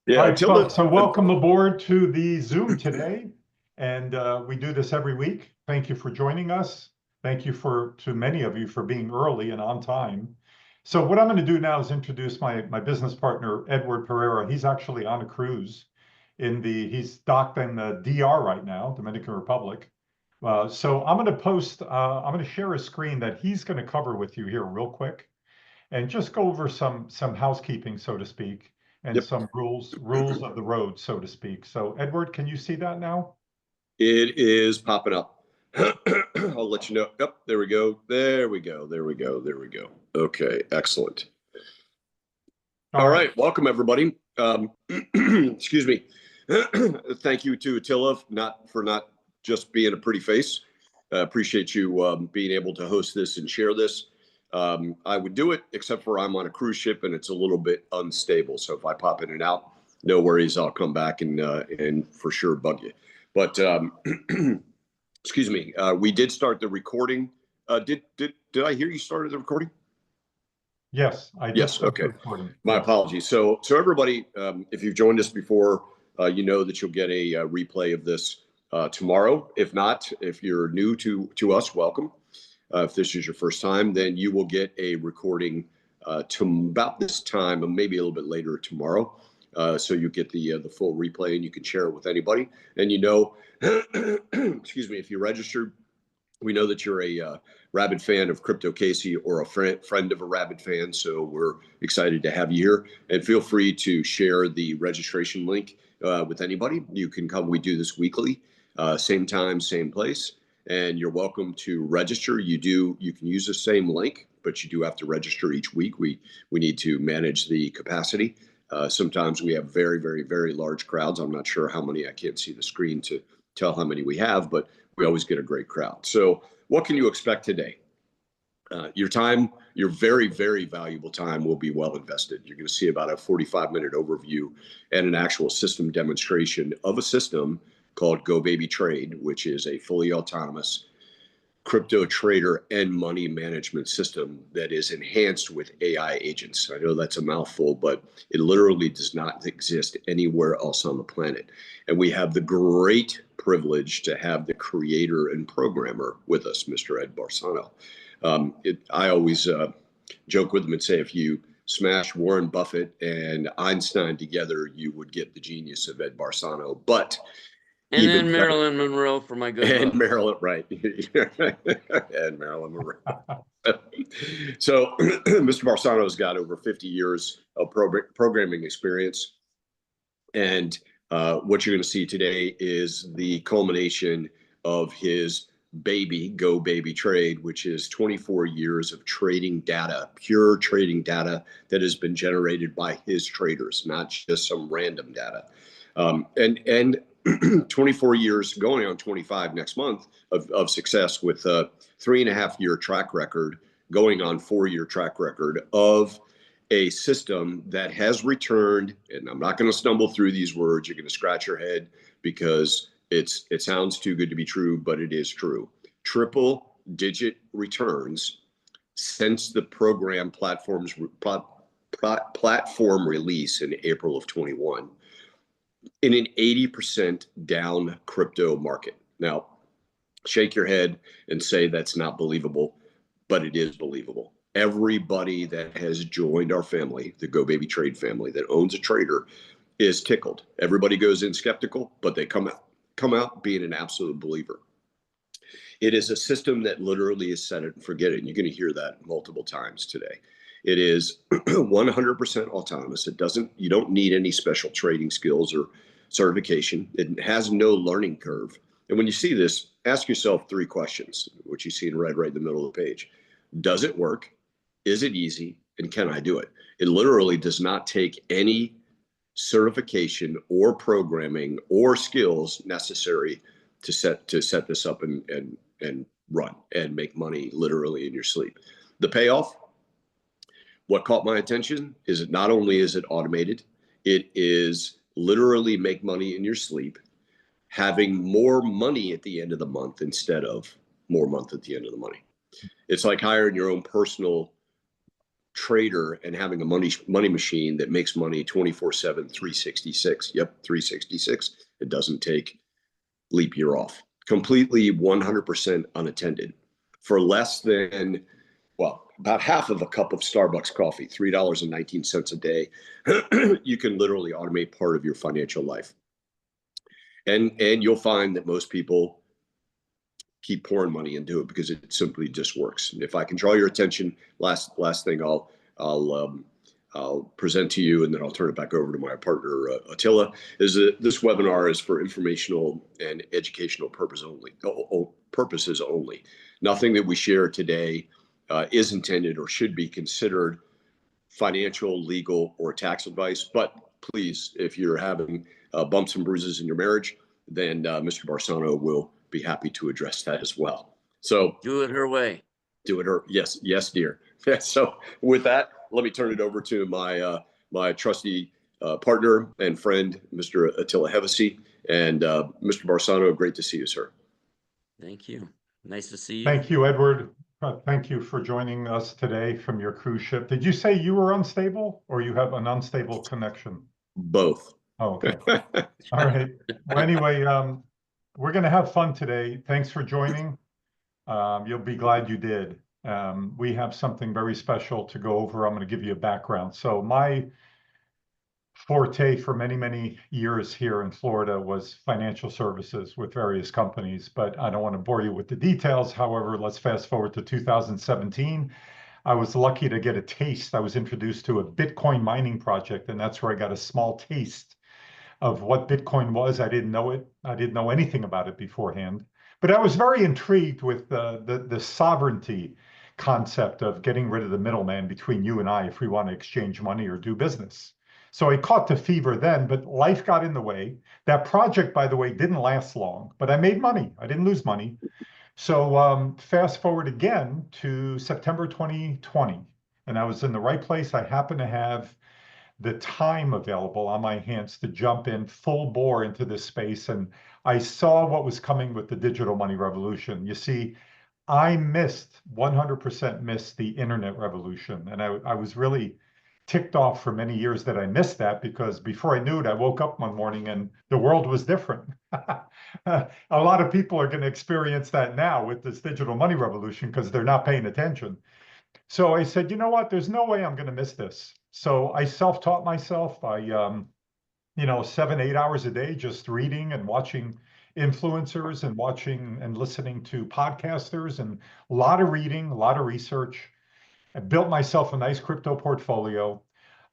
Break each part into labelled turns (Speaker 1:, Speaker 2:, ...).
Speaker 1: All
Speaker 2: Yeah,
Speaker 1: right,
Speaker 2: Attila.
Speaker 1: folks. So welcome aboard to the Zoom today, and we do this every week. Thank you for joining us. Thank you to many of you for being early and on time. So what I'm going to do now is introduce my business partner, Edward Pereira. He's actually on a cruise he's docked in the DR right now, Dominican Republic. So I'm going I'm going to share a screen that he's going to cover with you here real quick and just go over some housekeeping, so to speak, and
Speaker 2: Yep,
Speaker 1: some rules of the road, so to speak. So, Edward, can you see that now?
Speaker 2: it is popping up. I'll let you know. Yep, there we go. There we go. There we go. There we go. Okay, excellent.
Speaker 1: All
Speaker 2: All
Speaker 1: right.
Speaker 2: right, welcome everybody. Excuse me. Thank you to Attila for not just being a pretty face. Appreciate you being able to host this and share this. I would do it, except for I'm on a cruise ship and it's a little bit unstable. So if I pop in and out, no worries. I'll come back and for sure bug you. But excuse me. We did start the recording. Did I hear you started the recording?
Speaker 1: Yes, I did
Speaker 2: Yes.
Speaker 1: start the
Speaker 2: Okay.
Speaker 1: recording.
Speaker 2: My
Speaker 1: Yes.
Speaker 2: apologies. So everybody, if you've joined us before, you know that you'll get a replay of this tomorrow. If not, if you're new to us, welcome. If this is your first time, then you will get a recording to about this time, or maybe a little bit later tomorrow. So you get the full replay, and you can share it with anybody. And excuse me, if you registered, we know that you're a rabid fan of Crypto Casey or a friend of a rabid fan. So we're excited to have you here. And feel free to share the registration link with anybody. You can come. We do this weekly, same time, same place. And you're welcome to register. You can use the same link, but you do have to register each week. We need to manage the capacity. Sometimes we have very, very, very large crowds. I'm not sure how many. I can't see the screen to tell how many we have, but we always get a great crowd. So what can you expect today? Your time, your very, very valuable time will be well invested. You're going to see about a 45-minute overview and an actual system demonstration of a system called GoBabyTrade, which is a fully autonomous crypto trader and money management system that is enhanced with AI agents. I know that's a mouthful, but it literally does not exist anywhere else on the planet. And we have the great privilege to have the creator and programmer with us, Mr. Ed Barsano. I always joke with him and say, if you smash Warren Buffett and Einstein together, you would get the genius of Ed Barsano. But
Speaker 3: and
Speaker 2: even
Speaker 3: then Marilyn Monroe for my good
Speaker 2: and
Speaker 3: luck.
Speaker 2: Marilyn, right? And Marilyn Monroe. So, Mr. Barsano has got over 50 years of programming experience, and what you're going to see today is the culmination of his baby, GoBabyTrade, which is 24 years of trading data, pure trading data that has been generated by his traders, not just some random data. And 24 years, going on 25 next month of success with a 3.5-year track record, going on 4-year track record of a system that has returned, and I'm not going to stumble through these words. You're going to scratch your head because it sounds too good to be true, but it is true. Triple digit returns since the platform release in April of 21 in an 80% down crypto market. Now, shake your head and say that's not believable, but it is believable. Everybody that has joined our family, the GoBabyTrade family, that owns a trader, is tickled. Everybody goes in skeptical, but they come out being an absolute believer. It is a system that literally is set it and forget it. And you're going to hear that multiple times today. It is 100% autonomous. You don't need any special trading skills or certification. It has no learning curve. And when you see this, ask yourself 3 questions, which you see in red right in the middle of the page. Does it work? Is it easy? And can I do it? It literally does not take any certification or programming or skills necessary to set this up and run and make money literally in your sleep. The payoff, what caught my attention is that not only is it automated, it is literally make money in your sleep, having more money at the end of the month instead of more month at the end of the money. It's like hiring your own personal trader and having a money machine that makes money 24/7, 366. Yep, 366. It doesn't take leap year off. Completely 100% unattended for less than, well, about half of a cup of Starbucks coffee, $3.19 a day. You can literally automate part of your financial life. And you'll find that most people keep pouring money into it because it simply just works. And if I can draw your attention, last thing I'll present to you, and then I'll turn it back over to my partner Attila. Is that this webinar is for informational and educational purposes only. Nothing that we share today is intended or should be considered financial, legal, or tax advice. But please, if you're having bumps and bruises in your marriage, then Mr. Barsano will be happy to address that as well. So
Speaker 3: Do it her way.
Speaker 2: do it her, yes, dear. So with that, let me turn it over to my trusty partner and friend, Mr. Attila Hevesi. And Mr. Barsano, great to see you, sir.
Speaker 3: Thank you. Nice to see you.
Speaker 1: Thank you, Edward. Thank you for joining us today from your cruise ship. Did you say you were unstable or you have an unstable connection?
Speaker 2: Both.
Speaker 1: Oh, okay. All right. Well, anyway, we're going to have fun today. Thanks for joining. You'll be glad you did. We have something very special to go over. I'm going to give you a background. So my forte for many, many years here in Florida was financial services with various companies, but I don't want to bore you with the details. However, let's fast forward to 2017. I was lucky to get a taste. I was introduced to a Bitcoin mining project, and that's where I got a small taste of what Bitcoin was. I didn't know it. I didn't know anything about it beforehand, but I was very intrigued with the sovereignty concept of getting rid of the middleman between you and I if we want to exchange money or do business. So I caught the fever then, but life got in the way. That project, by the way, didn't last long, but I made money. I didn't lose money. So fast forward again to September 2020, and I was in the right place. I happened to have the time available on my hands to jump in full bore into this space. And I saw what was coming with the digital money revolution. You see, I 100% missed the internet revolution. And I was really ticked off for many years that I missed that, because before I knew it, I woke up one morning and the world was different. A lot of people are going to experience that now with this digital money revolution because they're not paying attention. So I said, you know what? There's no way I'm going to miss this. So I self-taught myself. I, 7-8 hours a day, just reading and watching influencers and watching and listening to podcasters, and a lot of reading, a lot of research. I built myself a nice crypto portfolio.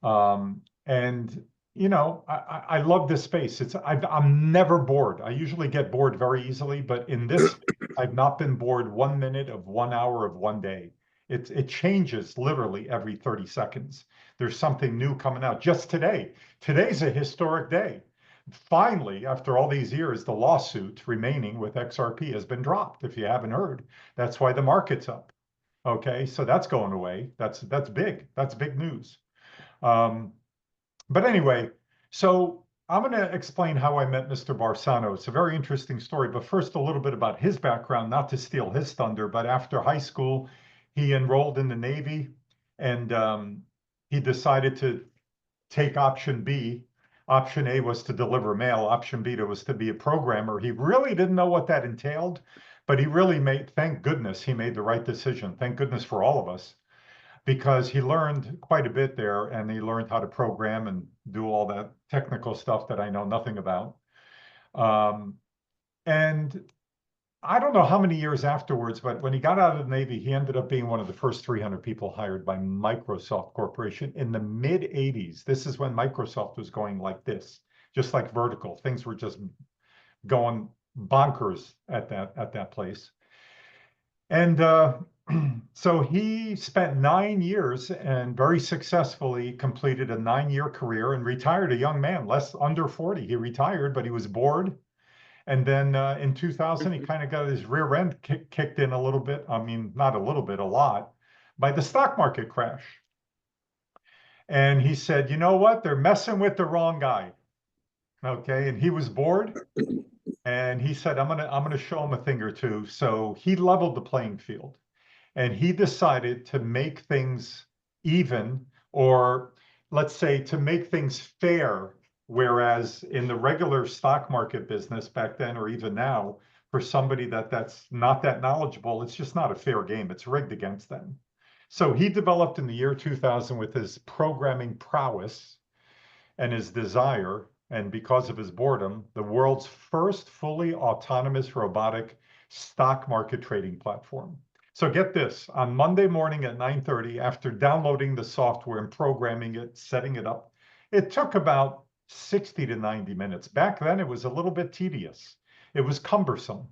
Speaker 1: And I love this space. I'm never bored. I usually get bored very easily, but in this, I've not been bored 1 minute of 1 hour of one day. It changes literally every 30 seconds. There's something new coming out. Just today. Today's a historic day. Finally, after all these years, the lawsuit remaining with XRP has been dropped. If you haven't heard, that's why the market's up. Okay, so that's going away. That's big. That's big news. But anyway, so I'm going to explain how I met Mr. Barsano. It's a very interesting story, but first a little bit about his background, not to steal his thunder, but after high school, he enrolled in the Navy, and he decided to take option B. Option A was to deliver mail. Option B was to be a programmer. He really didn't know what that entailed, but he really thank goodness he made the right decision. Thank goodness for all of us, because he learned quite a bit there, and he learned how to program and do all that technical stuff that I know nothing about. And I don't know how many years afterwards, but when he got out of the Navy, he ended up being one of the first 300 people hired by Microsoft Corporation in the mid 80s. This is when Microsoft was going like this, just like vertical. Things were just going bonkers at that place. And so he spent 9 years and very successfully completed a 9-year career and retired a young man, under 40. He retired, but he was bored. And then in 2000, he kind of got his rear end kicked in a little bit. I mean, not a little bit, a lot, by the stock market crash. And he said, you know what? They're messing with the wrong guy. Okay. And he was bored. And he said, I'm gonna show him a thing or two. So he leveled the playing field. And he decided to make things even, or let's say to make things fair. Whereas in the regular stock market business back then, or even now, for somebody that's not that knowledgeable, it's just not a fair game. It's rigged against them. So he developed in the year 2000 with his programming prowess and his desire, and because of his boredom, the world's first fully autonomous robotic stock market trading platform. So get this, on Monday morning at 9:30, after downloading the software and programming it, setting it up, it took about 60 to 90 minutes. Back then, it was a little bit tedious. It was cumbersome.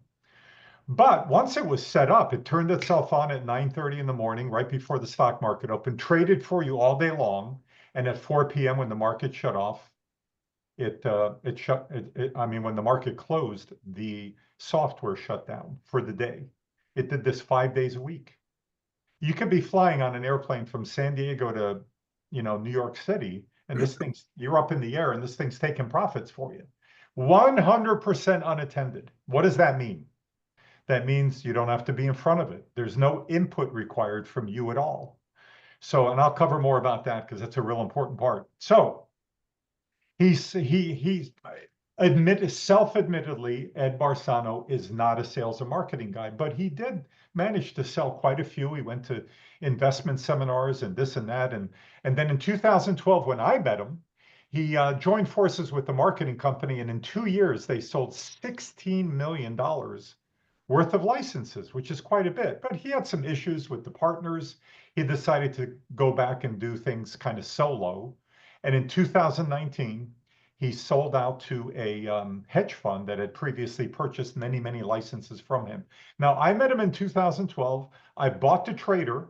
Speaker 1: But once it was set up, it turned itself on at 9:30 in the morning, right before the stock market opened, traded for you all day long. And at 4 p.m. when the market shut off, I mean, when the market closed, the software shut down for the day. It did this 5 days a week. You could be flying on an airplane from San Diego to, New York City, and you're up in the air and this thing's taking profits for you. 100% unattended. What does that mean? That means you don't have to be in front of it. There's no input required from you at all. So, and I'll cover more about that because that's a real important part. So self-admittedly, Ed Barsano is not a sales and marketing guy, but he did manage to sell quite a few. He went to investment seminars and this and that. And then in 2012, when I met him, he joined forces with the marketing company. And in 2 years, they sold $16 million worth of licenses, which is quite a bit. But he had some issues with the partners. He decided to go back and do things kind of solo. And in 2019, he sold out to a hedge fund that had previously purchased many, many licenses from him. Now, I met him in 2012. I bought the trader,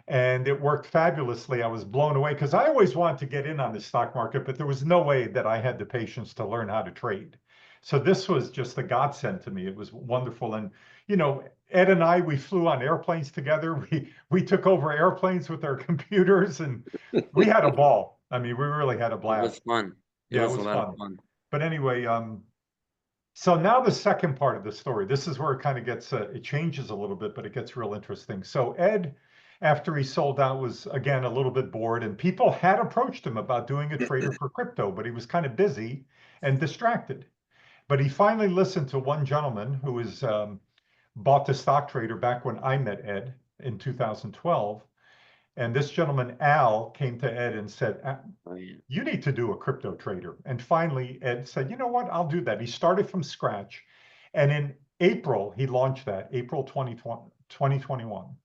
Speaker 1: and it worked fabulously. I was blown away because I always wanted to get in on the stock market, but there was no way that I had the patience to learn how to trade. So this was just a godsend to me. It was wonderful. And, Ed and I, we flew on airplanes together. We took over airplanes with our computers, and we had a ball. I mean, we really had a
Speaker 3: It was
Speaker 1: blast.
Speaker 3: fun. It
Speaker 1: Yeah, it
Speaker 3: was a
Speaker 1: was
Speaker 3: lot of
Speaker 1: fun.
Speaker 3: fun.
Speaker 1: But anyway, so now the second part of the story, this is where it kind of gets, it changes a little bit, but it gets real interesting. So Ed, after he sold out, was again a little bit bored, and people had approached him about doing a trader for crypto, but he was kind of busy and distracted. But he finally listened to one gentleman who was bought the stock trader back when I met Ed in 2012. And this gentleman, Al, came to Ed and said,
Speaker 3: Oh, yeah.
Speaker 1: you need to do a crypto trader. And finally, Ed said, you know what, I'll do that. He started from scratch. And in April, he launched that, April 2021.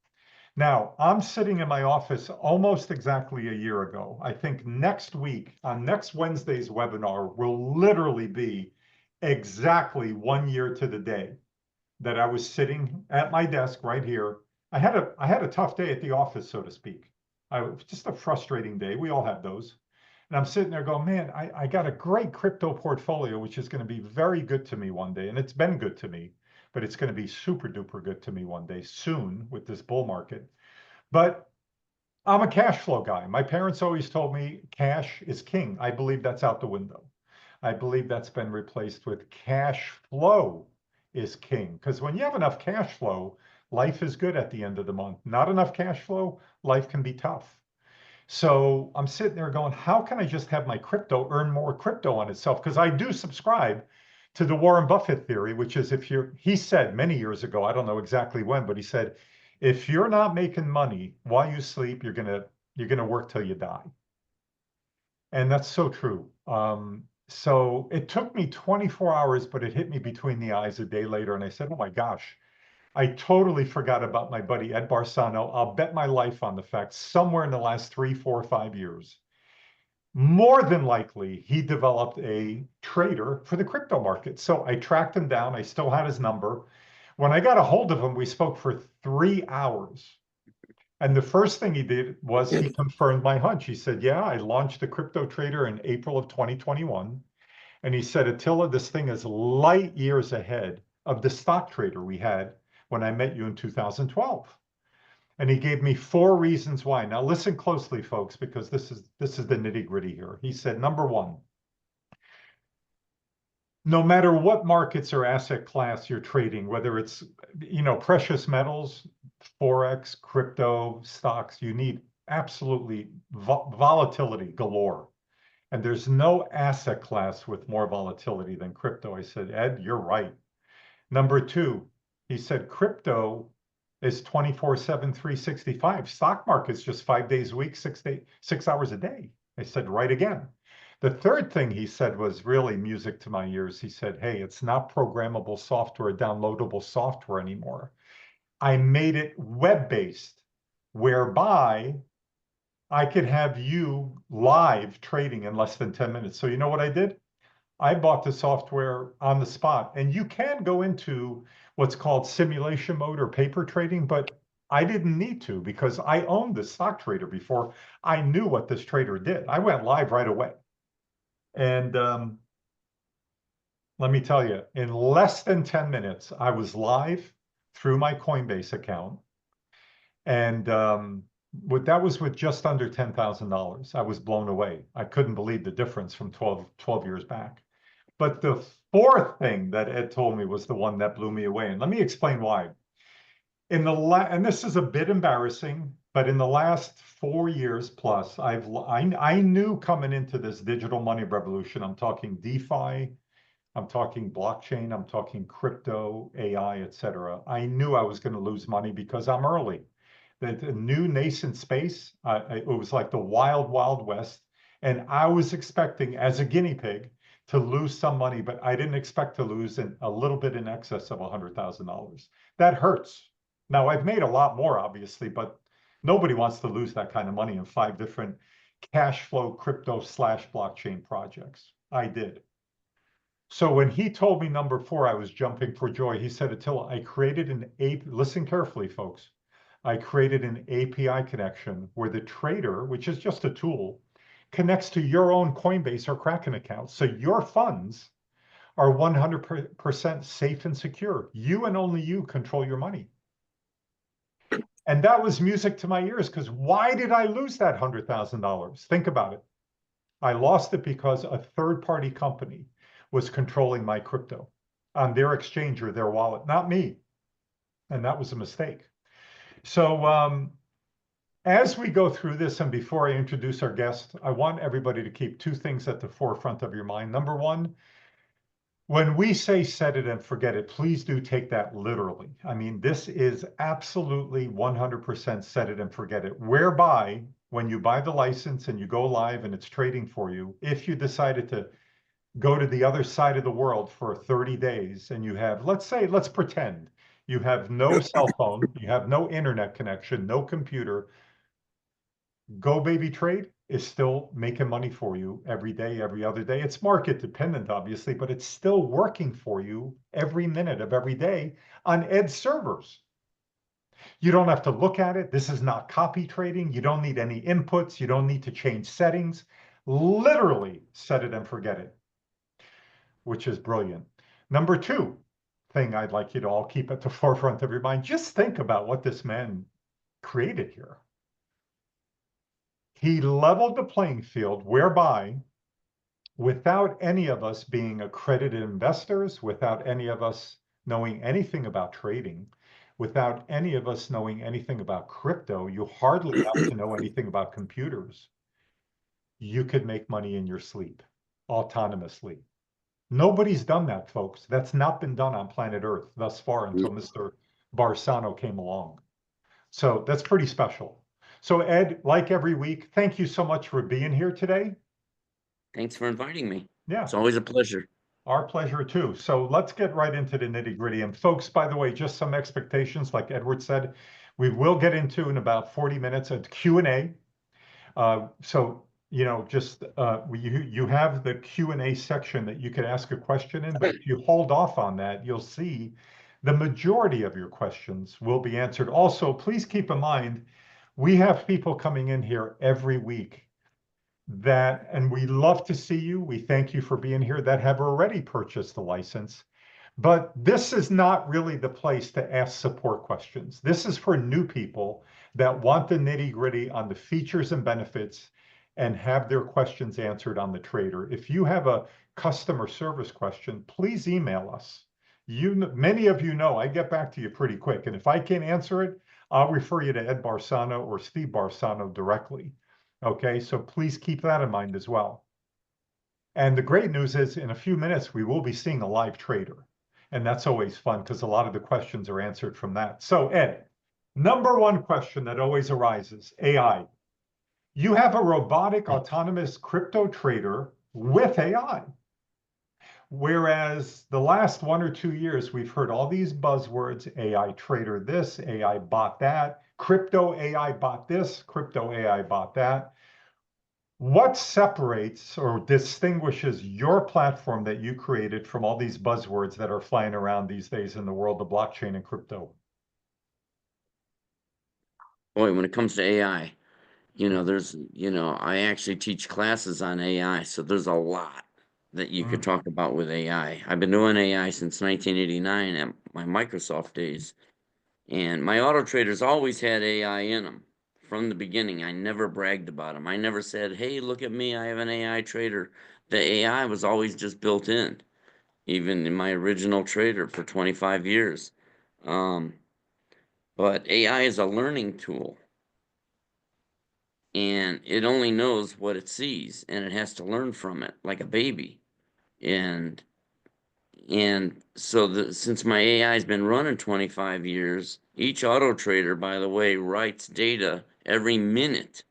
Speaker 1: Now, I'm sitting in my office almost exactly a year ago. I think next week, on next Wednesday's webinar, will literally be exactly 1 year to the day that I was sitting at my desk right here. I had a tough day at the office, so to speak. Just a frustrating day. We all have those. And I'm sitting there going, man, I got a great crypto portfolio, which is going to be very good to me one day. And it's been good to me, but it's going to be super duper good to me one day soon with this bull market. But I'm a cash flow guy. My parents always told me cash is king. I believe that's out the window. I believe that's been replaced with cash flow is king. Because when you have enough cash flow, life is good at the end of the month. Not enough cash flow, life can be tough. So I'm sitting there going, how can I just have my crypto earn more crypto on itself? Because I do subscribe to the Warren Buffett theory, which is he said many years ago, I don't know exactly when, but he said, if you're not making money while you sleep, you're gonna work till you die. And that's so true. So it took me 24 hours, but it hit me between the eyes a day later. And I said, oh my gosh, I totally forgot about my buddy Ed Barsano. I'll bet my life on the fact somewhere in the last 3, 4, 5 years, more than likely, he developed a trader for the crypto market. So I tracked him down. I still had his number. When I got a hold of him, we spoke for 3 hours. And the first thing he did was he confirmed my hunch. He said, yeah, I launched the crypto trader in April of 2021. And he said, Attila, this thing is light years ahead of the stock trader we had when I met you in 2012. And he gave me 4 reasons why. Now listen closely, folks, because this is the nitty-gritty here. He said, number 1, no matter what markets or asset class you're trading, whether it's precious metals, forex, crypto, stocks, you need absolutely volatility galore. And there's no asset class with more volatility than crypto. I said, Ed, you're right. Number two, he said, crypto is 24/7, 365. Stock market's just 5 days a week, 6 hours a day. I said, right again. The third thing he said was really music to my ears. He said, hey, it's not programmable software, downloadable software anymore. I made it web-based, whereby I could have you live trading in less than 10 minutes. So you know what I did? I bought the software on the spot, and you can go into what's called simulation mode or paper trading, but I didn't need to because I owned the stock trader before. I knew what this trader did. I went live right away. And let me tell you, in less than 10 minutes, I was live through my Coinbase account. And that was with just under $10,000. I was blown away. I couldn't believe the difference from 12 years back. But the fourth thing that Ed told me was the one that blew me away. And let me explain why. And this is a bit embarrassing, but in the last 4 years plus, I knew coming into this digital money revolution, I'm talking DeFi, I'm talking blockchain, I'm talking crypto, AI, etc. I knew I was going to lose money because I'm early. The new nascent space, it was like the wild, wild west. And I was expecting, as a guinea pig, to lose some money, but I didn't expect to lose a little bit in excess of $100,000. That hurts. Now, I've made a lot more, obviously, but nobody wants to lose that kind of money in 5 different cash flow crypto / blockchain projects. I did. So when he told me number 4, I was jumping for joy. He said, Attila, I created listen carefully, folks. I created an API connection where the trader, which is just a tool, connects to your own Coinbase or Kraken account. So your funds are 100% safe and secure. You and only you control your money. And that was music to my ears, because why did I lose that $100,000? Think about it. I lost it because a third-party company was controlling my crypto on their exchange or their wallet, not me. And that was a mistake. So as we go through this, and before I introduce our guest, I want everybody to keep 2 things at the forefront of your mind. Number 1, when we say set it and forget it, please do take that literally. I mean, this is absolutely 100% set it and forget it, whereby when you buy the license and you go live and it's trading for you, if you decided to go to the other side of the world for 30 days and you have, let's pretend you have no cell phone, you have no internet connection, no computer, GoBabyTrade is still making money for you every day, every other day. It's market dependent, obviously, but it's still working for you every minute of every day on Ed's servers. You don't have to look at it. This is not copy trading. You don't need any inputs. You don't need to change settings. Literally set it and forget it, which is brilliant. Number 2 thing I'd like you to all keep at the forefront of your mind, just think about what this man created here. He leveled the playing field whereby, without any of us being accredited investors, without any of us knowing anything about trading, without any of us knowing anything about crypto, you hardly have to know anything about computers. You could make money in your sleep autonomously. Nobody's done that, folks. That's not been done on planet Earth thus far until Mr. Barsano came along. So that's pretty special. So Ed, like every week, thank you so much for being here today.
Speaker 3: Thanks for inviting me.
Speaker 1: Yeah.
Speaker 3: It's always a pleasure.
Speaker 1: Our pleasure too. So let's get right into the nitty-gritty. And folks, by the way, just some expectations, like Edward said, we will get into in about 40 minutes a Q&A. So, you know, just you have the Q&A section that you can ask a question in, but if you hold off on that, you'll see the majority of your questions will be answered. Also, please keep in mind, we have people coming in here every week and we love to see you. We thank you for being here that have already purchased the license. But this is not really the place to ask support questions. This is for new people that want the nitty-gritty on the features and benefits and have their questions answered on the trader. If you have a customer service question, please email us. Many of you know I get back to you pretty quick. And if I can't answer it, I'll refer you to Ed Barsano or Steve Barsano directly. Okay, so please keep that in mind as well. And the great news is in a few minutes, we will be seeing a live trader. And that's always fun because a lot of the questions are answered from that. So Ed, number one question that always arises, AI. You have a robotic autonomous crypto trader with AI. Whereas the last 1 or 2 years, we've heard all these buzzwords, AI trader this, AI bot that, crypto AI bot this, crypto AI bot that. What separates or distinguishes your platform that you created from all these buzzwords that are flying around these days in the world of blockchain and crypto?
Speaker 3: Boy, when it comes to AI, I actually teach classes on AI, so there's a lot that you could talk about with AI. I've been doing AI since 1989 at my Microsoft days, and my auto traders always had AI in them from the beginning. I never bragged about them. I never said, "Hey, look at me, I have an AI trader." The AI was always just built in, even in my original trader for 25 years. But AI is a learning tool, and it only knows what it sees, and it has to learn from it like a baby. And so since my AI has been running 25 years, each auto trader, by the way, writes data every minute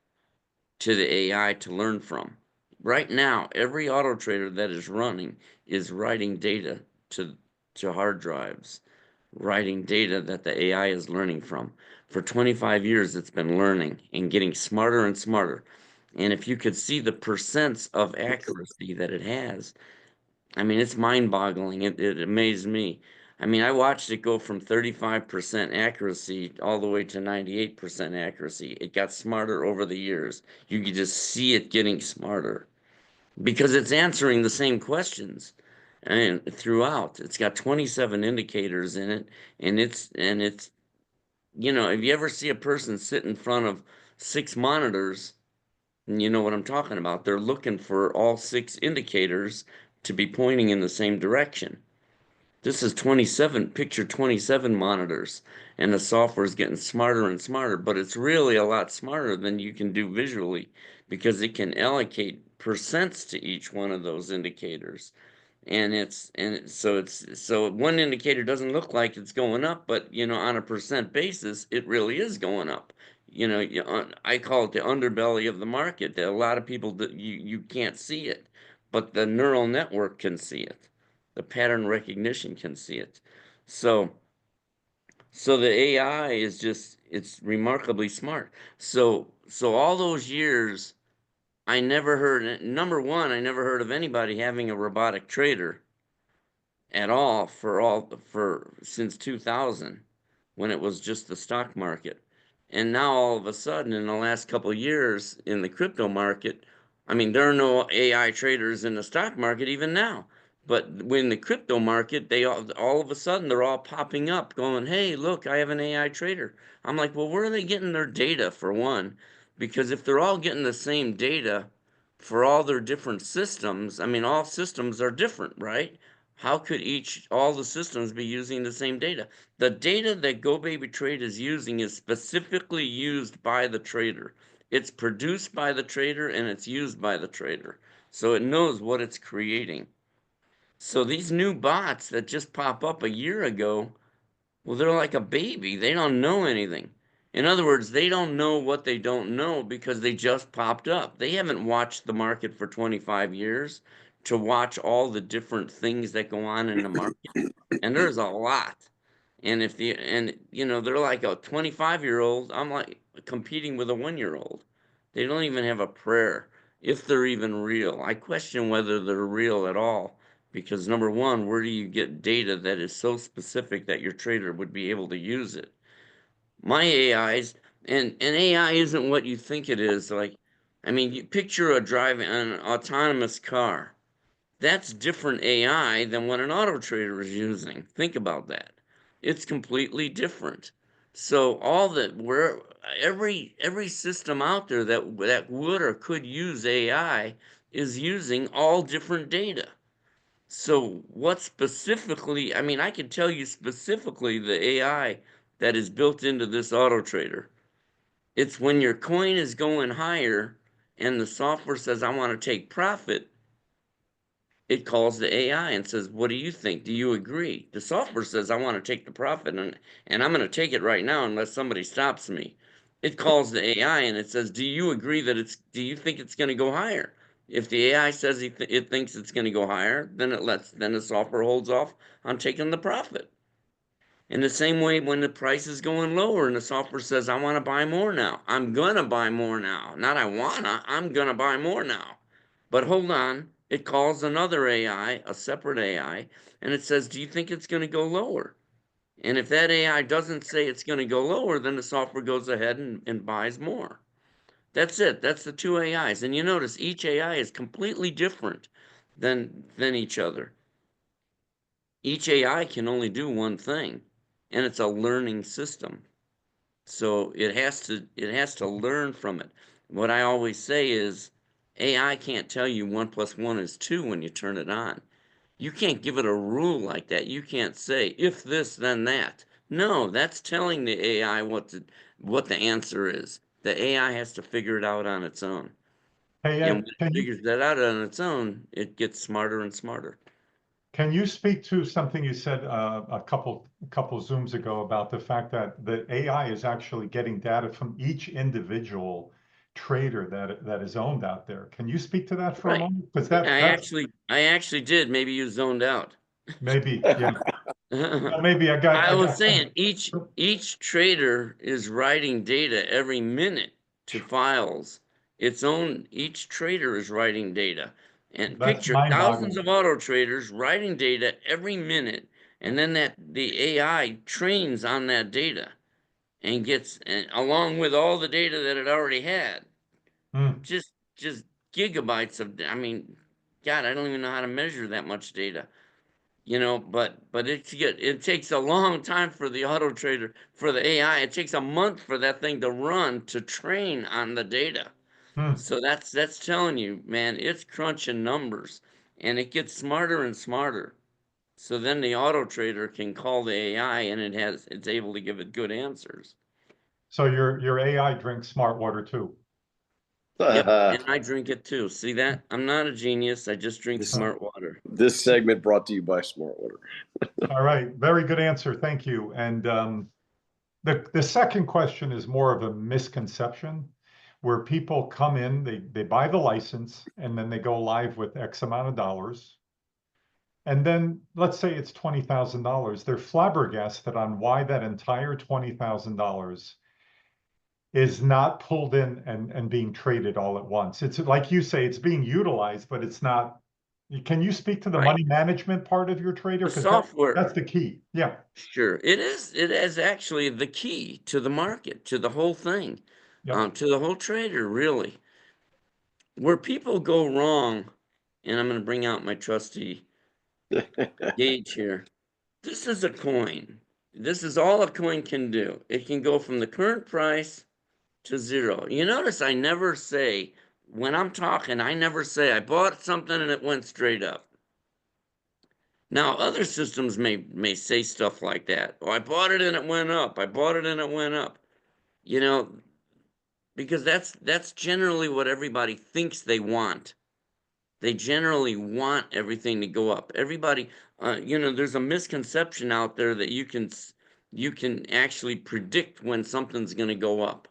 Speaker 3: to the AI to learn from. Right now, every auto trader that is running is writing data to hard drives, writing data that the AI is learning from. For 25 years, it's been learning and getting smarter and smarter. And if you could see the percents of accuracy that it has, I mean, it's mind-boggling. It amazed me. I mean, I watched it go from 35% accuracy all the way to 98% accuracy. It got smarter over the years. You could just see it getting smarter because it's answering the same questions and throughout. It's got 27 indicators in it, and it's if you ever see a person sit in front of 6 monitors, and you know what I'm talking about. They're looking for all 6 indicators to be pointing in the same direction. This is 27, picture 27 monitors, and the software is getting smarter and smarter, but it's really a lot smarter than you can do visually because it can allocate percents to each one of those indicators. So one indicator doesn't look like it's going up, but on a percent basis, it really is going up. I call it the underbelly of the market. That a lot of people that you can't see it, but the neural network can see it. The pattern recognition can see it. So so the AI is it's remarkably smart. So all those years, I never heard, number one, I never heard of anybody having a robotic trader at all for since 2000, when it was just the stock market. And now all of a sudden in the last couple of years in the crypto market, I mean, there are no AI traders in the stock market even now. But when the crypto market, they all of a sudden they're all popping up going, "Hey, look, I have an AI trader." I'm like, "Well, where are they getting their data for one?" Because if they're all getting the same data for all their different systems, I mean, all systems are different, right? How could all the systems be using the same data? The data that GoBabyTrade is using is specifically used by the trader. It's produced by the trader and it's used by the trader. So it knows what it's creating. So these new bots that just pop up a year ago, well, they're like a baby. They don't know anything. In other words, they don't know what they don't know because they just popped up. They haven't watched the market for 25 years to watch all the different things that go on in the market. And there's a lot. They're like a 25-year-old. I'm like competing with a 1-year-old. They don't even have a prayer, if they're even real. I question whether they're real at all. Because number one, where do you get data that is so specific that your trader would be able to use it? My AIs, and AI isn't what you think it is. I mean, you picture driving an autonomous car. That's different AI than what an auto trader is using. Think about that. It's completely different. So every system out there that would or could use AI is using all different data. So what specifically, I mean, I can tell you specifically the AI that is built into this auto trader. It's when your coin is going higher and the software says, I want to take profit, it calls the AI and says, what do you think? Do you agree? The software says, I want to take the profit, and I'm going to take it right now unless somebody stops me. It calls the AI and it says, do you agree that do you think it's going to go higher? If the AI says it thinks it's going to go higher, then the software holds off on taking the profit. In the same way, when the price is going lower and the software says, I want to buy more now, I'm going to buy more now. Not I want to, I'm going to buy more now. But hold on, it calls another AI, a separate AI, and it says, do you think it's going to go lower? And if that AI doesn't say it's going to go lower, then the software goes ahead and buys more. That's it. That's the two AIs. And you notice each AI is completely different than each other. Each AI can only do one thing, and it's a learning system. So it has to learn from it. What I always say is AI can't tell you 1 + 1 is 2 when you turn it on. You can't give it a rule like that. You can't say if this then that. No, that's telling the AI what the answer is. The AI has to figure it out on its own.
Speaker 1: Hey,
Speaker 3: And
Speaker 1: Ed,
Speaker 3: when it figures that out on its own, it gets smarter and smarter.
Speaker 1: can you speak to something you said a couple Zooms ago about the fact that the AI is actually getting data from each individual trader that is owned out there? Can you speak to that for a
Speaker 3: Right.
Speaker 1: moment? Because
Speaker 3: Yeah,
Speaker 1: that's
Speaker 3: I actually did. Maybe you zoned out.
Speaker 1: maybe, yeah. Maybe
Speaker 3: I
Speaker 1: I
Speaker 3: was
Speaker 1: got
Speaker 3: saying each trader is writing data every minute to files. Each trader is writing data. And
Speaker 1: that's
Speaker 3: picture thousands
Speaker 1: mind-boggling.
Speaker 3: of auto traders writing data every minute, and then the AI trains on that data and along with all the data that it already had.
Speaker 1: Hmm.
Speaker 3: Just gigabytes I mean, God, I don't even know how to measure that much data. But it takes a long time for the auto trader, for the AI. It takes a month for that thing to run to train on the data.
Speaker 1: Hmm.
Speaker 3: So that's telling you, man, it's crunching numbers, and it gets smarter and smarter. So then the auto trader can call the AI, and it's able to give it good answers.
Speaker 1: So your AI drinks smart water too.
Speaker 3: Yep, and I drink it too. See that? I'm not a genius. I just drink
Speaker 2: This
Speaker 3: smart water.
Speaker 2: this segment brought to you by Smart Water.
Speaker 1: All right, very good answer. Thank you. And the second question is more of a misconception where people come in, they buy the license, and then they go live with X amount of dollars. And then let's say it's $20,000. They're flabbergasted on why that entire $20,000 is not pulled in and being traded all at once. It's like you say, it's being utilized, but it's not. Can you speak to the
Speaker 3: Right.
Speaker 1: money management part of your trader?
Speaker 3: The
Speaker 1: Because
Speaker 3: software.
Speaker 1: that's the key. Yeah.
Speaker 3: Sure, it is. It is actually the key to the market, to the whole thing,
Speaker 1: Yep.
Speaker 3: to the whole trader, really. Where people go wrong, and I'm going to bring out my trusty gauge here. This is a coin. This is all a coin can do. It can go from the current price to zero. You notice I never say, when I'm talking, I never say I bought something and it went straight up. Now, other systems may say stuff like that. Oh, I bought it and it went up. I bought it and it went up. You know, because that's generally what everybody thinks they want. They generally want everything to go up. Everybody, there's a misconception out there that you can actually predict when something's going to go up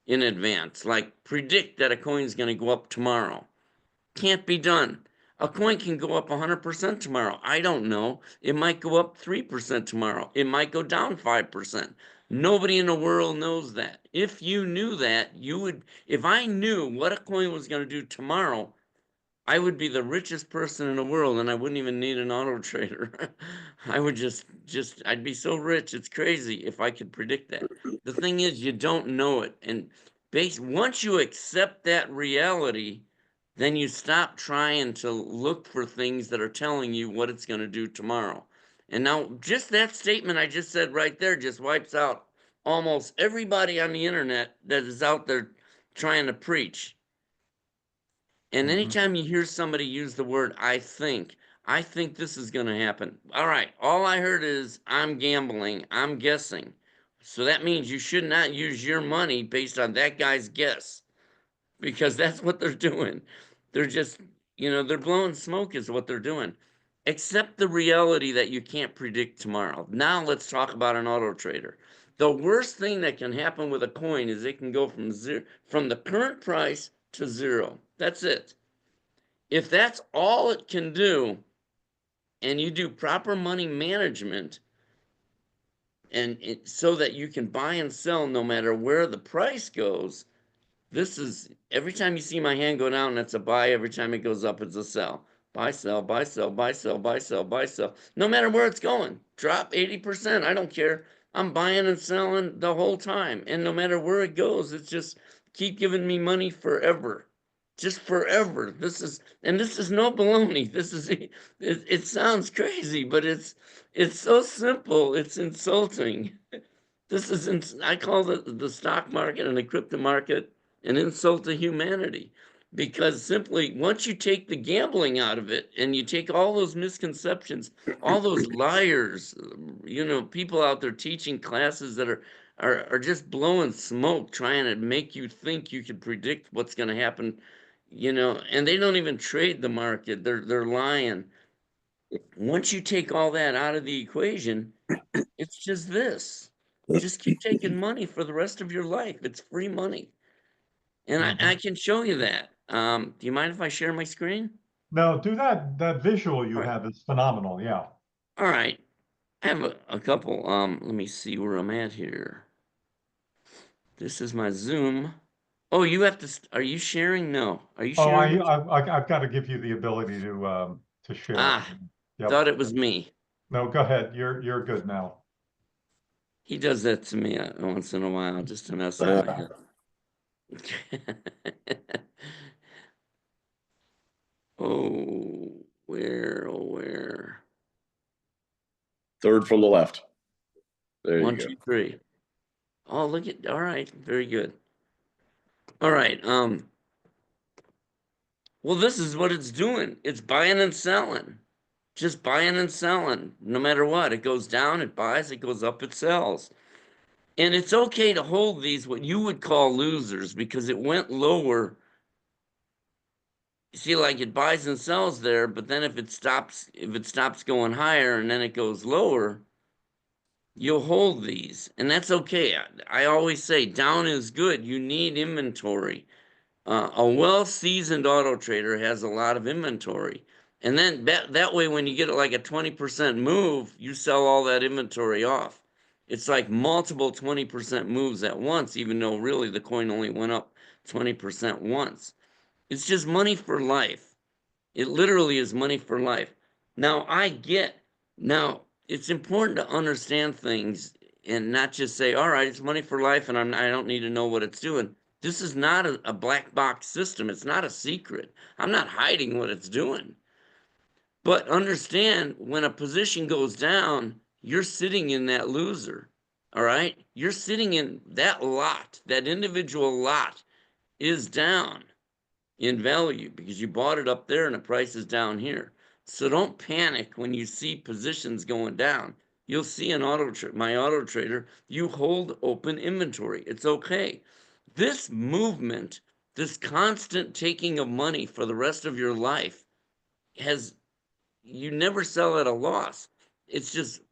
Speaker 3: in advance. Like predict that a coin's going to go up tomorrow. Can't be done. A coin can go up 100% tomorrow. I don't know. It might go up 3% tomorrow. It might go down 5%. Nobody in the world knows that. If you knew that, if I knew what a coin was going to do tomorrow, I would be the richest person in the world and I wouldn't even need an auto trader. I would I'd be so rich. It's crazy if I could predict that. The thing is, you don't know it. And once you accept that reality, then you stop trying to look for things that are telling you what it's going to do tomorrow. And now, just that statement I just said right there just wipes out almost everybody on the internet that is out there trying to preach. And
Speaker 1: Mhm.
Speaker 3: anytime you hear somebody use the word I think this is going to happen. All right, all I heard is I'm gambling, I'm guessing. So that means you should not use your money based on that guy's guess, because that's what they're doing. They're just, they're blowing smoke is what they're doing. Accept the reality that you can't predict tomorrow. Now let's talk about an auto trader. The worst thing that can happen with a coin is it can go from the current price to zero. That's it. If that's all it can do, and you do proper money management, and so that you can buy and sell no matter where the price goes, this is every time you see my hand go down, that's a buy. Every time it goes up, it's a sell. Buy, sell, buy, sell, buy, sell, buy, sell, buy, sell. No matter where it's going, drop 80%. I don't care. I'm buying and selling the whole time. And no matter where it goes, it's just keep giving me money forever. Just forever. This is no baloney. It sounds crazy, but it's so simple. It's insulting. I call the stock market and the crypto market an insult to humanity, because simply once you take the gambling out of it and you take all those misconceptions, all those liars, people out there teaching classes that are just blowing smoke, trying to make you think you can predict what's going to happen, and they don't even trade the market. They're lying. Once you take all that out of the equation, it's just this. Just keep taking money for the rest of your life. It's free money. And I can show you that. Do you mind if I share my screen?
Speaker 1: No, do that. That visual you
Speaker 3: All right.
Speaker 1: have is phenomenal. Yeah.
Speaker 3: All right. I have a couple. Let me see where I'm at here. This is my Zoom. Oh, you have to. Are you sharing? No. Are you
Speaker 1: Oh,
Speaker 3: sharing?
Speaker 1: I've got to give you the ability to share.
Speaker 3: Ah,
Speaker 1: Yep.
Speaker 3: thought it was me.
Speaker 1: No, go ahead. You're good now.
Speaker 3: He does that to me once in a while just to mess with my head. Oh, where? Oh, where?
Speaker 2: Third from the left. There you
Speaker 3: 1,
Speaker 2: go.
Speaker 3: 2, 3. Oh, look at. All right, very good. All right. Well, this is what it's doing. It's buying and selling. Just buying and selling. No matter what. It goes down, it buys, it goes up, it sells. And it's okay to hold these what you would call losers, because it went lower. You see, like it buys and sells there, but then if it stops going higher and then it goes lower, you'll hold these. And that's okay. I always say down is good. You need inventory. A well-seasoned auto trader has a lot of inventory. And then that way, when you get like a 20% move, you sell all that inventory off. It's like multiple 20% moves at once, even though really the coin only went up 20% once. It's just money for life. It literally is money for life. Now it's important to understand things and not just say, all right, it's money for life and I don't need to know what it's doing. This is not a black box system. It's not a secret. I'm not hiding what it's doing. But understand, when a position goes down, you're sitting in that loser. All right? You're sitting in that lot. That individual lot is down in value because you bought it up there and the price is down here. So don't panic when you see positions going down. You'll see my auto trader, you hold open inventory. It's okay. This movement, this constant taking of money for the rest of your life, you never sell at a loss. It's just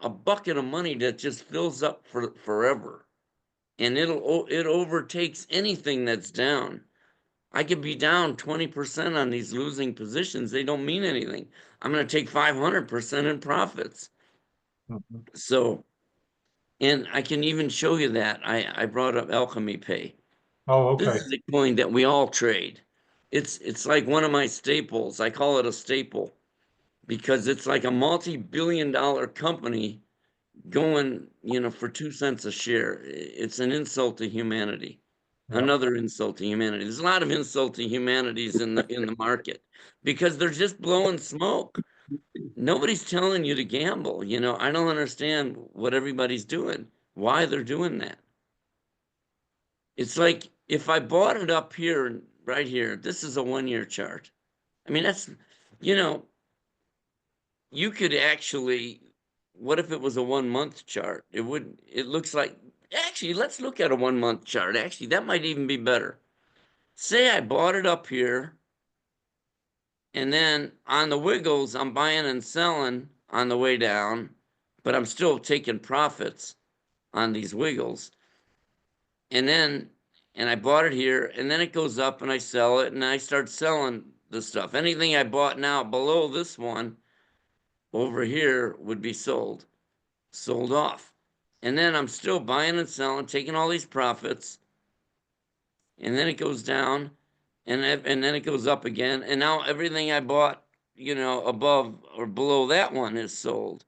Speaker 3: a bucket of money that just fills up for forever. And it overtakes anything that's down. I could be down 20% on these losing positions. They don't mean anything. I'm going to take 500% in profits.
Speaker 1: Mhm.
Speaker 3: So, and I can even show you that. I brought up Alchemy Pay.
Speaker 1: Oh,
Speaker 3: This
Speaker 1: okay.
Speaker 3: is a coin that we all trade. It's like one of my staples. I call it a staple because it's like a multi-billion-dollar company going, for 2 cents a share. It's an insult to humanity.
Speaker 1: Yeah.
Speaker 3: Another insult to humanity. There's a lot of insult to humanities in the market because they're just blowing smoke. Nobody's telling you to gamble. I don't understand what everybody's doing, why they're doing that. It's like if I bought it up here, right here, this is a 1-year chart. I mean, that's, you could actually what if it was a 1 month chart? It looks like, actually, let's look at a 1 month chart. Actually, that might even be better. Say I bought it up here, and then on the wiggles, I'm buying and selling on the way down, but I'm still taking profits on these wiggles. And then, and I bought it here, and then it goes up and I sell it, and I start selling the stuff. Anything I bought now below this one over here would be sold off. And then I'm still buying and selling, taking all these profits, and then it goes down, and then it goes up again, and now everything I bought, above or below that one is sold.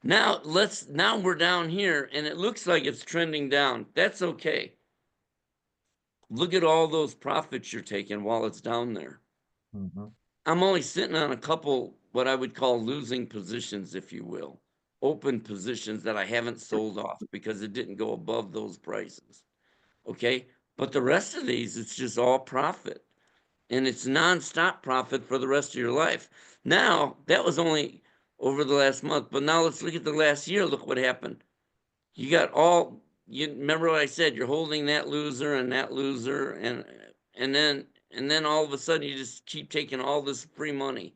Speaker 3: Now we're down here, and it looks like it's trending down. That's okay. Look at all those profits you're taking while it's down there.
Speaker 1: Mhm.
Speaker 3: I'm only sitting on a couple, what I would call losing positions, if you will, open positions that I haven't sold off because it didn't go above those prices. Okay. But the rest of these, it's just all profit, and it's nonstop profit for the rest of your life. Now, that was only over the last month, but now let's look at the last year. Look what happened. You got all, you remember what I said, you're holding that loser and that loser, and then all of a sudden you just keep taking all this free money.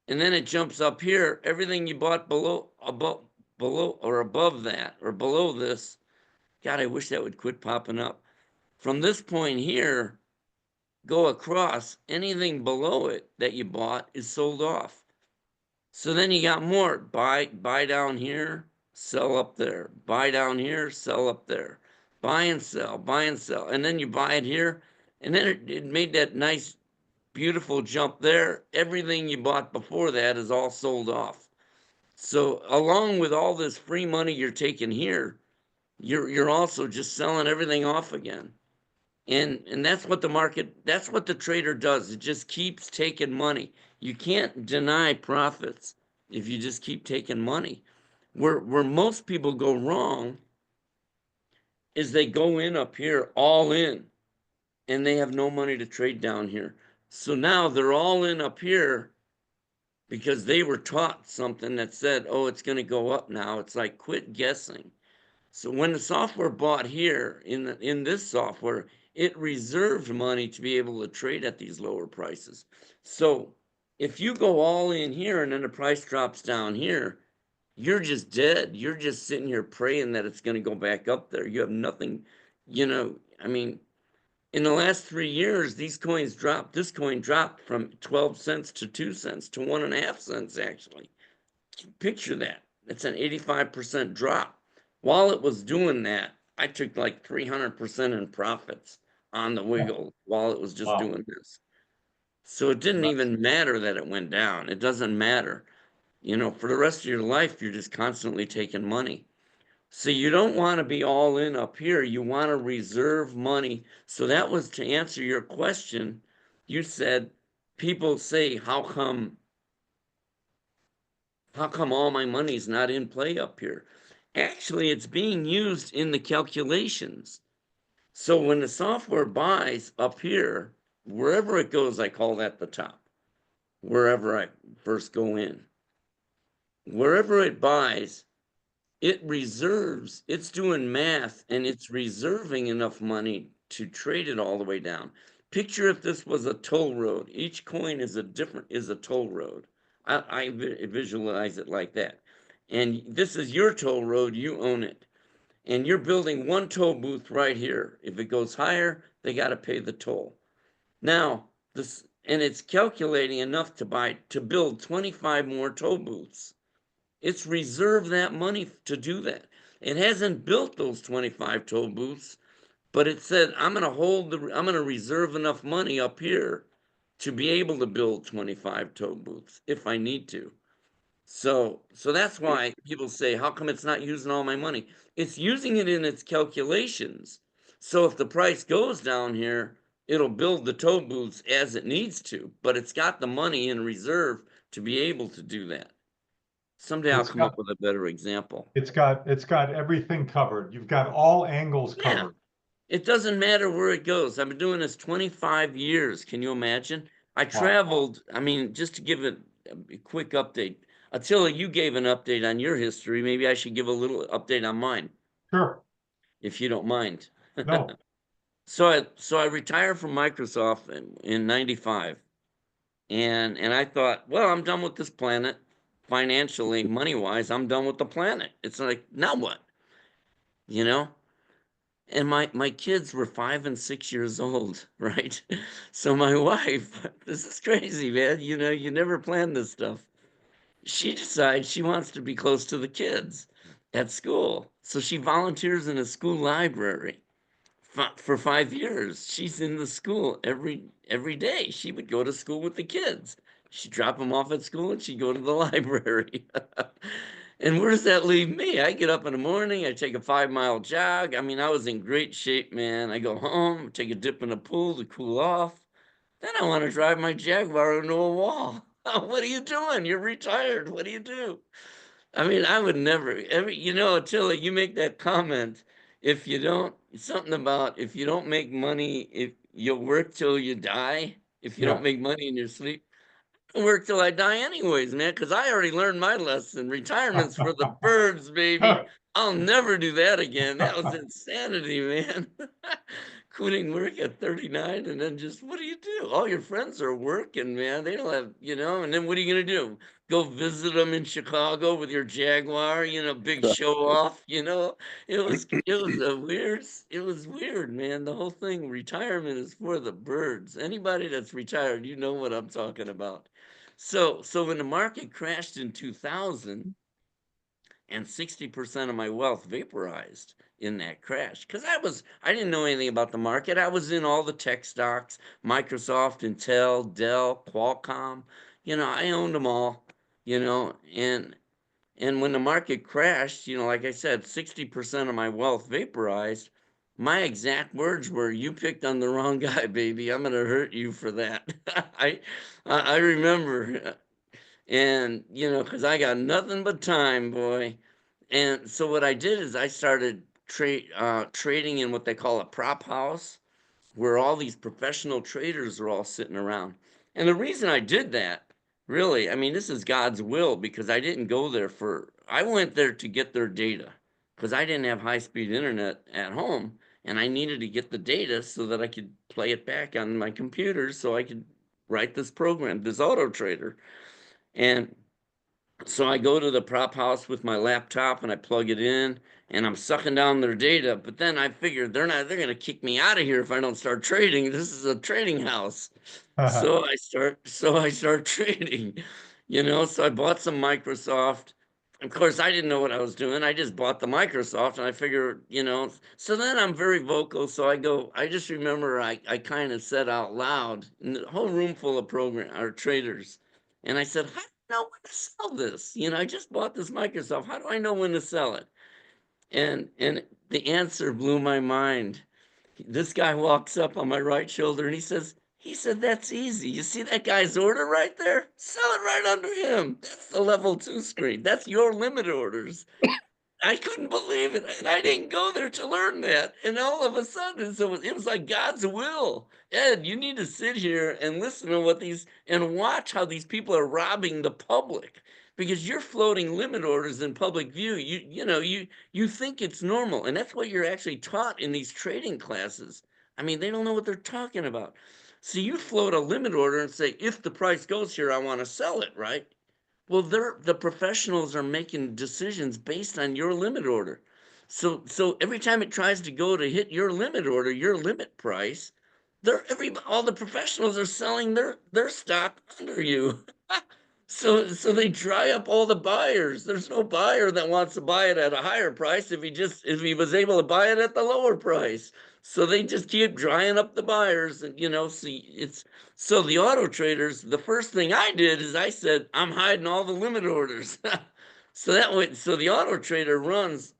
Speaker 3: And then it jumps up here, everything you bought below or above that or below this. God, I wish that would quit popping up. From this point here, go across, anything below it that you bought is sold off. So then you got more. Buy down here, sell up there. Buy down here, sell up there. Buy and sell, buy and sell. And then you buy it here, and then it made that nice, beautiful jump there. Everything you bought before that is all sold off. So along with all this free money you're taking here, you're also just selling everything off again. And that's what that's what the trader does. It just keeps taking money. You can't deny profits if you just keep taking money. Where most people go wrong is they go in up here all in, and they have no money to trade down here. So now they're all in up here because they were taught something that said, oh, it's going to go up now. It's like, quit guessing. So when the software bought here in this software, it reserved money to be able to trade at these lower prices. So if you go all in here and then the price drops down here, you're just dead. You're just sitting here praying that it's going to go back up there. You have nothing, I mean, in the last 3 years, these coins dropped. This coin dropped from 12 cents to 2 cents to 1.5 cents, actually. Picture that. It's an 85% drop. While it was doing that, I took like 300% in profits on the wiggle while it was just
Speaker 1: Wow.
Speaker 3: doing this. So it didn't
Speaker 1: That's-
Speaker 3: even matter that it went down. It doesn't matter. For the rest of your life, you're just constantly taking money. So you don't want to be all in up here. You want to reserve money. So that was to answer your question. You said, people say, how come all my money's not in play up here? Actually, it's being used in the calculations. So when the software buys up here, wherever it goes, I call that the top, wherever I first go in. Wherever it buys, it reserves, it's doing math, and it's reserving enough money to trade it all the way down. Picture if this was a toll road. Each coin is a toll road. I visualize it like that. And this is your toll road, you own it. And you're building one toll booth right here. If it goes higher, they got to pay the toll. Now, and it's calculating enough to build 25 more toll booths. It's reserved that money to do that. It hasn't built those 25 toll booths, but it said, I'm going to reserve enough money up here to be able to build 25 toll booths if I need to. So that's why people say, how come it's not using all my money? It's using it in its calculations. So if the price goes down here, it'll build the toll booths as it needs to, but it's got the money in reserve to be able to do that. Someday I'll
Speaker 1: It's
Speaker 3: come
Speaker 1: got,
Speaker 3: up with a better example.
Speaker 1: it's got everything covered. You've got all angles
Speaker 3: Yeah,
Speaker 1: covered.
Speaker 3: it doesn't matter where it goes. I've been doing this 25 years. Can you imagine? I
Speaker 1: Wow.
Speaker 3: traveled, I mean, just to give it a quick update, Attila, you gave an update on your history. Maybe I should give a little update on mine,
Speaker 1: Sure.
Speaker 3: if you don't mind.
Speaker 1: No.
Speaker 3: So I retired from Microsoft in 95. And I thought, well, I'm done with this planet financially, money-wise. I'm done with the planet. It's like, now what? You know? And my kids were 5 and 6 years old, right? So my wife, this is crazy, man. You never plan this stuff. She decides she wants to be close to the kids at school. So she volunteers in a school library for 5 years. She's in the school every day. She would go to school with the kids. She'd drop them off at school and she'd go to the library. And where does that leave me? I get up in the morning, I take a 5-mile jog. I mean, I was in great shape, man. I go home, take a dip in the pool to cool off. Then I want to drive my Jaguar into a wall. What are you doing? You're retired. What do you do? I mean, I would never, Attila, you make that comment. If you don't, something about if you don't make money, if you'll work till you die, if you don't
Speaker 1: Yeah.
Speaker 3: make money in your sleep, I'll work till I die anyways, man, because I already learned my lesson. Retirement's for the birds, baby. I'll never do that again. That was insanity, man. Quitting work at 39 and then just, what do you do? All your friends are working, man. They don't have, and then what are you going to do? Go visit them in Chicago with your Jaguar, big show off, it was weird, man. The whole thing, retirement is for the birds. Anybody that's retired, you know what I'm talking about. So when the market crashed in 2000, and 60% of my wealth vaporized in that crash because I didn't know anything about the market. I was in all the tech stocks, Microsoft, Intel, Dell, Qualcomm. I owned them all, and when the market crashed, like I said, 60% of my wealth vaporized. My exact words were, "You picked on the wrong guy, baby. I'm going to hurt you for that." I remember, and because I got nothing but time, boy. And so what I did is I started trading in what they call a prop house, where all these professional traders are all sitting around. And the reason I did that, really, I mean, this is God's will because I went there to get their data because I didn't have high-speed internet at home and I needed to get the data so that I could play it back on my computer so I could write this program, this auto trader. And so I go to the prop house with my laptop and I plug it in and I'm sucking down their data. But then I figured they're going to kick me out of here if I don't start trading. This is a trading house. So I start trading, so I bought some Microsoft. Of course, I didn't know what I was doing. I just bought the Microsoft and I figured, so then I'm very vocal. So I just remember I kind of said out loud in the whole room full of traders. And I said, how do I know when to sell this? I just bought this Microsoft. How do I know when to sell it? And the answer blew my mind. This guy walks up on my right shoulder and he said, that's easy. You see that guy's order right there? Sell it right under him. That's the level 2 screen. That's your limit orders. I couldn't believe it. And I didn't go there to learn that. And all of a sudden, so it was like God's will. Ed, you need to sit here and listen to and watch how these people are robbing the public because you're floating limit orders in public view. You think it's normal. And that's what you're actually taught in these trading classes. I mean, they don't know what they're talking about. So you float a limit order and say, if the price goes here, I want to sell it, right? Well, the professionals are making decisions based on your limit order. So every time it tries to go to hit your limit order, your limit price, all the professionals are selling their stock under you. So they dry up all the buyers. There's no buyer that wants to buy it at a higher price if he was able to buy it at the lower price. So they just keep drying up the buyers, and see so the auto traders. The first thing I did is I said I'm hiding all the limit orders. So the auto trader runs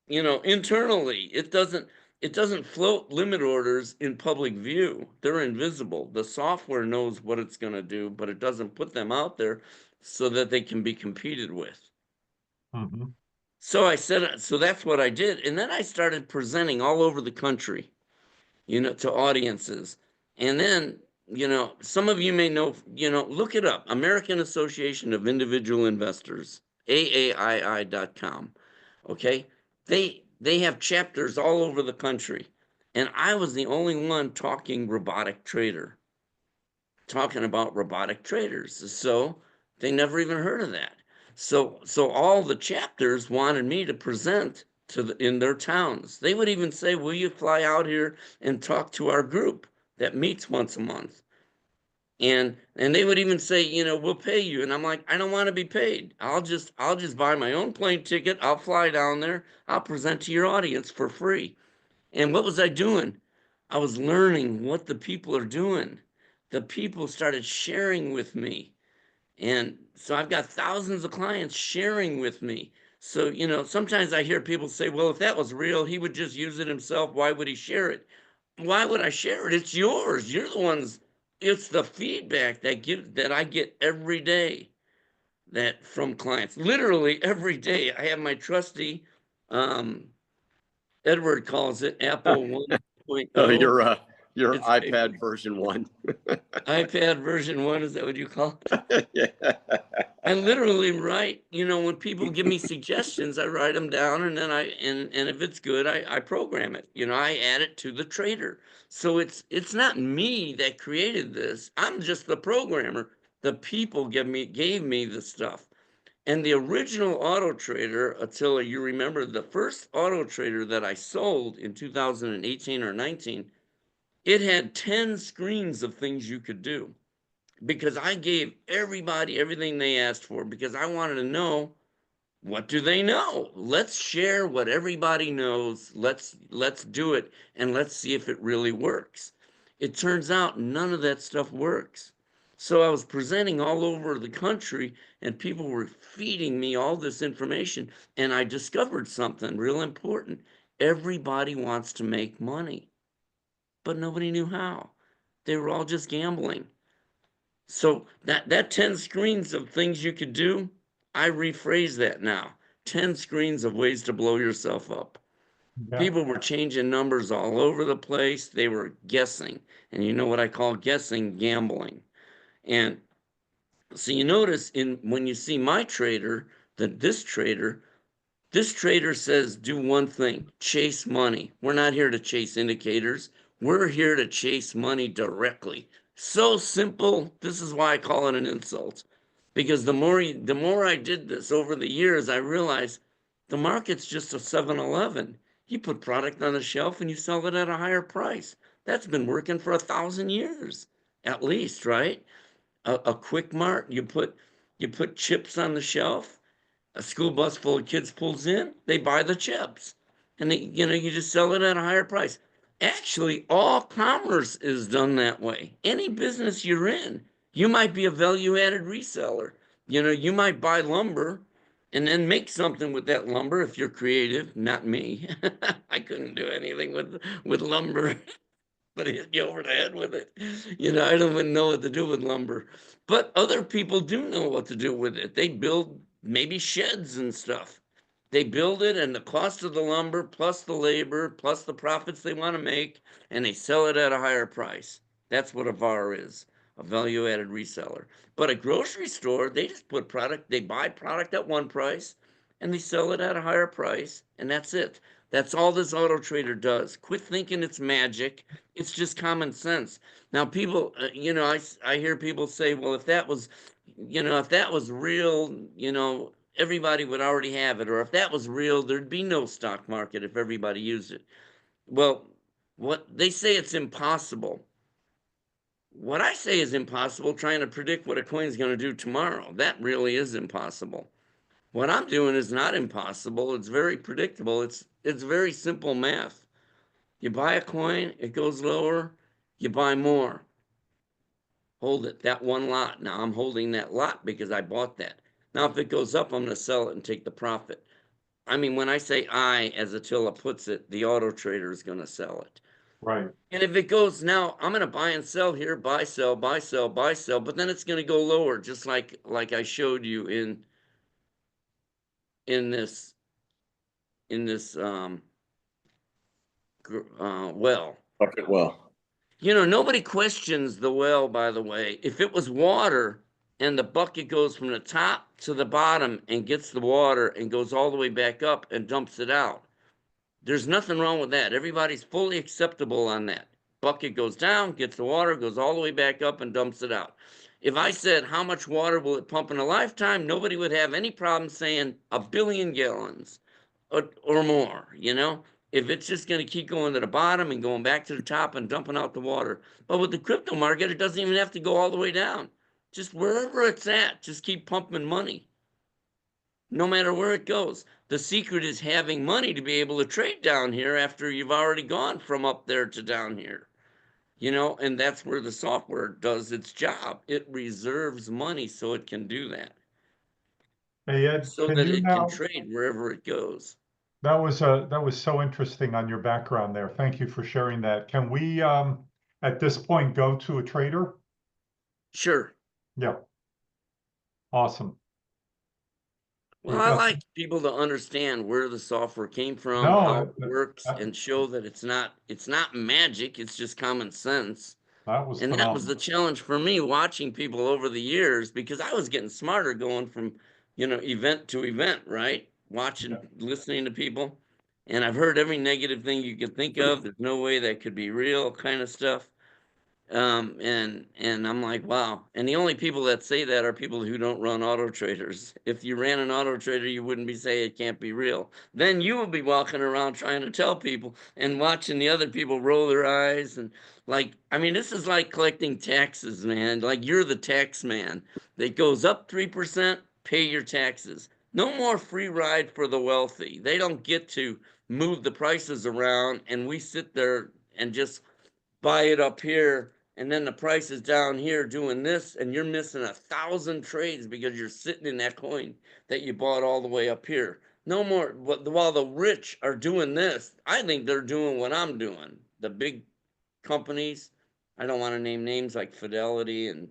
Speaker 3: internally. It doesn't float limit orders in public view. They're invisible. The software knows what it's going to do, but it doesn't put them out there so that they can be competed with.
Speaker 1: Mhm.
Speaker 3: So that's what I did. And then I started presenting all over the country, to audiences. And then, you know, some of you may know, you know, look it up. American Association of Individual Investors, AAII.com. Okay. They have chapters all over the country. And I was the only one talking robotic trader, talking about robotic traders. So they never even heard of that. So all the chapters wanted me to present in their towns. They would even say, "Will you fly out here and talk to our group that meets once a month?" And they would even say, you know, "We'll pay you." And I'm like, "I don't want to be paid. I'll just buy my own plane ticket. I'll fly down there. I'll present to your audience for free." And what was I doing? I was learning what the people are doing. The people started sharing with me. And so I've got thousands of clients sharing with me. So, you know, sometimes I hear people say, "Well, if that was real, he would just use it himself. Why would he share it?" Why would I share it? It's yours. You're the ones. It's the feedback that I get every day, that from clients. Literally every day. I have my trusty, um, Edward calls it Apple
Speaker 2: Oh,
Speaker 3: 1.0.
Speaker 2: your
Speaker 3: It's my
Speaker 2: iPad version 1.
Speaker 3: iPad version 1. Is that what you call it?
Speaker 2: Yeah.
Speaker 3: I literally write, you know, when people give me suggestions, I write them down, and then and if it's good, I program it. You know, I add it to the trader. So it's not me that created this. I'm just the programmer. The people gave me the stuff. And the original Auto Trader, Attila, you remember the first Auto Trader that I sold in 2018 or 19, it had 10 screens of things you could do, because I gave everybody everything they asked for, because I wanted to know, what do they know? Let's share what everybody knows. Let's do it, and let's see if it really works. It turns out none of that stuff works. So I was presenting all over the country, and people were feeding me all this information, and I discovered something real important. Everybody wants to make money, but nobody knew how. They were all just gambling. So that 10 screens of things you could do, I rephrase that now. 10 screens of ways to blow yourself up.
Speaker 1: Yeah.
Speaker 3: People were changing numbers all over the place. They were guessing. And you know what I call guessing? Gambling. And so you notice when you see my trader, that this trader says, do one thing: chase money. We're not here to chase indicators. We're here to chase money directly. So simple. This is why I call it an insult. Because the more I did this over the years, I realized the market's just a 7-Eleven. You put product on the shelf and you sell it at a higher price. That's been working for 1,000 years, at least, right? A quick mart, you put chips on the shelf, a school bus full of kids pulls in, they buy the chips, and you just sell it at a higher price. Actually, all commerce is done that way. Any business you're in, you might be a value-added reseller. You might buy lumber and then make something with that lumber if you're creative. Not me. I couldn't do anything with lumber. But hit you over the head with it. I don't even know what to do with lumber. But other people do know what to do with it. They build maybe sheds and stuff. They build it, and the cost of the lumber plus the labor plus the profits they want to make, and they sell it at a higher price. That's what a VAR is, a value added reseller. But a grocery store, they just they buy product at one price and they sell it at a higher price, and that's it. That's all this auto trader does. Quit thinking it's magic. It's just common sense. Now, people, I hear people say, "Well, if that was real, everybody would already have it. Or if that was real, there'd be no stock market if everybody used it." Well, what they say, it's impossible. What I say is impossible, trying to predict what a coin is going to do tomorrow. That really is impossible. What I'm doing is not impossible. It's very predictable. It's very simple math. You buy a coin, it goes lower, you buy more. Hold it, that one lot. Now I'm holding that lot because I bought that. Now, if it goes up, I'm going to sell it and take the profit. I mean, when I say I, as Attila puts it, the auto trader is going to sell it.
Speaker 1: Right.
Speaker 3: And if it goes, now I'm going to buy and sell here, buy, sell, buy, sell, buy, sell, but then it's going to go lower, just like I showed you in this well.
Speaker 2: Okay, well.
Speaker 3: You know, nobody questions the well, by the way. If it was water and the bucket goes from the top to the bottom and gets the water and goes all the way back up and dumps it out, there's nothing wrong with that. Everybody's fully acceptable on that. Bucket goes down, gets the water, goes all the way back up and dumps it out. If I said, how much water will it pump in a lifetime? Nobody would have any problem saying 1 billion gallons or more, you know? If it's just going to keep going to the bottom and going back to the top and dumping out the water. But with the crypto market, it doesn't even have to go all the way down. Just wherever it's at, just keep pumping money, no matter where it goes. The secret is having money to be able to trade down here after you've already gone from up there to down here. You know, and that's where the software does its job. It reserves money so it can do that,
Speaker 1: Hey, Ed,
Speaker 3: so
Speaker 1: can
Speaker 3: that
Speaker 1: you
Speaker 3: it can
Speaker 1: now?
Speaker 3: trade wherever it goes.
Speaker 1: That was so interesting on your background there. Thank you for sharing that. Can we, at this point, go to a trader?
Speaker 3: Sure.
Speaker 1: Yeah, awesome.
Speaker 3: Well, I
Speaker 1: Because
Speaker 3: like people to understand where the software came from, how
Speaker 1: no,
Speaker 3: it works,
Speaker 1: that,
Speaker 3: and show that it's not magic, it's just common sense.
Speaker 1: that was
Speaker 3: And that was the
Speaker 1: phenomenal.
Speaker 3: challenge for me watching people over the years, because I was getting smarter going from, event to event, right? Watching,
Speaker 1: Yeah.
Speaker 3: listening to people. And I've heard every negative thing you could think of. There's no way that could be real, kind of stuff. And I'm like, wow. And the only people that say that are people who don't run auto traders. If you ran an auto trader, you wouldn't be saying it can't be real. Then you would be walking around trying to tell people and watching the other people roll their eyes. And like, I mean, this is like collecting taxes, man. Like, you're the tax man. That goes up 3%, pay your taxes. No more free ride for the wealthy. They don't get to move the prices around, and we sit there and just buy it up here, and then the price is down here doing this, and you're missing 1,000 trades because you're sitting in that coin that you bought all the way up here. No more. While the rich are doing this, I think they're doing what I'm doing. The big companies, I don't want to name names like Fidelity and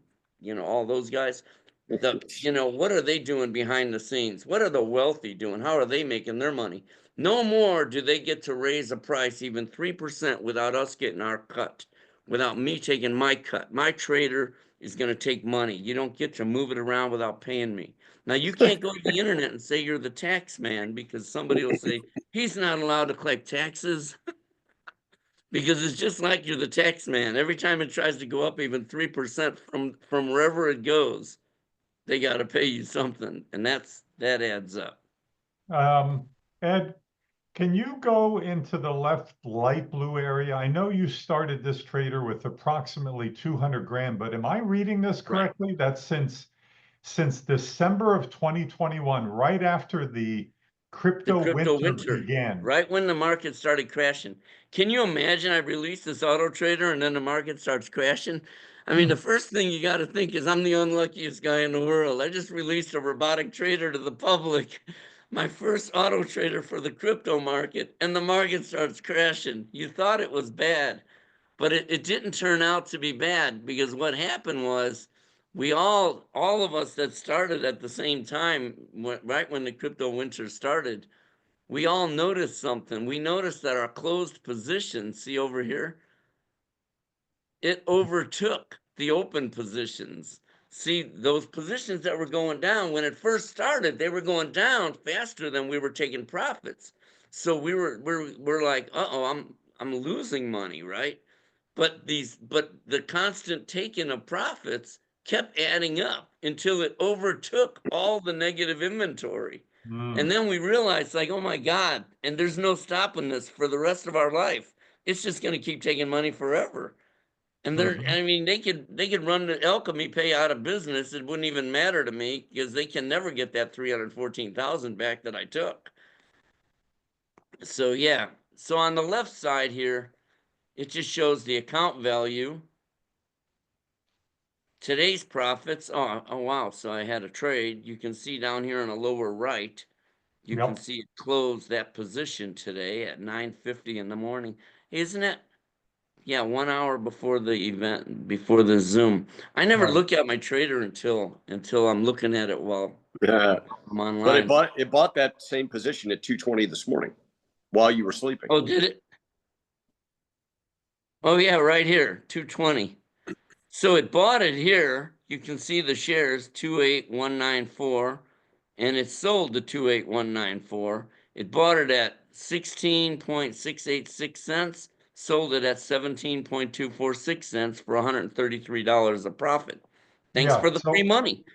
Speaker 3: all those guys. What are they doing behind the scenes? What are the wealthy doing? How are they making their money? No more do they get to raise a price even 3% without us getting our cut, without me taking my cut. My trader is going to take money. You don't get to move it around without paying me. Now, you can't go to the internet and say you're the tax man, because somebody will say he's not allowed to collect taxes. Because it's just like you're the tax man. Every time it tries to go up even 3% from wherever it goes, they got to pay you something, and that adds up.
Speaker 1: Um, Ed, can you go into the left light blue area? I know you started this trader with approximately 200 grand, but am I reading this
Speaker 3: Right.
Speaker 1: correctly? That's since December of 2021, right after the
Speaker 3: The
Speaker 1: crypto
Speaker 3: crypto
Speaker 1: winter
Speaker 3: winter,
Speaker 1: began.
Speaker 3: right when the market started crashing. Can you imagine I release this auto trader and then the market starts crashing? I mean, the first thing you got to think is I'm the unluckiest guy in the world. I just released a robotic trader to the public, my first auto trader for the crypto market, and the market starts crashing. You thought it was bad, but it didn't turn out to be bad, because what happened was we all of us that started at the same time, right when the crypto winter started, we all noticed something. We noticed that our closed position, see over here, it overtook the open positions. See, those positions that were going down, when it first started, they were going down faster than we were taking profits. So we're like, uh-oh, I'm losing money, right? But the constant taking of profits kept adding up until it overtook all the negative inventory. And
Speaker 1: Mm,
Speaker 3: then we realized, like, oh my God, and there's no stopping this for the rest of our life. It's just going to keep taking money forever. And
Speaker 1: mhm.
Speaker 3: I mean, they could run the Alchemy Pay out of business. It wouldn't even matter to me, because they can never get that 314,000 back that I took. So yeah. So on the left side here, it just shows the account value, today's profits. Oh wow. So I had a trade. You can see down here in the lower right, you can
Speaker 1: Yep.
Speaker 3: see it closed that position today at 9:50 in the morning. Isn't it? Yeah, 1 hour before the event, before the Zoom. I never
Speaker 1: Right.
Speaker 3: look at my trader until I'm looking at it while
Speaker 2: Yeah.
Speaker 3: I'm
Speaker 2: But
Speaker 3: online.
Speaker 2: it bought that same position at 220 this morning while you were sleeping.
Speaker 3: Oh, did it? Oh yeah, right here, 220. So it bought it here. You can see the shares 28194, and it sold to 28194. It bought it at 16.686 cents, sold it at 17.246 cents for $133 a profit. Thanks
Speaker 1: Yeah.
Speaker 3: for the free
Speaker 1: So
Speaker 3: money.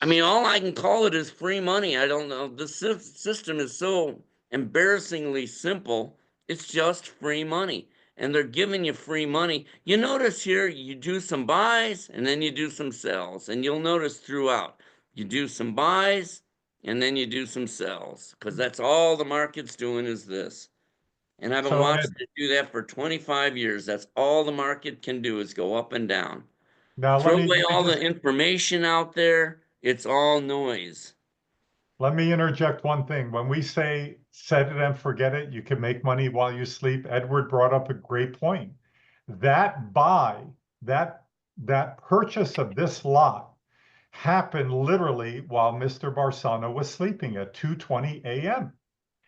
Speaker 3: I mean, all I can call it is free money. I don't know. The system is so embarrassingly simple. It's just free money. And they're giving you free money. You notice here, you do some buys and then you do some sells. And you'll notice throughout, you do some buys and then you do some sells. Because that's all the market's doing is this. And I've been
Speaker 1: so
Speaker 3: watching
Speaker 1: Ed,
Speaker 3: it do that for 25 years. That's all the market can do is go up and down.
Speaker 1: now
Speaker 3: Throw
Speaker 1: let
Speaker 3: away
Speaker 1: me
Speaker 3: all the
Speaker 1: just
Speaker 3: information out there. It's all noise.
Speaker 1: let me interject one thing. When we say set it and forget it, you can make money while you sleep. Edward brought up a great point. That buy, that that purchase of this lot happened literally while Mr. Barsano was sleeping at 2:20 a.m.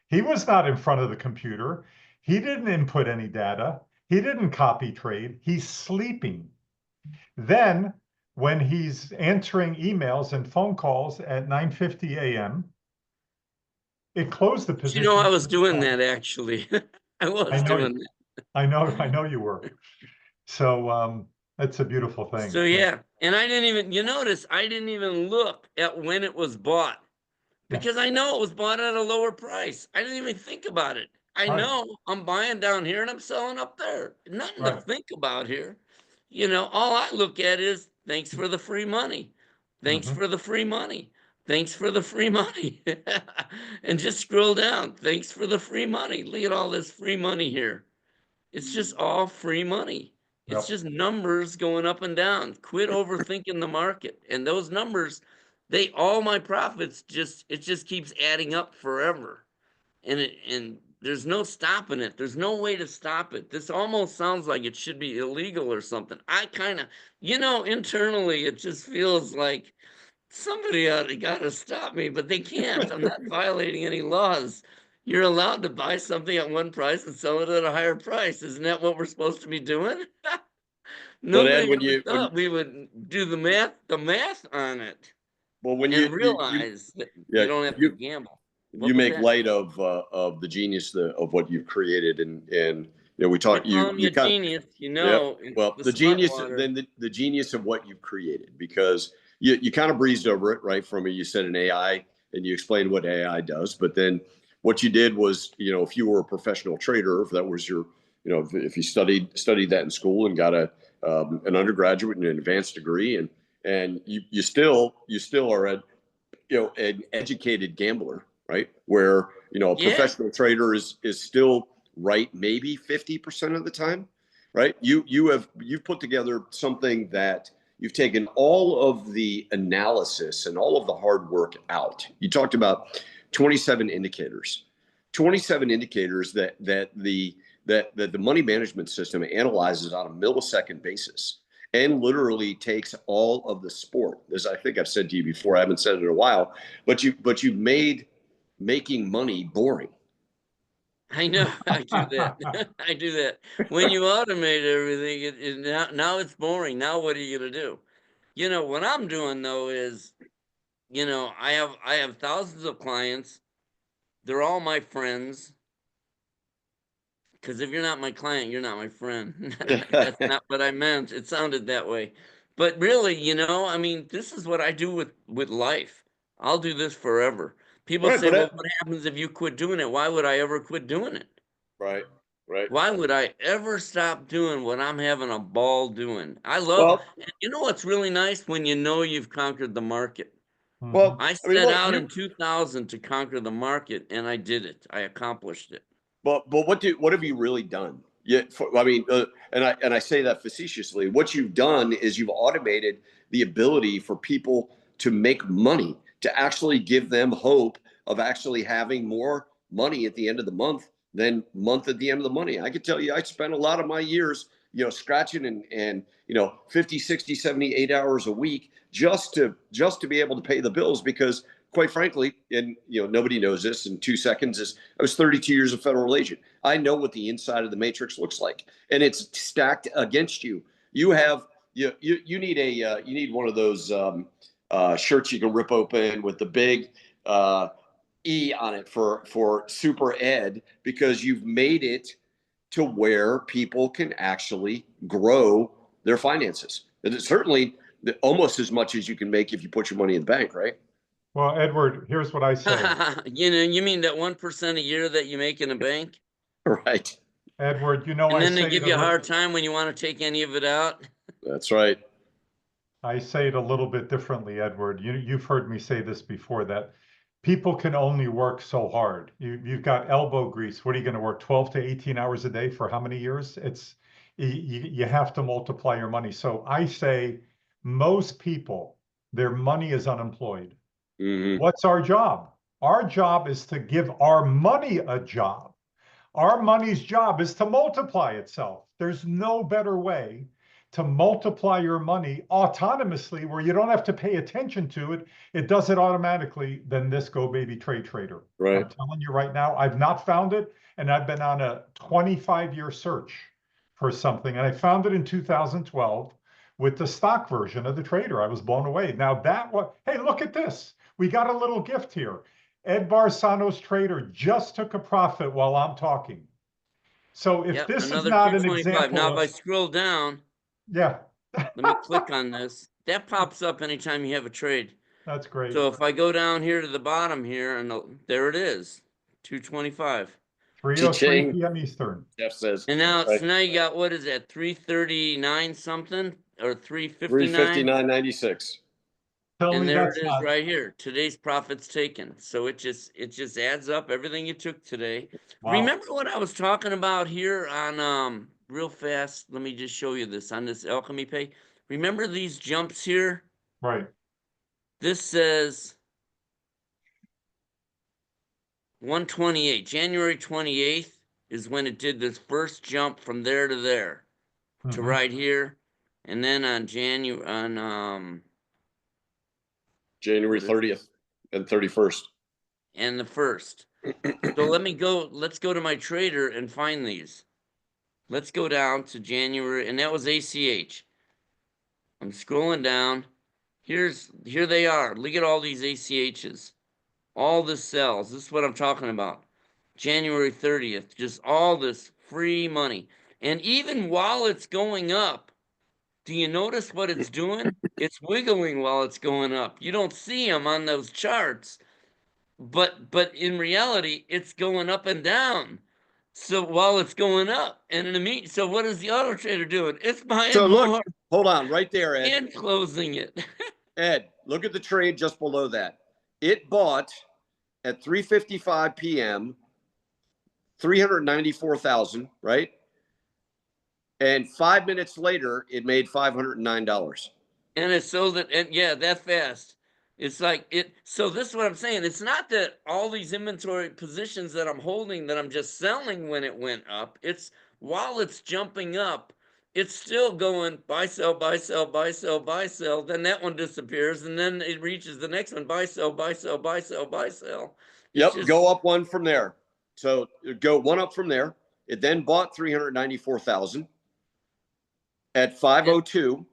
Speaker 1: He was not in front of the computer. He didn't input any data. He didn't copy trade. He's sleeping. Then, when he's answering emails and phone calls at 9:50 a.m., it closed the
Speaker 3: You know, I
Speaker 1: position.
Speaker 3: was doing that actually. I
Speaker 1: I
Speaker 3: was
Speaker 1: know,
Speaker 3: doing that.
Speaker 1: I know you were. So that's a beautiful thing.
Speaker 3: So yeah, and I didn't even, you notice I didn't even look at when it was bought
Speaker 1: Yeah,
Speaker 3: because I know it was bought at a lower price. I didn't even think about it. I
Speaker 1: right,
Speaker 3: know I'm buying down here and I'm selling up there. Nothing to
Speaker 1: right.
Speaker 3: think about here. You know, all I look at is thanks for the free money. Thanks
Speaker 1: Hmm.
Speaker 3: for the free money. Thanks for the free money. And just scroll down. Thanks for the free money. Look at all this free money here. It's just all free money. It's
Speaker 1: Yep.
Speaker 3: just numbers going up and down. Quit overthinking the market. And those numbers, all my profits it just keeps adding up forever. And there's no stopping it. There's no way to stop it. This almost sounds like it should be illegal or something. I kind of, internally it just feels like somebody got to stop me, but they can't. I'm not violating any laws. You're allowed to buy something at one price and sell it at a higher price. Isn't that what we're supposed to be doing?
Speaker 2: But Ed,
Speaker 3: Nobody ever thought we would do the math on it
Speaker 2: when
Speaker 3: and realize that
Speaker 2: yeah,
Speaker 3: you don't have to gamble.
Speaker 2: you
Speaker 3: What was
Speaker 2: make
Speaker 3: that?
Speaker 2: light of the genius of what you've created, and we
Speaker 3: Quit
Speaker 2: talk
Speaker 3: calling me
Speaker 2: you
Speaker 3: a
Speaker 2: kind of.
Speaker 3: genius.
Speaker 2: Yeah.
Speaker 3: It's
Speaker 2: Well,
Speaker 3: the
Speaker 2: the
Speaker 3: smart
Speaker 2: genius,
Speaker 3: water.
Speaker 2: then the genius of what you've created, because you kind of breezed over it, right? From you said an AI and you explained what AI does, but then what you did was, if you were a professional trader, if that was your, if you studied that in school and got an undergraduate and an advanced degree, and you still are an educated gambler, right? Where a
Speaker 3: Yeah,
Speaker 2: professional trader is still right maybe 50% of the time, right? You've put together something that you've taken all of the analysis and all of the hard work out. You talked about 27 indicators. 27 indicators that the money management system analyzes on a millisecond basis and literally takes all of the sport. As I think I've said to you before, I haven't said it in a while, but you made making money boring.
Speaker 3: I know. I do that. I do that. When you automate everything, now it's boring. Now what are you gonna do? What I'm doing though is, I have thousands of clients. They're all my friends. Because if you're not my client, you're not my friend. That's not what I meant. It sounded that way. But really, I mean, this is what I do with life. I'll do this forever. People
Speaker 2: Right,
Speaker 3: say,
Speaker 2: but
Speaker 3: well, what happens if you quit doing it? Why would I ever quit doing it?
Speaker 2: right, right.
Speaker 3: Why would I ever stop doing what I'm having a ball doing? I love,
Speaker 2: Well,
Speaker 3: and you know what's really nice when you know you've conquered the market.
Speaker 1: Hmm.
Speaker 2: well,
Speaker 3: I
Speaker 2: I mean,
Speaker 3: set
Speaker 2: look,
Speaker 3: out in 2000 to conquer the market, and I did it. I accomplished it.
Speaker 2: but what have you really done? Yeah, I mean, and I say that facetiously. What you've done is you've automated the ability for people to make money, to actually give them hope of actually having more money at the end of the month than month at the end of the money. I can tell you, I spent a lot of my years scratching and 50, 60, 70, 8 hours a week just to be able to pay the bills. Because quite frankly, and nobody knows this in 2 seconds, is I was 32 years a federal agent. I know what the inside of the matrix looks like, and it's stacked against you. You have you need one of those shirts you can rip open with the big E on it for super ed, because you've made it to where people can actually grow their finances. And it's certainly almost as much as you can make if you put your money in the bank, right?
Speaker 1: Well, Edward, here's what I say.
Speaker 3: You mean that 1% a year that you make in a bank?
Speaker 2: Right.
Speaker 1: Edward,
Speaker 3: And
Speaker 1: I
Speaker 3: then they
Speaker 1: say
Speaker 3: give you a hard time when you want to take any of it out?
Speaker 2: That's right.
Speaker 1: I say it a little bit differently, Edward. You've heard me say this before, that people can only work so hard. You've got elbow grease. What are you going to work 12 to 18 hours a day for how many years? You have to multiply your money. So I say most people, their money is unemployed.
Speaker 2: Mm-hmm.
Speaker 1: What's our job? Our job is to give our money a job. Our money's job is to multiply itself. There's no better way to multiply your money autonomously, where you don't have to pay attention to it. It does it automatically, than this GoBabyTrade trader.
Speaker 2: Right.
Speaker 1: I'm telling you right now, I've not found it, and I've been on a 25-year search for something, and I found it in 2012 with the stock version of the trader. I was blown away. Now hey, look at this. We got a little gift here. Ed Barsano's trader just took a profit while I'm talking. So if this is not an
Speaker 3: 225.
Speaker 1: example
Speaker 3: Now, if
Speaker 1: of,
Speaker 3: I scroll down,
Speaker 1: yeah,
Speaker 3: let me click on this. That pops up anytime you have a trade.
Speaker 1: that's great.
Speaker 3: So if I go down here to the bottom here, and there it is, 225.
Speaker 1: 3:03 p.m. Eastern.
Speaker 2: Jeff says.
Speaker 3: And now,
Speaker 2: right.
Speaker 3: so now you got, what is that, 339 something or 359?
Speaker 2: 359.96.
Speaker 1: Tell
Speaker 3: And
Speaker 1: me
Speaker 3: there
Speaker 1: that's
Speaker 3: it is
Speaker 1: not
Speaker 3: right here. Today's profits taken. So it just adds up everything you took today.
Speaker 1: wow.
Speaker 3: Remember what I was talking about here on real fast? Let me just show you this on this Alchemy Pay. Remember these jumps here?
Speaker 1: Right.
Speaker 3: This says 128. January 28th is when it did this first jump from there to there to right here. And then on January
Speaker 2: 30th and 31st.
Speaker 3: And the 1st. So let's go to my trader and find these. Let's go down to January, and that was ACH. I'm scrolling down. Here they are. Look at all these ACHs. All the sells. This is what I'm talking about. January 30th. Just all this free money. And even while it's going up, do you notice what it's doing? It's wiggling while it's going up. You don't see them on those charts. But in reality, it's going up and down. So while it's going up, and so what is the auto trader doing? It's buying
Speaker 2: So look,
Speaker 3: more
Speaker 2: hold on, right there, Ed.
Speaker 3: and closing it.
Speaker 2: Ed, look at the trade just below that. It bought at 3:55 p.m. 394,000, right? And 5 minutes later, it made $509.
Speaker 3: And it sold it, and yeah, that fast. It's like it. So this is what I'm saying. It's not that all these inventory positions that I'm holding that I'm just selling when it went up. It's while it's jumping up, it's still going buy, sell, buy, sell, buy, sell, buy, sell. Then that one disappears, and then it reaches the next one: buy, sell, buy, sell, buy, sell, buy, sell.
Speaker 2: Yep, go up one from there. So go one up from there. It then bought 394,000 at 5:02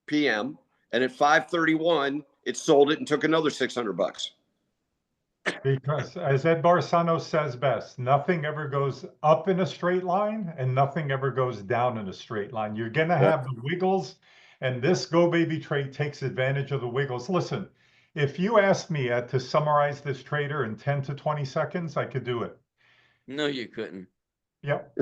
Speaker 2: p.m. and at 5:31 it sold it and took another $600.
Speaker 1: Because as Ed Barsano says best, nothing ever goes up in a straight line and nothing ever goes down in a straight line. You're going to have the wiggles, and this GoBabyTrade takes advantage of the wiggles. Listen, if you asked me to summarize this trader in 10 to 20 seconds, I could do it.
Speaker 3: No, you couldn't.
Speaker 1: Yep.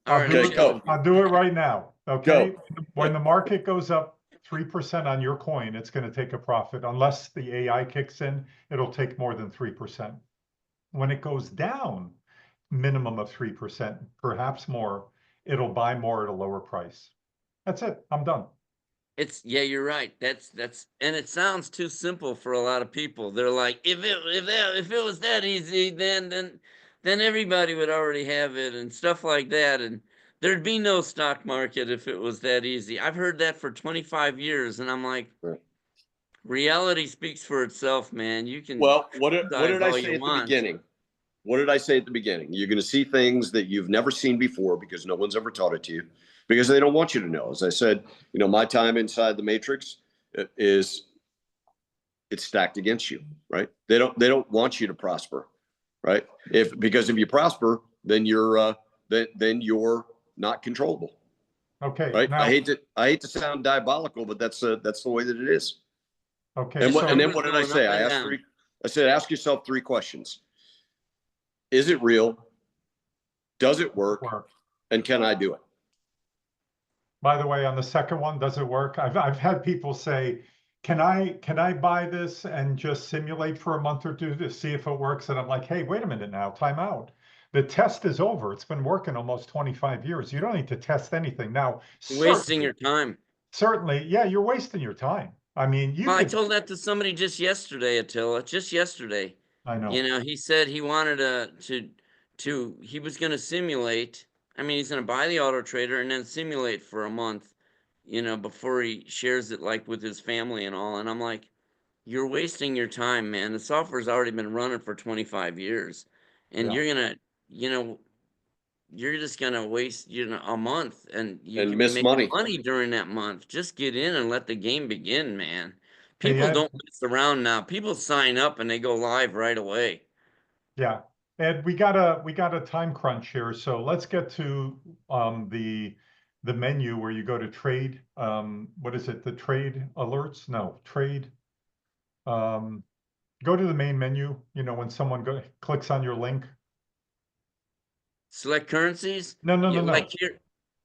Speaker 3: All right,
Speaker 1: I'll do it right now. Okay.
Speaker 2: Go.
Speaker 1: When the market goes up 3% on your coin, it's going to take a profit. Unless the AI kicks in, it'll take more than 3%. When it goes down, minimum of 3%, perhaps more, it'll buy more at a lower price. That's it. I'm done.
Speaker 3: Yeah, you're right. That's and it sounds too simple for a lot of people. They're like, if it was that easy, then everybody would already have it and stuff like that. And There'd be no stock market if it was that easy. I've heard that for 25 years, and I'm like,
Speaker 2: Right.
Speaker 3: reality speaks for itself, man. You can
Speaker 2: Well, what
Speaker 3: criticize
Speaker 2: did I
Speaker 3: all you
Speaker 2: say at the
Speaker 3: want.
Speaker 2: beginning? What did I say at the beginning? You're going to see things that you've never seen before because no one's ever taught it to you, because they don't want you to know. As I said, my time inside the matrix is it's stacked against you, right? They don't want you to prosper, right? Because if you prosper, then you're not controllable,
Speaker 1: Okay,
Speaker 2: right? I
Speaker 1: now,
Speaker 2: hate to sound diabolical, but that's the way that it is.
Speaker 1: okay,
Speaker 2: And
Speaker 3: This
Speaker 2: what and then
Speaker 1: so
Speaker 3: number's
Speaker 2: what did I
Speaker 3: going up
Speaker 2: say?
Speaker 3: and down.
Speaker 2: I said ask yourself 3 questions. Is it real? Does it work?
Speaker 1: work.
Speaker 2: And can I do it?
Speaker 1: By the way, on the second one, does it work? I've had people say, can I buy this and just simulate for a month or two to see if it works? And I'm like, hey, wait a minute now, time out. The test is over. It's been working almost 25 years. You don't need to test anything. Now,
Speaker 3: Wasting your time.
Speaker 1: certainly, yeah, you're wasting your time. I mean, you
Speaker 3: Well, I
Speaker 1: could,
Speaker 3: told that to somebody just yesterday, Attila, just yesterday.
Speaker 1: I know.
Speaker 3: He said he wanted he was going to simulate. I mean, he's going to buy the auto trader and then simulate for a month, before he shares it like with his family and all. And I'm like, you're wasting your time, man. The software's already been running for 25 years. And
Speaker 1: Yeah.
Speaker 3: you know, you're just gonna waste, a month, and you
Speaker 2: And
Speaker 3: could be
Speaker 2: miss
Speaker 3: making
Speaker 2: money.
Speaker 3: money during that month. Just get in and let the game begin, man.
Speaker 1: Hey,
Speaker 3: People
Speaker 1: Ed,
Speaker 3: don't mess around now. People sign up and they go live right away.
Speaker 1: yeah. Ed, we got a time crunch here, so let's get to the menu where you go to trade. What is it? The trade alerts? No, trade. Um, Go to the main menu, when someone clicks on your link.
Speaker 3: Select currencies.
Speaker 1: No, no, no,
Speaker 3: Like
Speaker 1: no.
Speaker 3: here.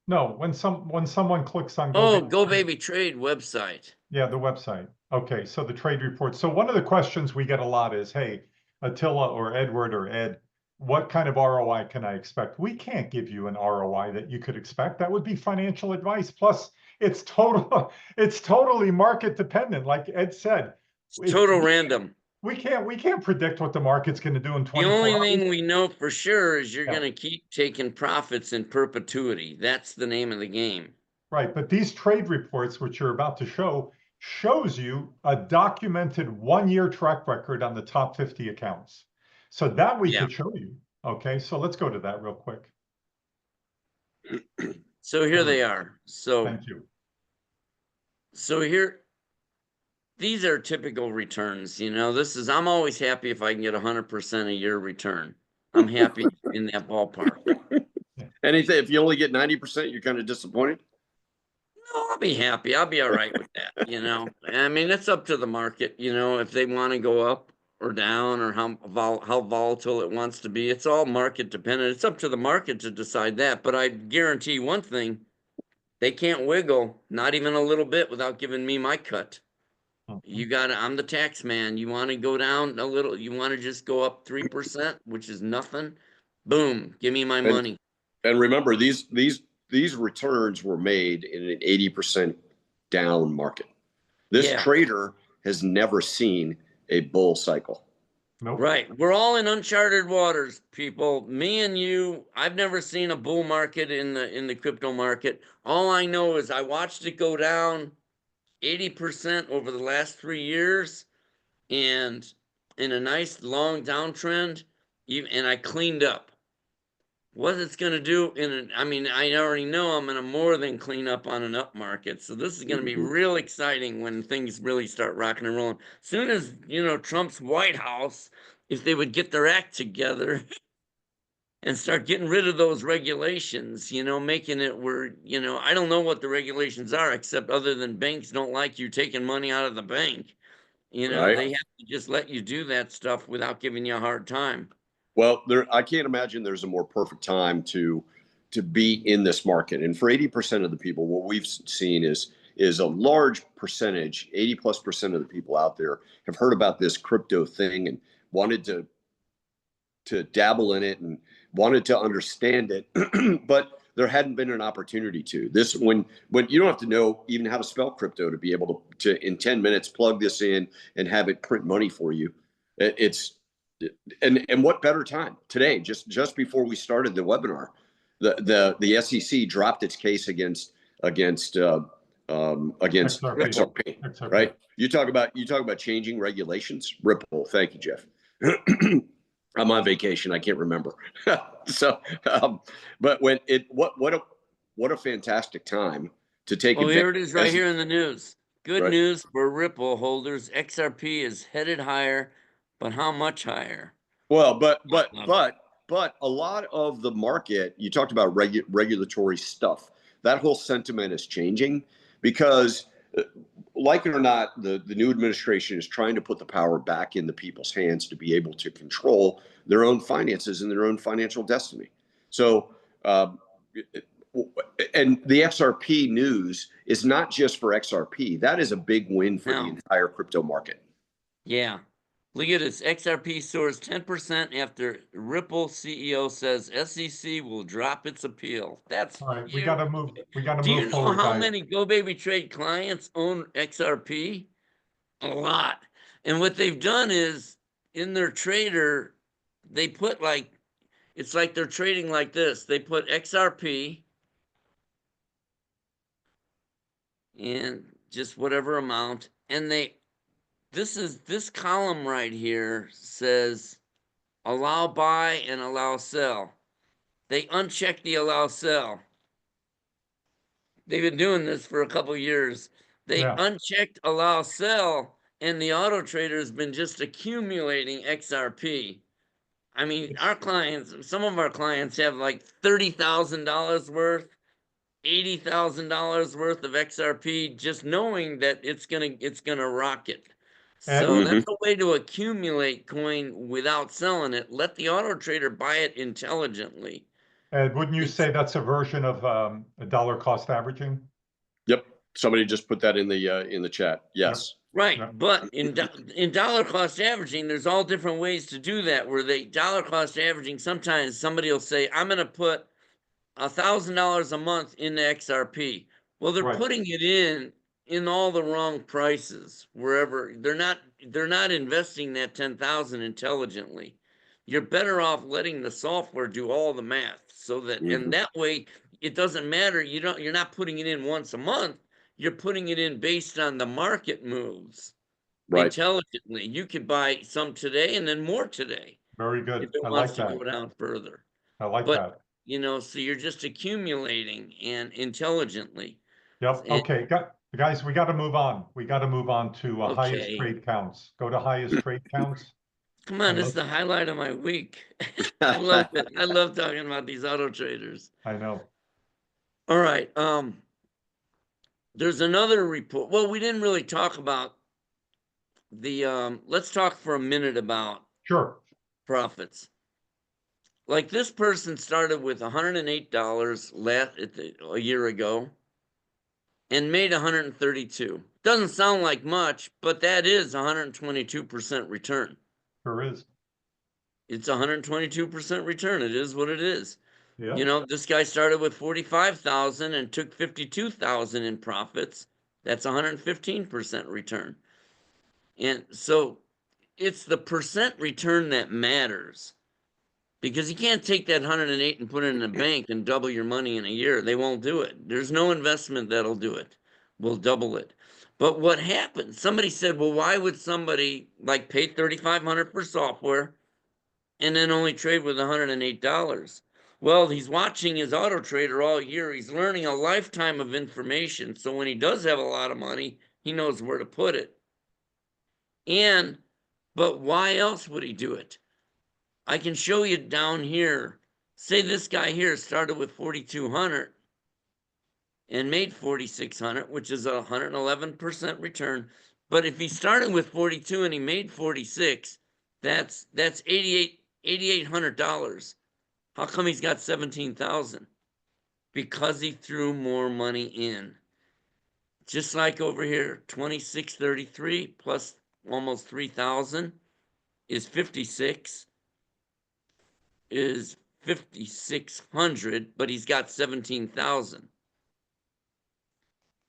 Speaker 1: No, when someone clicks on
Speaker 3: Oh,
Speaker 1: GoBabyTrade,
Speaker 3: GoBabyTrade website.
Speaker 1: yeah, the website. Okay, so the trade report. So one of the questions we get a lot is, hey, Attila or Edward or Ed, what kind of ROI can I expect? We can't give you an ROI that you could expect. That would be financial advice. Plus, it's totally market dependent. Like Ed said,
Speaker 3: It's
Speaker 1: if
Speaker 3: total random.
Speaker 1: we can't predict what the market's going to do in
Speaker 3: The
Speaker 1: 24
Speaker 3: only
Speaker 1: hours.
Speaker 3: thing we know for sure is you're
Speaker 1: Yeah.
Speaker 3: gonna keep taking profits in perpetuity. That's the name of the game.
Speaker 1: Right, but these trade reports, which you're about to shows you a documented 1-year track record on the top 50 accounts. So that we
Speaker 3: Yeah.
Speaker 1: could show you. Okay, so let's go to that real quick.
Speaker 3: So here they are.
Speaker 1: Thank you.
Speaker 3: So here, these are typical returns. I'm always happy if I can get 100% a year return. I'm happy in that ballpark.
Speaker 2: Anything, if you only get 90%, you're kind of disappointed.
Speaker 3: No, I'll be happy. I'll be all right with that. I mean, it's up to the market, if they want to go up or down, or how volatile it wants to be. It's all market dependent. It's up to the market to decide that. But I guarantee one thing, they can't wiggle, not even a little bit, without giving me my cut. I'm the tax man. You want to go down a little, you want to just go up 3%, which is nothing. Boom, give me my
Speaker 2: And
Speaker 3: money.
Speaker 2: and remember, these returns were made in an 80% down market. This
Speaker 3: Yeah,
Speaker 2: trader has never seen a bull cycle.
Speaker 1: Nope.
Speaker 3: right. We're all in uncharted waters, people. Me and you, I've never seen a bull market in the crypto market. All I know is I watched it go down 80% over the last 3 years, and in a nice long downtrend, and I cleaned up. What it's going to do I mean, I already know I'm going to more than clean up on an up market. So this is going to be real exciting when things really start rocking and rolling. Soon as, Trump's White House, if they would get their act together and start getting rid of those regulations, making it where, I don't know what the regulations are, except other than banks don't like you taking money out of the bank.
Speaker 2: Right.
Speaker 3: They have to just let you do that stuff without giving you a hard time.
Speaker 2: Well, I can't imagine there's a more perfect time to be in this market. And for 80% of the people, what we've seen is a large percentage, 80+% of the people out there have heard about this crypto thing and wanted to dabble in it and wanted to understand it, but there hadn't been an opportunity to. This when you don't have to know even how to spell crypto to be able to in 10 minutes plug this in and have it print money for you. And what better time today, just before we started the webinar, the SEC dropped its case against XRP,
Speaker 1: XRP.
Speaker 2: right? You talk about changing regulations. Ripple. Thank you, Jeff. I'm on vacation. I can't remember. So, but what a fantastic time to take
Speaker 3: Oh,
Speaker 2: advantage.
Speaker 3: here it is right here in the news. Good
Speaker 2: Right.
Speaker 3: news for Ripple holders. XRP is headed higher, but how much higher?
Speaker 2: Well, but a lot of the market, you talked about regulatory stuff. That whole sentiment is changing because, like it or not, the new administration is trying to put the power back in the people's hands to be able to control their own finances and their own financial destiny. So, and the XRP news is not just for XRP. That is a big win for the entire crypto market.
Speaker 3: Yeah. Look at this. XRP soars 10% after Ripple CEO says SEC will drop its appeal. That's
Speaker 1: All right.
Speaker 3: huge.
Speaker 1: We got to move. We got to
Speaker 3: Do you
Speaker 1: move
Speaker 3: know
Speaker 1: forward,
Speaker 3: how
Speaker 1: guys.
Speaker 3: many GoBabyTrade clients own XRP? A lot. And what they've done is in their trader, they put like, it's like they're trading like this. They put XRP and just whatever amount. And this column right here says allow buy and allow sell. They uncheck the allow sell. They've been doing this for a couple years. They unchecked allow sell, and the auto trader has been just accumulating XRP. I mean, our clients, some of our clients have like $30,000 worth, $80,000 worth of XRP, just knowing that it's gonna rocket. So that's a way to accumulate coin without selling it. Let the auto trader buy it intelligently.
Speaker 1: Ed, wouldn't you say that's a version of a dollar cost averaging?
Speaker 2: Yep. Somebody just put that in the chat. Yes.
Speaker 3: Right,
Speaker 1: Yep.
Speaker 3: but in dollar cost averaging, there's all different ways to do that. Where they dollar cost averaging, sometimes somebody will say, "I'm going to put $1,000 a month into XRP." Well, they're putting it in all the wrong prices. Wherever they're not investing that 10,000 intelligently. You're better off letting the software do all the math, so that and that way it doesn't matter. You're not putting it in once a month. You're putting it in based on the market moves intelligently. You could buy some today and then more today.
Speaker 1: Very good.
Speaker 3: If it
Speaker 1: I
Speaker 3: wants
Speaker 1: like
Speaker 3: to
Speaker 1: that.
Speaker 3: go down further.
Speaker 1: I like
Speaker 3: But,
Speaker 1: that.
Speaker 3: so you're just accumulating and intelligently.
Speaker 1: Yep.
Speaker 3: And,
Speaker 1: Okay, guys, we got to move on. We got to move on to highest
Speaker 3: okay.
Speaker 1: trade counts. Go to highest trade counts.
Speaker 3: Come on,
Speaker 1: And
Speaker 3: this is the highlight of my week. I love it. I love talking about these auto traders.
Speaker 1: I know.
Speaker 3: All right. There's another report. Well, we didn't really talk about the let's talk for a minute about profits. Like this person started with $108 a year ago and made 132. Doesn't sound like much, but that is 122% return.
Speaker 1: Sure is.
Speaker 3: It's 122% return. It is what it is.
Speaker 1: Yeah.
Speaker 3: This guy started with 45,000 and took 52,000 in profits. That's 115% return. And so it's the percent return that matters. Because you can't take that 108 and put it in a bank and double your money in a year. They won't do it. There's no investment that'll do it. We'll double it. But what happens? Somebody said, well, why would somebody like pay $3,500 for software and then only trade with $108? Well, he's watching his auto trader all year. He's learning a lifetime of information. So when he does have a lot of money, he knows where to put it. But why else would he do it? I can show you down here. Say this guy here started with 4,200 and made 4,600, which is a 111% return. But if he started with 42 and he made 46, that's $8,800. How come he's got 17,000? Because he threw more money in. Just like over here, 2633 plus almost 3,000 is 56. Is 5,600, but he's got 17,000.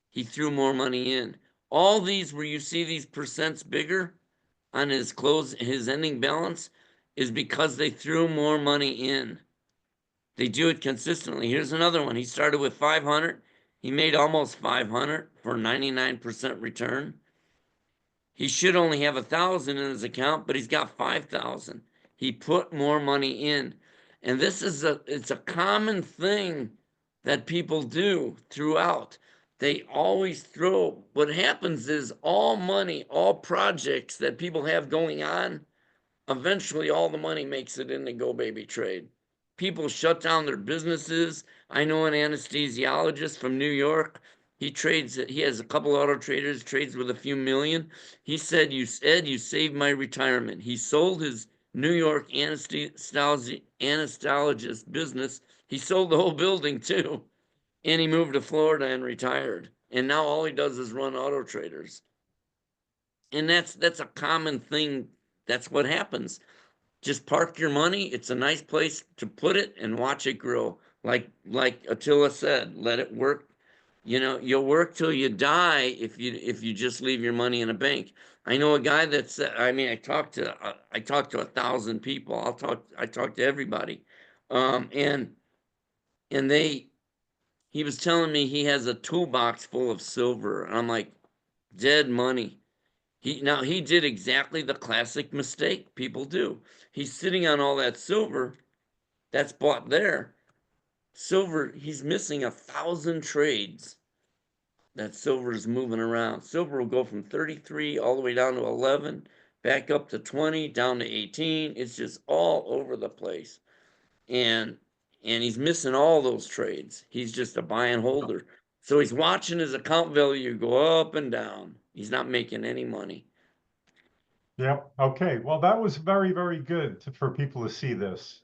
Speaker 3: He threw more money in. All these where you see these percents bigger on his ending balance is because they threw more money in. They do it consistently. Here's another one. He started with 500. He made almost 500 for 99% return. He should only have 1,000 in his account, but he's got 5,000. He put more money in. And this is it's a common thing that people do throughout. They always throw, what happens is all money, all projects that people have going on, eventually all the money makes it into GoBabyTrade. People shut down their businesses. I know an anesthesiologist from New York. He has a couple auto traders, trades with a few million. He said, you saved my retirement. He sold his New York anesthesiologist business. He sold the whole building too. And he moved to Florida and retired. And now all he does is run auto traders. And that's a common thing. That's what happens. Just park your money. It's a nice place to put it and watch it grow. Like Attila said, let it work. You know, you'll work till you die if you just leave your money in a bank. I know a guy that's. I mean, I talked to 1,000 people. I talk to everybody, and he was telling me he has a toolbox full of silver, and I'm like, dead money. He did exactly the classic mistake people do. He's sitting on all that silver that's bought there. Silver, he's missing 1,000 trades. That silver is moving around. Silver will go from 33 all the way down to 11, back up to 20, down to 18. It's just all over the place. And he's missing all those trades. He's just a buy and holder. So he's watching his account value go up and down. He's not making any money.
Speaker 1: Yep. Okay. Well, that was very, very good for people to see this.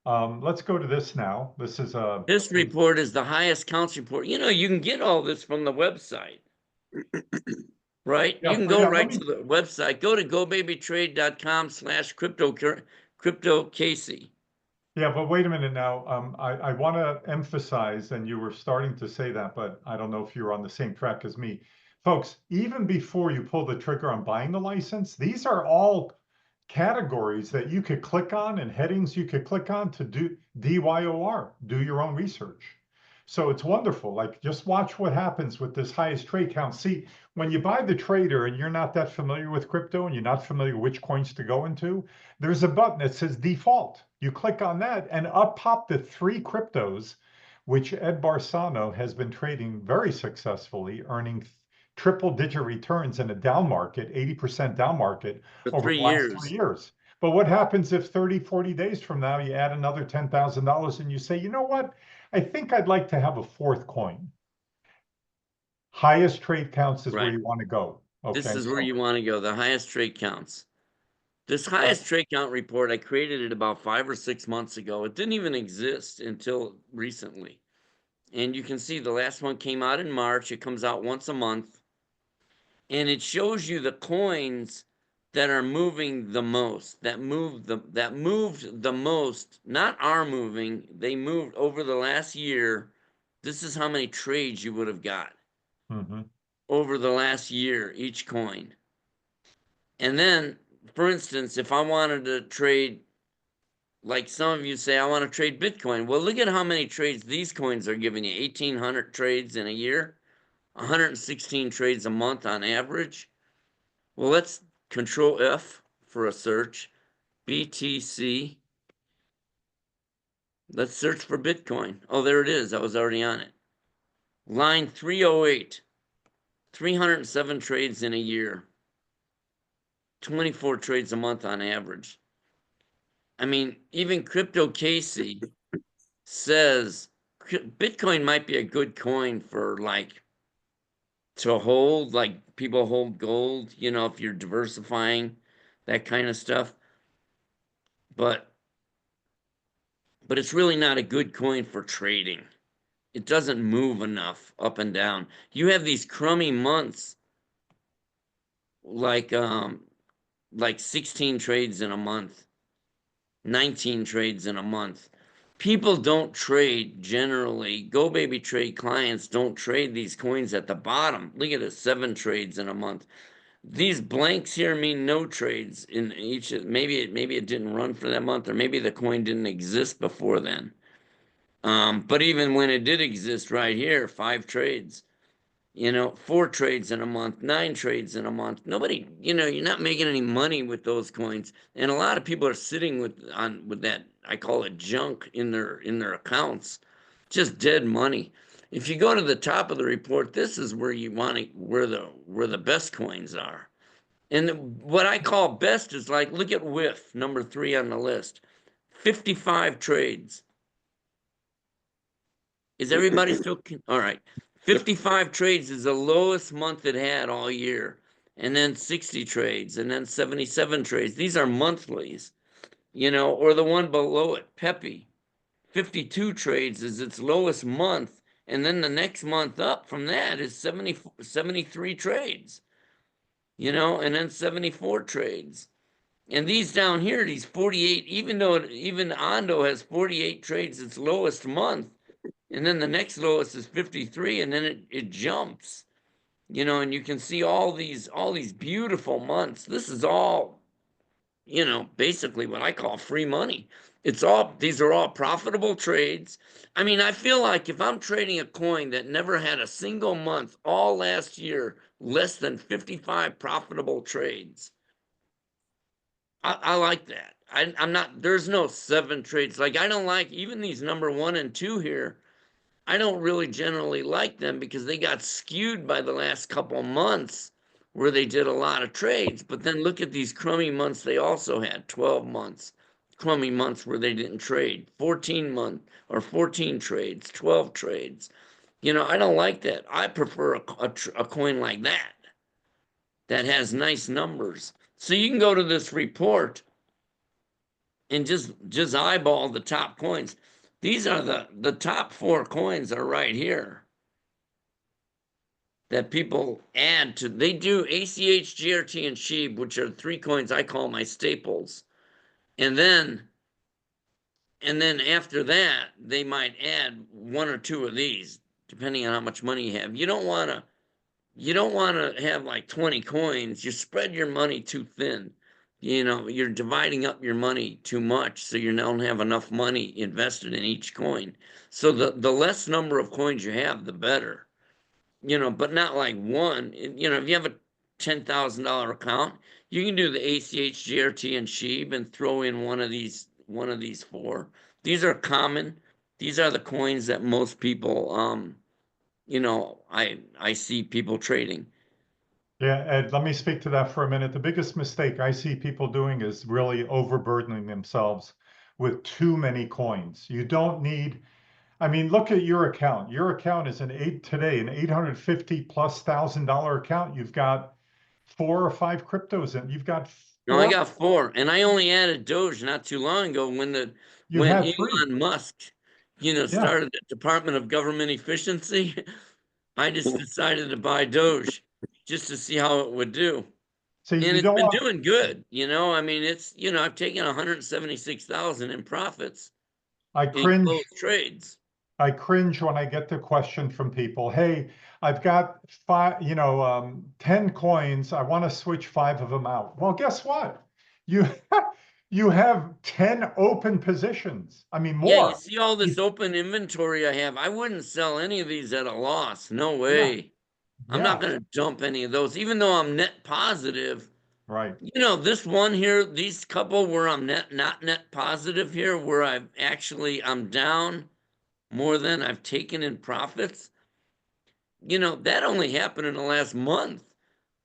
Speaker 1: Let's go to this now. This is a.
Speaker 3: This report is the highest counts report. You know, you can get all this from the website, right? You
Speaker 1: Yeah,
Speaker 3: can go
Speaker 1: yeah.
Speaker 3: right to the website. Go to gobabytrade.com/crypto Casey.
Speaker 1: Yeah, but wait a minute now. I want to emphasize, and you were starting to say that, but I don't know if you're on the same track as me. Folks, even before you pull the trigger on buying the license, these are all categories that you could click on and headings you could click on to do DYOR, do your own research. So it's wonderful. Like, just watch what happens with this highest trade count. See, when you buy the trader and you're not that familiar with crypto and you're not familiar which coins to go into, there's a button that says default. You click on that and up pop the 3 cryptos, which Ed Barsano has been trading very successfully, earning triple-digit returns in a down market, 80% down market
Speaker 3: For
Speaker 1: over
Speaker 3: three
Speaker 1: the last 3
Speaker 3: years.
Speaker 1: years. But what happens if 30, 40 days from now you add another $10,000 and you say, you know what? I think I'd like to have a 4th coin. Highest trade counts is where
Speaker 3: Right.
Speaker 1: you want to go.
Speaker 3: This
Speaker 1: Okay.
Speaker 3: is where you want to go. The highest trade counts. This
Speaker 1: Uh,
Speaker 3: highest trade count report, I created it about 5 or 6 months ago. It didn't even exist until recently. And you can see the last one came out in March. It comes out once a month. And it shows you the coins that are moving the most, that moved the most, not are moving, they moved over the last year. This is how many trades you would have got
Speaker 1: mhm.
Speaker 3: over the last year, each coin. And then, for instance, if I wanted to trade, like some of you say, I want to trade Bitcoin. Well, look at how many trades these coins are giving you. 1,800 trades in a year, 116 trades a month on average. Well, let's Control F for a search. BTC. Let's search for Bitcoin. Oh, there it is. I was already on it. Line 308. 307 trades in a year. 24 trades a month on average. I mean, even Crypto Casey says Bitcoin might be a good coin for like to hold, like people hold gold, you know, if you're diversifying, that kind of stuff. But it's really not a good coin for trading. It doesn't move enough up and down. You have these crummy months like 16 trades in a month, 19 trades in a month. People don't trade generally. GoBabyTrade clients don't trade these coins at the bottom. Look at it, 7 trades in a month. These blanks here mean no trades in each. Maybe it didn't run for that month, or maybe the coin didn't exist before then. But even when it did exist right here, 5 trades, 4 trades in a month, 9 trades in a month. Nobody, you're not making any money with those coins. And a lot of people are sitting with that, I call it junk in their accounts, just dead money. If you go to the top of the report, this is where you want to, where the best coins are. And what I call best is like, look at WIF, number 3 on the list. 55 trades. Is everybody still all right? 55 trades is the lowest month it had all year. And then 60 trades, and then 77 trades. These are monthlies, or the one below it, Pepe. 52 trades is its lowest month. And then the next month up from that is 73 trades, and then 74 trades. And these down here, these 48, even though even Ondo has 48 trades, its lowest month, and then the next lowest is 53, and then it jumps, and you can see all these beautiful months. This is all, basically what I call free money. These are all profitable trades. I mean, I feel like if I'm trading a coin that never had a single month all last year, less than 55 profitable trades, I like that. I'm not, there's no 7 trades. Like, I don't like even these number 1 and 2 here. I don't really generally like them because they got skewed by the last couple months where they did a lot of trades. But then look at these crummy months they also had, 12 months, crummy months where they didn't trade, 14 month or 14 trades, 12 trades. I don't like that. I prefer a coin like that has nice numbers. So you can go to this report and just eyeball the top coins. These are the top 4 coins are right here that people add to. They do ACH, GRT, and SHIB, which are 3 coins I call my staples. And then after that, they might add 1 or 2 of these, depending on how much money you have. You don't want to have like 20 coins. You spread your money too thin. You're dividing up your money too much, so you don't have enough money invested in each coin. So the less number of coins you have, the better. But not like one. If you have a $10,000 account, you can do the ACH, GRT, and SHIB and throw in one of these 4. These are common. These are the coins that most people, I see people trading.
Speaker 1: Yeah, Ed, let me speak to that for a minute. The biggest mistake I see people doing is really overburdening themselves with too many coins. You don't need, I mean, look at your account. Your account is an 850 plus $1,000 account. You've got 4 or 5 cryptos in. You've got
Speaker 3: No, I
Speaker 1: 4.
Speaker 3: got 4, and I only added Doge not too long ago
Speaker 1: You
Speaker 3: when
Speaker 1: had 3.
Speaker 3: Elon Musk,
Speaker 1: Yeah.
Speaker 3: started the Department of Government Efficiency. I just decided to buy Doge just to see how it would do.
Speaker 1: So
Speaker 3: And
Speaker 1: you
Speaker 3: it's
Speaker 1: don't
Speaker 3: been
Speaker 1: want,
Speaker 3: doing good, I mean, it's, I've taken 176,000 in profits
Speaker 1: I
Speaker 3: in
Speaker 1: cringe
Speaker 3: closed trades.
Speaker 1: I cringe when I get the question from people, hey, I've got 5, 10 coins. I want to switch 5 of them out. Well, guess what? You you have 10 open positions. I mean,
Speaker 3: Yeah, you
Speaker 1: more.
Speaker 3: see all
Speaker 1: You,
Speaker 3: this open inventory I have. I wouldn't sell any of these at a loss. No
Speaker 1: yeah,
Speaker 3: way. I'm not
Speaker 1: yeah,
Speaker 3: going to dump any of those, even though I'm net positive.
Speaker 1: right.
Speaker 3: This one here, these couple where I'm not net positive here, where I'm down more than I've taken in profits. That only happened in the last month.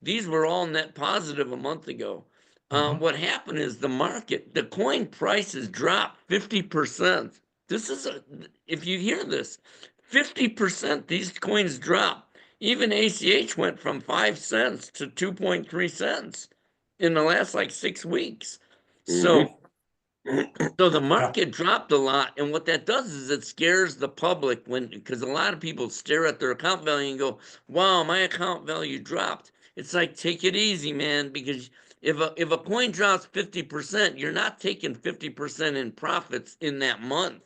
Speaker 3: These were all net positive a month ago.
Speaker 1: Mhm.
Speaker 3: What happened is the coin prices dropped 50%. If you hear this, 50%, these coins dropped. Even ACH went from 5 cents to 2.3 cents in the last like 6 weeks.
Speaker 2: Mhm.
Speaker 3: So the
Speaker 1: Yeah,
Speaker 3: market dropped a lot, and what that does is it scares the public because a lot of people stare at their account value and go, "Wow, my account value dropped." It's like, take it easy, man, because if a coin drops 50%, you're not taking 50% in profits in that month.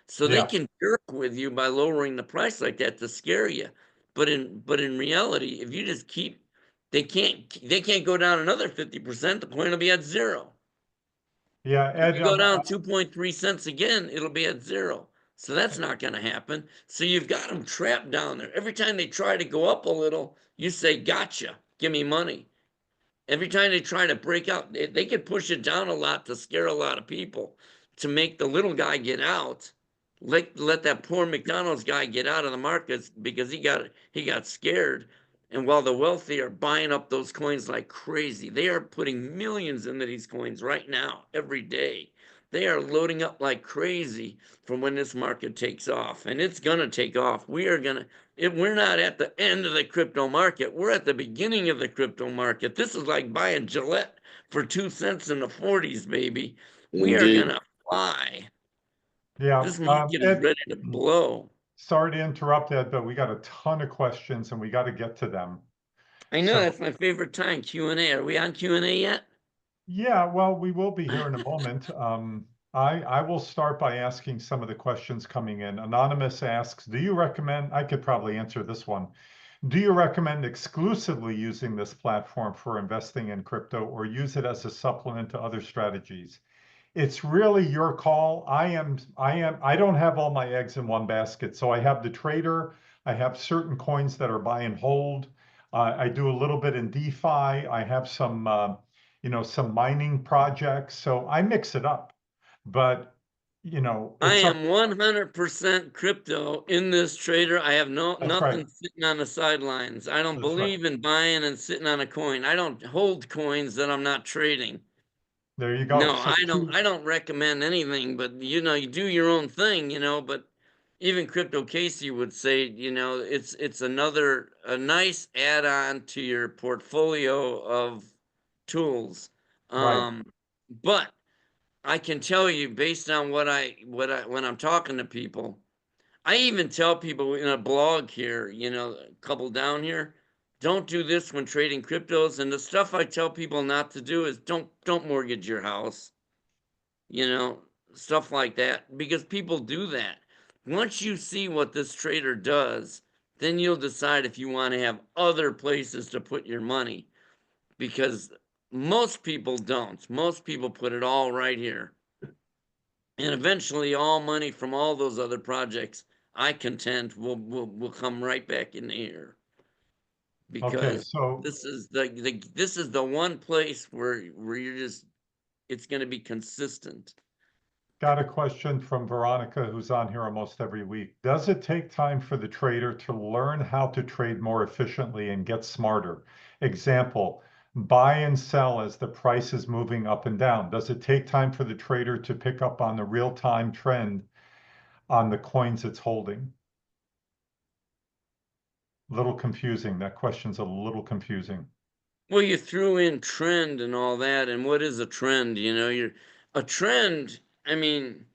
Speaker 3: So they
Speaker 1: yeah,
Speaker 3: can jerk with you by lowering the price like that to scare you. But in reality, if you just they can't go down another 50%, the coin will be at 0.
Speaker 1: yeah.
Speaker 3: If
Speaker 1: Ed,
Speaker 3: you go down 2.3 cents again, it'll be at 0. So that's not going to happen. So you've got them trapped down there. Every time they try to go up a little, you say, gotcha, give me money. Every time they try to break out, they could push it down a lot to scare a lot of people to make the little guy get out. Let that poor McDonald's guy get out of the markets because he got scared. And while the wealthy are buying up those coins like crazy, they are putting millions into these coins right now, every day. They are loading up like crazy for when this market takes off. And it's gonna take off. We're not at the end of the crypto market. We're at the beginning of the crypto market. This is like buying Gillette for 2 cents in the 40s, baby. We are
Speaker 2: Indeed.
Speaker 3: gonna fly.
Speaker 1: Yeah.
Speaker 3: This market is
Speaker 1: Ed,
Speaker 3: ready to blow.
Speaker 1: sorry to interrupt, Ed, but we got a ton of questions and we got to get to them.
Speaker 3: I know
Speaker 1: So,
Speaker 3: that's my favorite time, Q&A. Are we on Q&A yet?
Speaker 1: yeah, well, we will be here in a moment. I will start by asking some of the questions coming in. Anonymous asks, do you recommend, I could probably answer this one. Do you recommend exclusively using this platform for investing in crypto or use it as a supplement to other strategies? It's really your call. I don't have all my eggs in one basket. So I have the trader, I have certain coins that are buy and hold. I do a little bit in DeFi. I have some, some mining projects. So I mix it up, but
Speaker 3: I
Speaker 1: it's up.
Speaker 3: am 100% crypto in this trader. I have
Speaker 1: That's right.
Speaker 3: nothing sitting on the sidelines. I don't
Speaker 1: That's right.
Speaker 3: believe in buying and sitting on a coin. I don't hold coins that I'm not trading.
Speaker 1: There you go.
Speaker 3: No,
Speaker 1: So
Speaker 3: I don't recommend anything, but you do your own thing, but even Crypto Casey would say, it's a nice add-on to your portfolio of tools.
Speaker 1: right.
Speaker 3: But I can tell you based on when I'm talking to people, I even tell people in a blog here, a couple down here, don't do this when trading cryptos. And the stuff I tell people not to do is don't mortgage your house, you know, stuff like that, because people do that. Once you see what this trader does, then you'll decide if you want to have other places to put your money, because most people don't. Most people put it all right here. And eventually all money from all those other projects, I contend, will come right back in here,
Speaker 1: Okay.
Speaker 3: because
Speaker 1: So
Speaker 3: this is the one place where you're just, it's going to be consistent.
Speaker 1: got a question from Veronica, who's on here almost every week. Does it take time for the trader to learn how to trade more efficiently and get smarter? Example, buy and sell as the price is moving up and down. Does it take time for the trader to pick up on the real-time trend on the coins it's holding? Little confusing. That question's a little confusing.
Speaker 3: Well, you threw in trend and all that, and what is a trend? You're a trend. I mean,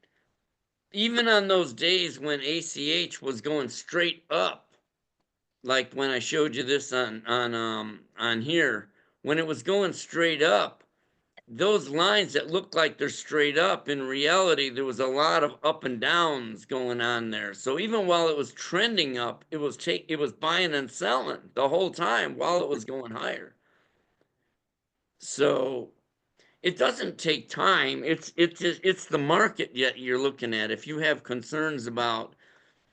Speaker 3: even on those days when ACH was going straight up, like when I showed you this on here, when it was going straight up, those lines that look like they're straight up, in reality, there was a lot of up and downs going on there. So even while it was trending up, it was buying and selling the whole time while it was going higher. So it doesn't take time. It's the market yet you're looking at. If you have concerns about,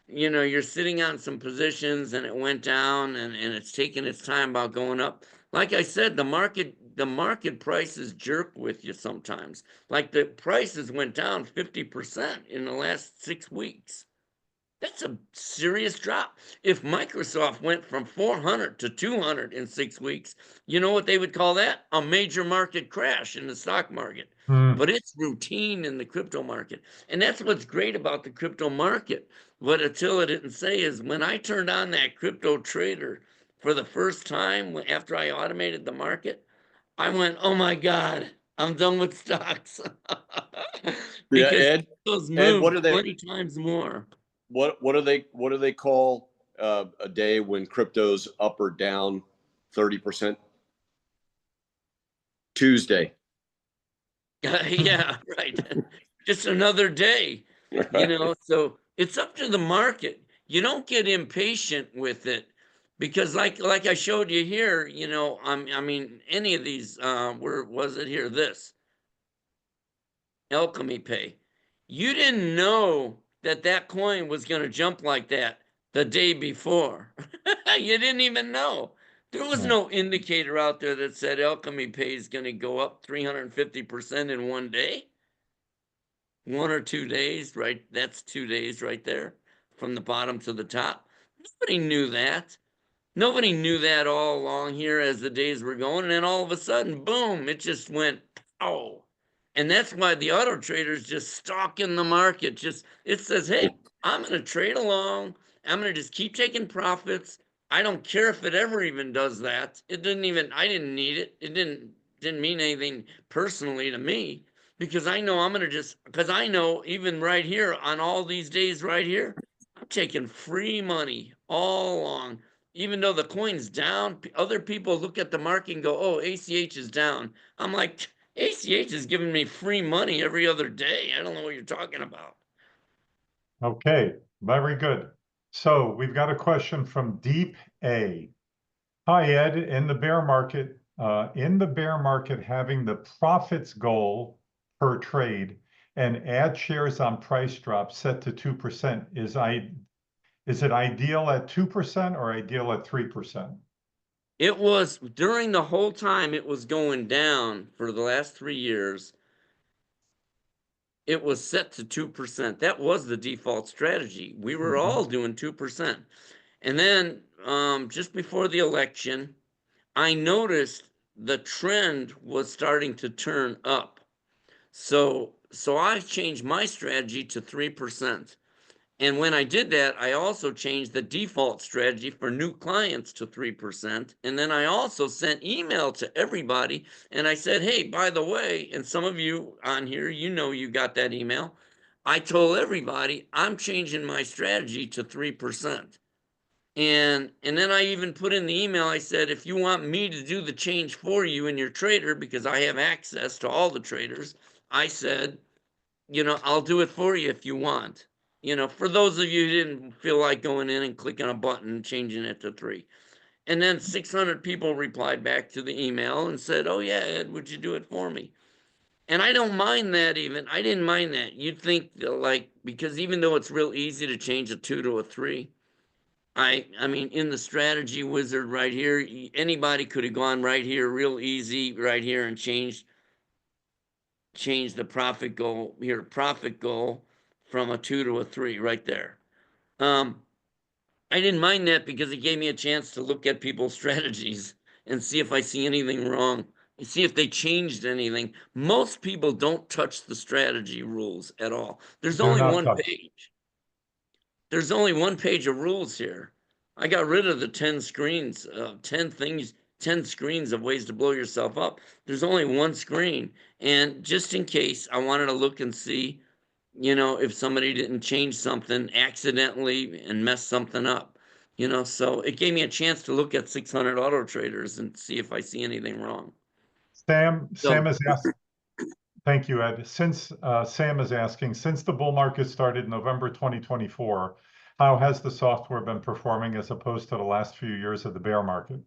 Speaker 3: you're sitting on some positions and it went down and it's taking its time about going up. Like I said, the market prices jerk with you sometimes. Like the prices went down 50% in the last 6 weeks. That's a serious drop. If Microsoft went from 400 to 200 in 6 weeks, you know what they would call that? A major market crash in the stock market.
Speaker 1: Hmm.
Speaker 3: But it's routine in the crypto market. And that's what's great about the crypto market. What Attila didn't say is when I turned on that crypto trader for the first time after I automated the market, I went, oh my God, I'm done with stocks.
Speaker 2: Yeah,
Speaker 3: Because
Speaker 2: Ed.
Speaker 3: those
Speaker 2: Ed,
Speaker 3: moved 20 times more.
Speaker 2: what do they call a day when crypto's up or down 30%? Tuesday.
Speaker 3: Yeah, right. Just another day, so it's up to the market. You don't get impatient with it, because like I showed you here, I mean, any of these, where was it here? This Alchemy Pay. You didn't know that coin was going to jump like that the day before. You didn't even know. There was
Speaker 1: Yeah.
Speaker 3: no indicator out there that said Alchemy Pay is going to go up 350% in one day. 1 or 2 days, right? That's 2 days right there from the bottom to the top. Nobody knew that. Nobody knew that all along here as the days were going. And then all of a sudden, boom, it just went, oh. And that's why the auto traders just stalking the market. Just, it says, hey, I'm going to trade along. I'm going to just keep taking profits. I don't care if it ever even does that. It didn't even, I didn't need it. It didn't mean anything personally to me, because I know I'm going to just, because I know even right here on all these days right here, I'm taking free money all along. Even though the coin's down, other people look at the market and go, oh, ACH is down. I'm like, ACH is giving me free money every other day. I don't know what you're talking about.
Speaker 1: Okay, very good. So we've got a question from Deep A. Hi, Ed. In the bear market, having the profits goal per trade and add shares on price drop set to 2%, is it ideal at 2% or ideal at 3%?
Speaker 3: It was during the whole time it was going down for the last 3 years. It was set to 2%. That was the default strategy. We were all doing 2%. And then just before the election, I noticed the trend was starting to turn up. So I changed my strategy to 3%. And when I did that, I also changed the default strategy for new clients to 3%. And then I also sent email to everybody. And I said, hey, by the way, and some of you on here, you know, you got that email. I told everybody I'm changing my strategy to 3%. And then I even put in the email, I said, if you want me to do the change for you and your trader, because I have access to all the traders, I said, you know, I'll do it for you if you want. You know, for those of you who didn't feel like going in and clicking a button and changing it to 3. And then 600 people replied back to the email and said, oh yeah, Ed, would you do it for me? And I don't mind that even. I didn't mind that. You'd think like, because even though it's real easy to change a 2 to a 3, I mean, in the strategy wizard right here, anybody could have gone right here, real easy right here, and changed the profit goal here, profit goal from a 2 to a 3 right there. I didn't mind that because it gave me a chance to look at people's strategies and see if I see anything wrong, see if they changed anything. Most people don't touch the strategy rules at all. There's
Speaker 1: They're
Speaker 3: only
Speaker 1: not
Speaker 3: one
Speaker 1: touched.
Speaker 3: page. There's only one page of rules here. I got rid of the 10 screens, 10 things, 10 screens of ways to blow yourself up. There's only one screen. And just in case, I wanted to look and see, you know, if somebody didn't change something accidentally and mess something up, you know. So it gave me a chance to look at 600 auto traders and see if I see anything wrong.
Speaker 1: Sam
Speaker 3: So
Speaker 1: has asked, thank you, Ed. Since Sam is asking, since the bull market started in November 2024, how has the software been performing as opposed to the last few years of the bear market?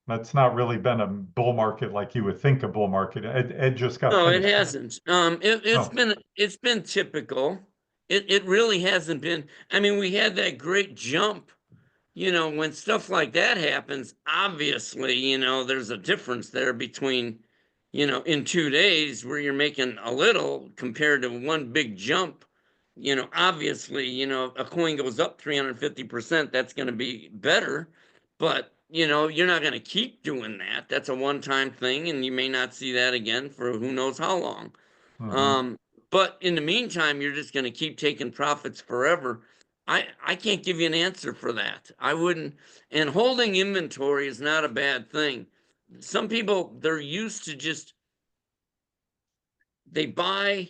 Speaker 1: That's not really been a bull market like you would think a bull market. Ed just got
Speaker 3: no, it
Speaker 1: finished.
Speaker 3: hasn't.
Speaker 1: Oh,
Speaker 3: It's been typical. It really hasn't been. I mean, we had that great jump. You know, when stuff like that happens, obviously, you know, there's a difference there between, you know, in 2 days where you're making a little compared to one big jump. You know, obviously, you know, a coin goes up 350%, that's going to be better. But, you know, you're not going to keep doing that. That's a one-time thing, and you may not see that again for who knows how long.
Speaker 1: mhm.
Speaker 3: Um, but in the meantime, you're just going to keep taking profits forever. I can't give you an answer for that. I wouldn't. And holding inventory is not a bad thing. Some people, they're used to just, they buy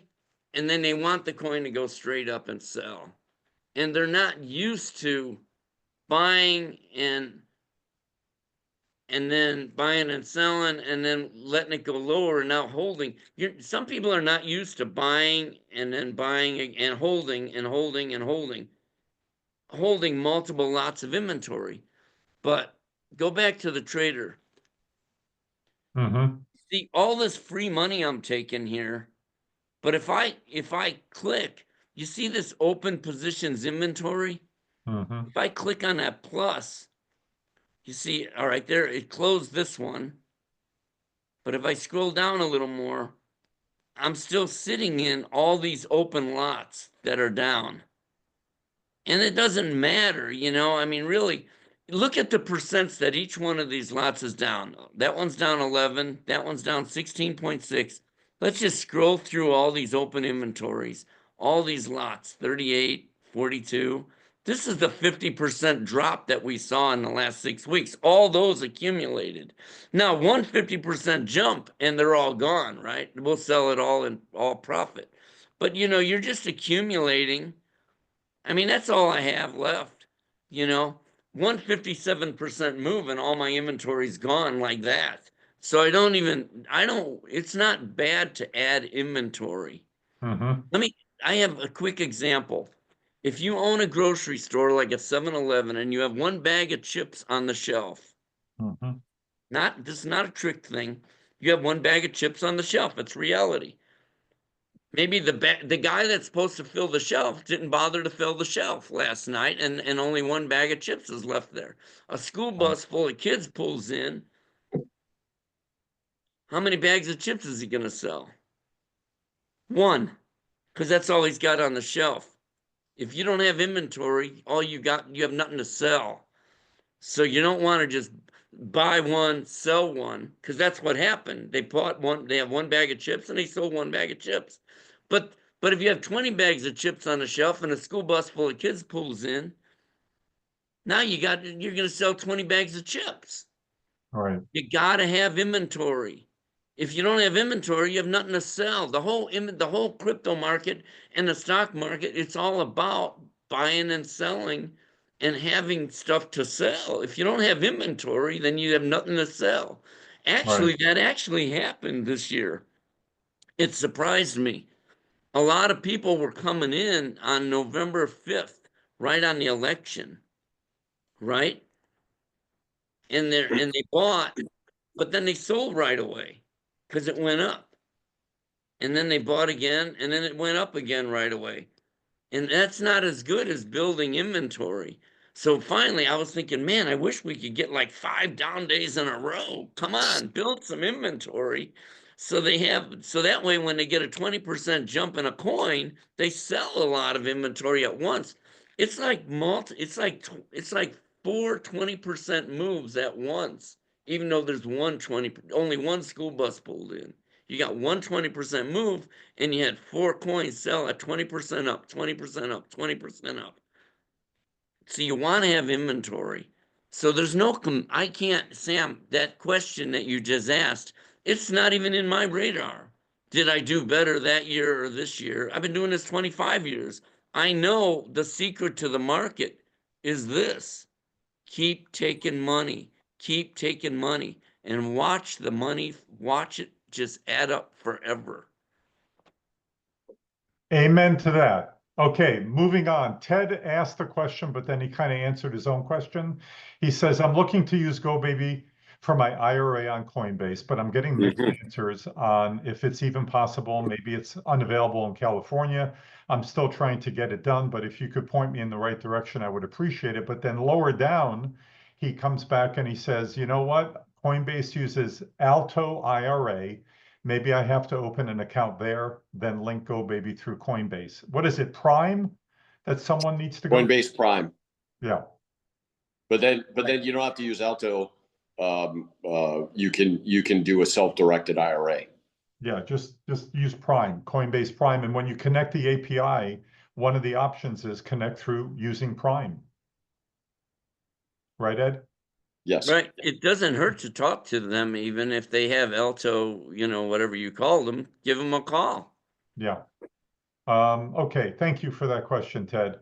Speaker 3: and then they want the coin to go straight up and sell. And they're not used to buying and then buying and selling and then letting it go lower and now holding. Some people are not used to buying and then buying and holding and holding and holding multiple lots of inventory. But go back to the trader.
Speaker 1: Mm-hmm.
Speaker 3: See, all this free money I'm taking here, But if I click, you see this open positions inventory?
Speaker 1: Mm-hmm.
Speaker 3: If I click on that plus, you see, all right, there, it closed this one. But if I scroll down a little more, I'm still sitting in all these open lots that are down. And it doesn't matter, I mean, really, look at the percents that each one of these lots is down. That one's down 11, that one's down 16.6. Let's just scroll through all these open inventories, all these lots, 38, 42. This is the 50% drop that we saw in the last 6 weeks. All those accumulated. Now, 150% jump and they're all gone, right? We'll sell it all in all profit. But you're just accumulating. I mean, that's all I have left, 157% move and all my inventory's gone like that. So it's not bad to add inventory.
Speaker 1: Mm-hmm.
Speaker 3: I have a quick example. If you own a grocery store like a 7-Eleven and you have one bag of chips on the shelf,
Speaker 1: Mm-hmm.
Speaker 3: this is not a trick thing. You have one bag of chips on the shelf. It's reality. Maybe the guy that's supposed to fill the shelf didn't bother to fill the shelf last night, and only one bag of chips is left there. A school bus full of kids pulls in. How many bags of chips is he going to sell? One, because that's all he's got on the shelf. If you don't have inventory, you have nothing to sell. So you don't want to just buy one, sell one, because that's what happened. They have one bag of chips and they sold one bag of chips. But if you have 20 bags of chips on the shelf and a school bus full of kids pulls in, now you're going to sell 20 bags of chips.
Speaker 1: All right.
Speaker 3: You got to have inventory. If you don't have inventory, you have nothing to sell. The whole crypto market and the stock market, it's all about buying and selling and having stuff to sell. If you don't have inventory, then you have nothing to sell.
Speaker 1: Right.
Speaker 3: That actually happened this year. It surprised me. A lot of people were coming in on November 5th, right on the election, right? And they bought, but then they sold right away because it went up. And then they bought again, and then it went up again right away. And that's not as good as building inventory. So finally, I was thinking, man, I wish we could get like 5 down days in a row. Come on, build some inventory. So that way, when they get a 20% jump in a coin, they sell a lot of inventory at once. It's like it's like 4 20% moves at once, even though there's only one school bus pulled in. You got 120% move, and you had 4 coins sell at 20% up, 20% up, 20% up. So you want to have inventory. So there's I can't, Sam, that question that you just asked, it's not even in my radar. Did I do better that year or this year? I've been doing this 25 years. I know the secret to the market is this: keep taking money, and watch it just add up forever.
Speaker 1: Amen to that. Okay, moving on. Ted asked the question, but then he kind of answered his own question. He says, I'm looking to use GoBaby for my IRA on Coinbase, but I'm getting mixed answers on if it's even possible. Maybe it's unavailable in California. I'm still trying to get it done, but if you could point me in the right direction, I would appreciate it. But then lower down, he comes back and he says, you know what? Coinbase uses Alto IRA. Maybe I have to open an account there, then link GoBaby through Coinbase. What is it, Prime, that someone needs to go?
Speaker 2: Coinbase Prime.
Speaker 1: Yeah.
Speaker 2: But then you don't have to use Alto. You can do a self-directed IRA.
Speaker 1: Yeah, just use Prime, Coinbase Prime. And when you connect the API, one of the options is connect through using Prime. Right, Ed?
Speaker 2: Yes.
Speaker 3: Right. It doesn't hurt to talk to them, even if they have Alto, whatever you call them, give them a call.
Speaker 1: Yeah. Okay, thank you for that question, Ted.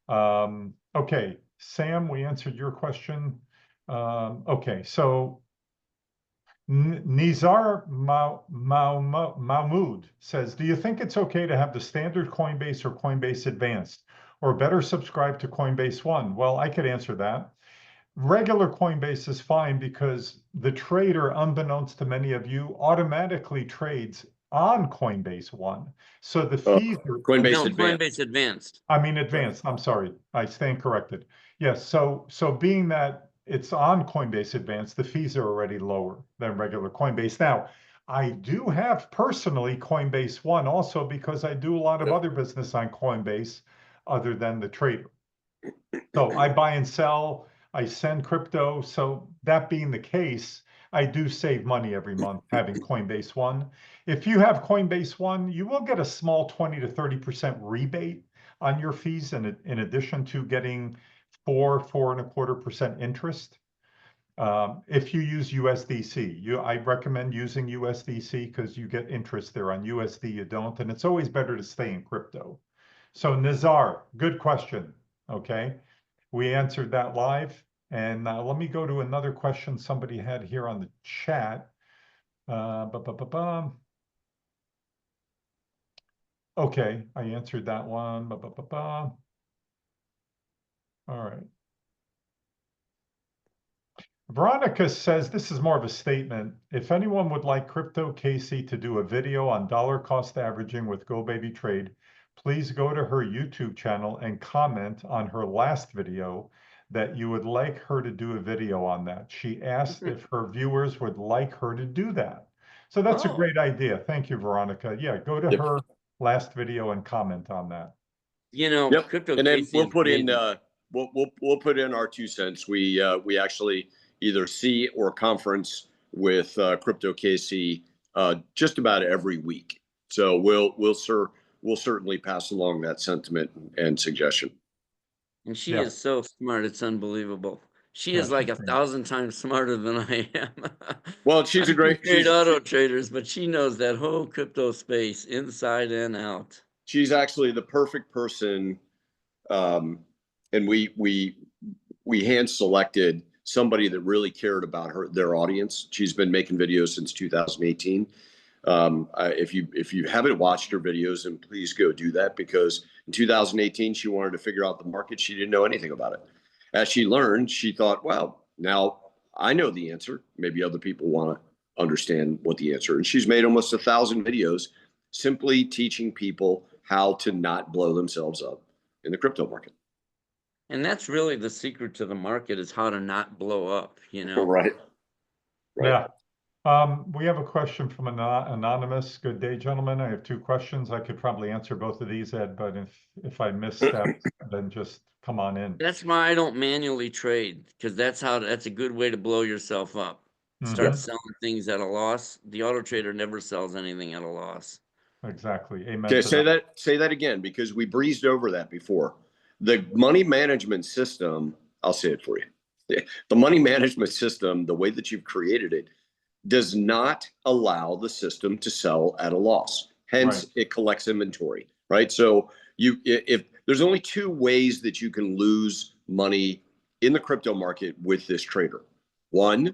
Speaker 1: Okay, Sam, we answered your question. Okay, so Nizar Mahmood says, do you think it's okay to have the standard Coinbase or Coinbase Advanced, or better subscribe to Coinbase One? Well, I could answer that. Regular Coinbase is fine because the trader, unbeknownst to many of you, automatically trades on Coinbase One. So the
Speaker 2: Uh,
Speaker 1: fees are,
Speaker 2: Coinbase
Speaker 3: No,
Speaker 2: Advanced.
Speaker 3: Coinbase Advanced.
Speaker 1: I mean, advanced, I'm sorry, I stand corrected. Yes, so being that it's on Coinbase Advanced, the fees are already lower than regular Coinbase. Now, I do have personally Coinbase One also because I do a lot of
Speaker 2: Yep.
Speaker 1: other business on Coinbase other than the trader. So I buy and sell, I send crypto. So that being the case, I do save money every month having Coinbase One. If you have Coinbase One, you will get a small 20 to 30% rebate on your fees in addition to getting 4.25% interest. If you use USDC, I recommend using USDC because you get interest there. On USD, you don't, and it's always better to stay in crypto. So Nazar, good question. Okay. We answered that live. And let me go to another question somebody had here on the chat. Okay, I answered that one. All right. Veronica says, this is more of a statement. If anyone would like Crypto Casey to do a video on dollar cost averaging with GoBabyTrade, please go to her YouTube channel and comment on her last video that you would like her to do a video on that. She asked if her viewers would like her to do that. So that's a great idea. Thank you, Veronica. Yeah, go to her last video and comment on that.
Speaker 3: You know,
Speaker 2: Yep.
Speaker 3: Crypto
Speaker 2: And then
Speaker 3: Casey
Speaker 2: we'll
Speaker 3: is
Speaker 2: put in
Speaker 3: amazing.
Speaker 2: we'll put in our 2 cents. We actually either see or conference with Crypto Casey just about every week. So we'll certainly pass along that sentiment and suggestion.
Speaker 3: And she
Speaker 1: Yeah.
Speaker 3: is so smart, it's unbelievable. She
Speaker 1: Yeah,
Speaker 3: is like
Speaker 1: she's great.
Speaker 3: 1,000 times smarter than I am.
Speaker 2: Well, she's a great
Speaker 3: Trade auto traders, but she knows that whole crypto space inside and out.
Speaker 2: she's actually the perfect person. And we hand selected somebody that really cared about their audience. She's been making videos since 2018. If you haven't watched her videos, and please go do that, because in 2018 she wanted to figure out the market. She didn't know anything about it. As she learned, she thought, well, now I know the answer. Maybe other people want to understand what the answer is. And she's made almost 1,000 videos simply teaching people how to not blow themselves up in the crypto market.
Speaker 3: And that's really the secret to the market, is how to not blow up, you know?
Speaker 2: Right.
Speaker 1: Yeah. We have a question from anonymous. Good day, gentlemen. I have 2 questions. I could probably answer both of these, Ed, but if I misstep, then just come on in.
Speaker 3: That's why I don't manually trade, because that's a good way to blow yourself up. Start selling things at a loss. The auto trader never sells anything at a loss.
Speaker 1: Exactly. Amen.
Speaker 2: Okay,
Speaker 1: to
Speaker 2: say that again, because we breezed over that before. The money management system, I'll say it for you. The money management system, the way that you've created it, does not allow the system to sell at a loss. Hence, it collects inventory, right? So if there's only 2 ways that you can lose money in the crypto market with this trader. One,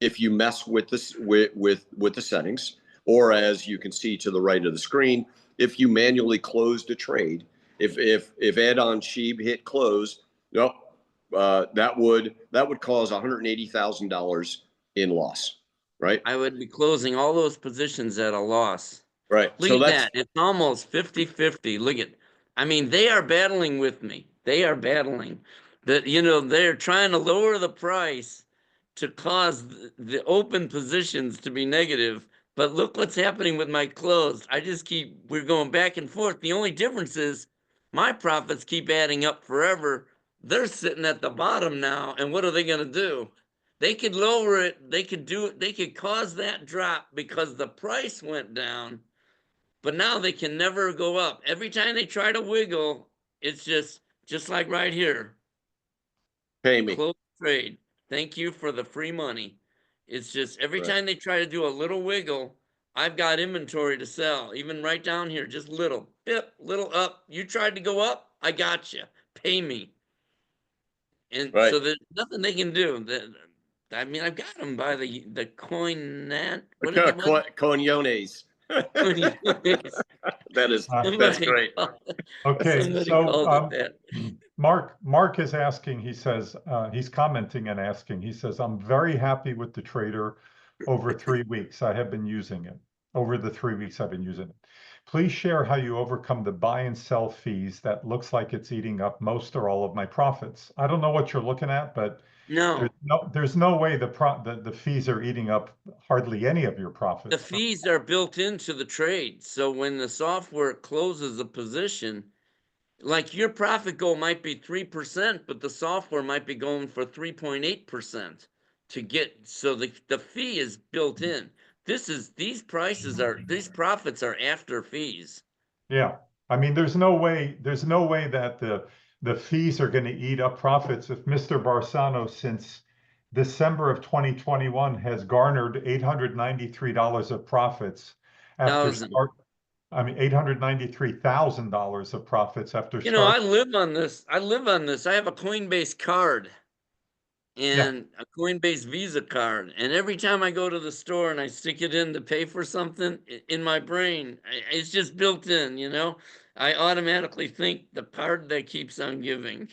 Speaker 2: if you mess with this with the settings, or as you can see to the right of the screen, if you manually closed a trade. If Ed on Sheeb hit close, that would cause $180,000 in loss. Right.
Speaker 3: I would be closing all those positions at a loss.
Speaker 2: Right.
Speaker 3: Look at that. It's almost 50-50. Look at, I mean, they are battling with me. They are battling. That, you know, they're trying to lower the price to cause the open positions to be negative. But look what's happening with my closed. We're going back and forth. The only difference is my profits keep adding up forever. They're sitting at the bottom now. And what are they going to do? They could lower it. They could cause that drop because the price went down, but now they can never go up. Every time they try to wiggle, it's just like right here.
Speaker 2: Pay me.
Speaker 3: Close trade. Thank you for the free money. It's just every time they try to do a little wiggle, I've got inventory to sell. Even right down here, just little, little up. You tried to go up, I got you. Pay me. And so there's nothing they can do. I mean, I've got them by the coin net. What is it?
Speaker 2: Coñones. That's great.
Speaker 1: Okay,
Speaker 3: Somebody
Speaker 1: so
Speaker 3: called it that.
Speaker 1: Mark is asking. He says he's commenting and asking. He says, "I'm very happy with the trader over 3 weeks. I have been using it. over the 3 weeks I've been using it. Please share how you overcome the buy and sell fees that looks like it's eating up most or all of my profits. I don't know what you're looking at, but
Speaker 3: No,
Speaker 1: there's no way the fees are eating up hardly any of your
Speaker 3: the
Speaker 1: profits.
Speaker 3: fees are built into the trade. So when the software closes a position, like your profit goal might be 3%, but the software might be going for 3.8% to get, so the fee is built in. These profits are after fees.
Speaker 1: Yeah. I mean, there's no way that the fees are going to eat up profits if Mr. Barsano, since December of 2021, has garnered $893 of profits after
Speaker 3: Thousand.
Speaker 1: start, I mean, $893,000 of profits after
Speaker 3: You know,
Speaker 1: start.
Speaker 3: I live on this. I live on this. I have a Coinbase card
Speaker 1: Yeah.
Speaker 3: and a Coinbase Visa card. And every time I go to the store and I stick it in to pay for something, in my brain, it's just built in, you know? I automatically think the card that keeps on giving.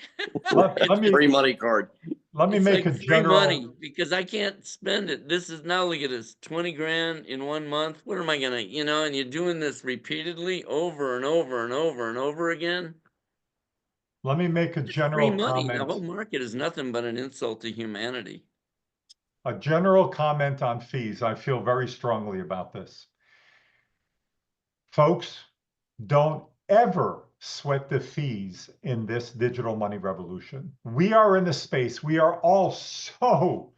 Speaker 1: Let
Speaker 3: It's
Speaker 1: me
Speaker 2: Free money card.
Speaker 1: let me
Speaker 3: it's
Speaker 1: make
Speaker 3: like
Speaker 1: a
Speaker 3: free
Speaker 1: general
Speaker 3: money because I can't spend it. This is now, look at this, 20 grand in 1 month. What am I gonna, you know, and you're doing this repeatedly over and over and over and over again.
Speaker 1: let me make a
Speaker 3: It's free
Speaker 1: general
Speaker 3: money. The
Speaker 1: comment.
Speaker 3: whole market is nothing but an insult to humanity.
Speaker 1: A general comment on fees. I feel very strongly about this. Folks, don't ever sweat the fees in this digital money revolution. We are in a space, we are all so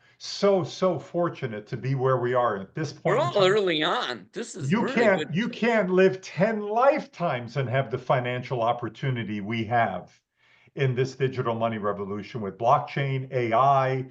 Speaker 1: fortunate to be where we are at this
Speaker 3: We're
Speaker 1: point in
Speaker 3: all
Speaker 1: time.
Speaker 3: early on. We're in a good
Speaker 1: You
Speaker 3: place.
Speaker 1: can't live 10 lifetimes and have the financial opportunity we have in this digital money revolution with blockchain, AI,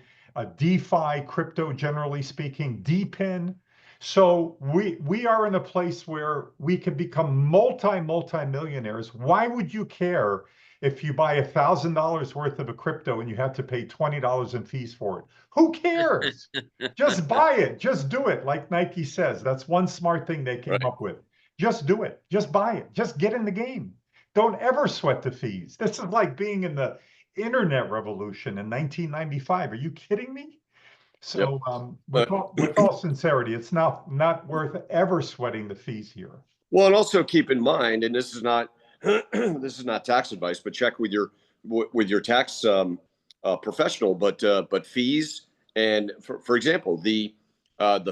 Speaker 1: DeFi, crypto, generally speaking, DePIN. So we are in a place where we can become multi millionaires. Why would you care if you buy $1,000 worth of a crypto and you have to pay $20 in fees for it? Who cares? Just buy it. Just do it. Like Nike says, that's one smart thing they came
Speaker 2: Right.
Speaker 1: up with. Just do it. Just buy it. Just get in the game. Don't ever sweat the fees. This is like being in the internet revolution in 1995. Are you kidding me?
Speaker 2: Yep.
Speaker 1: So,
Speaker 2: But
Speaker 1: with all sincerity, it's not worth ever sweating the fees here.
Speaker 2: well, and also keep in mind, and this is not this is not tax advice, but check with your tax professional. But fees and for example, the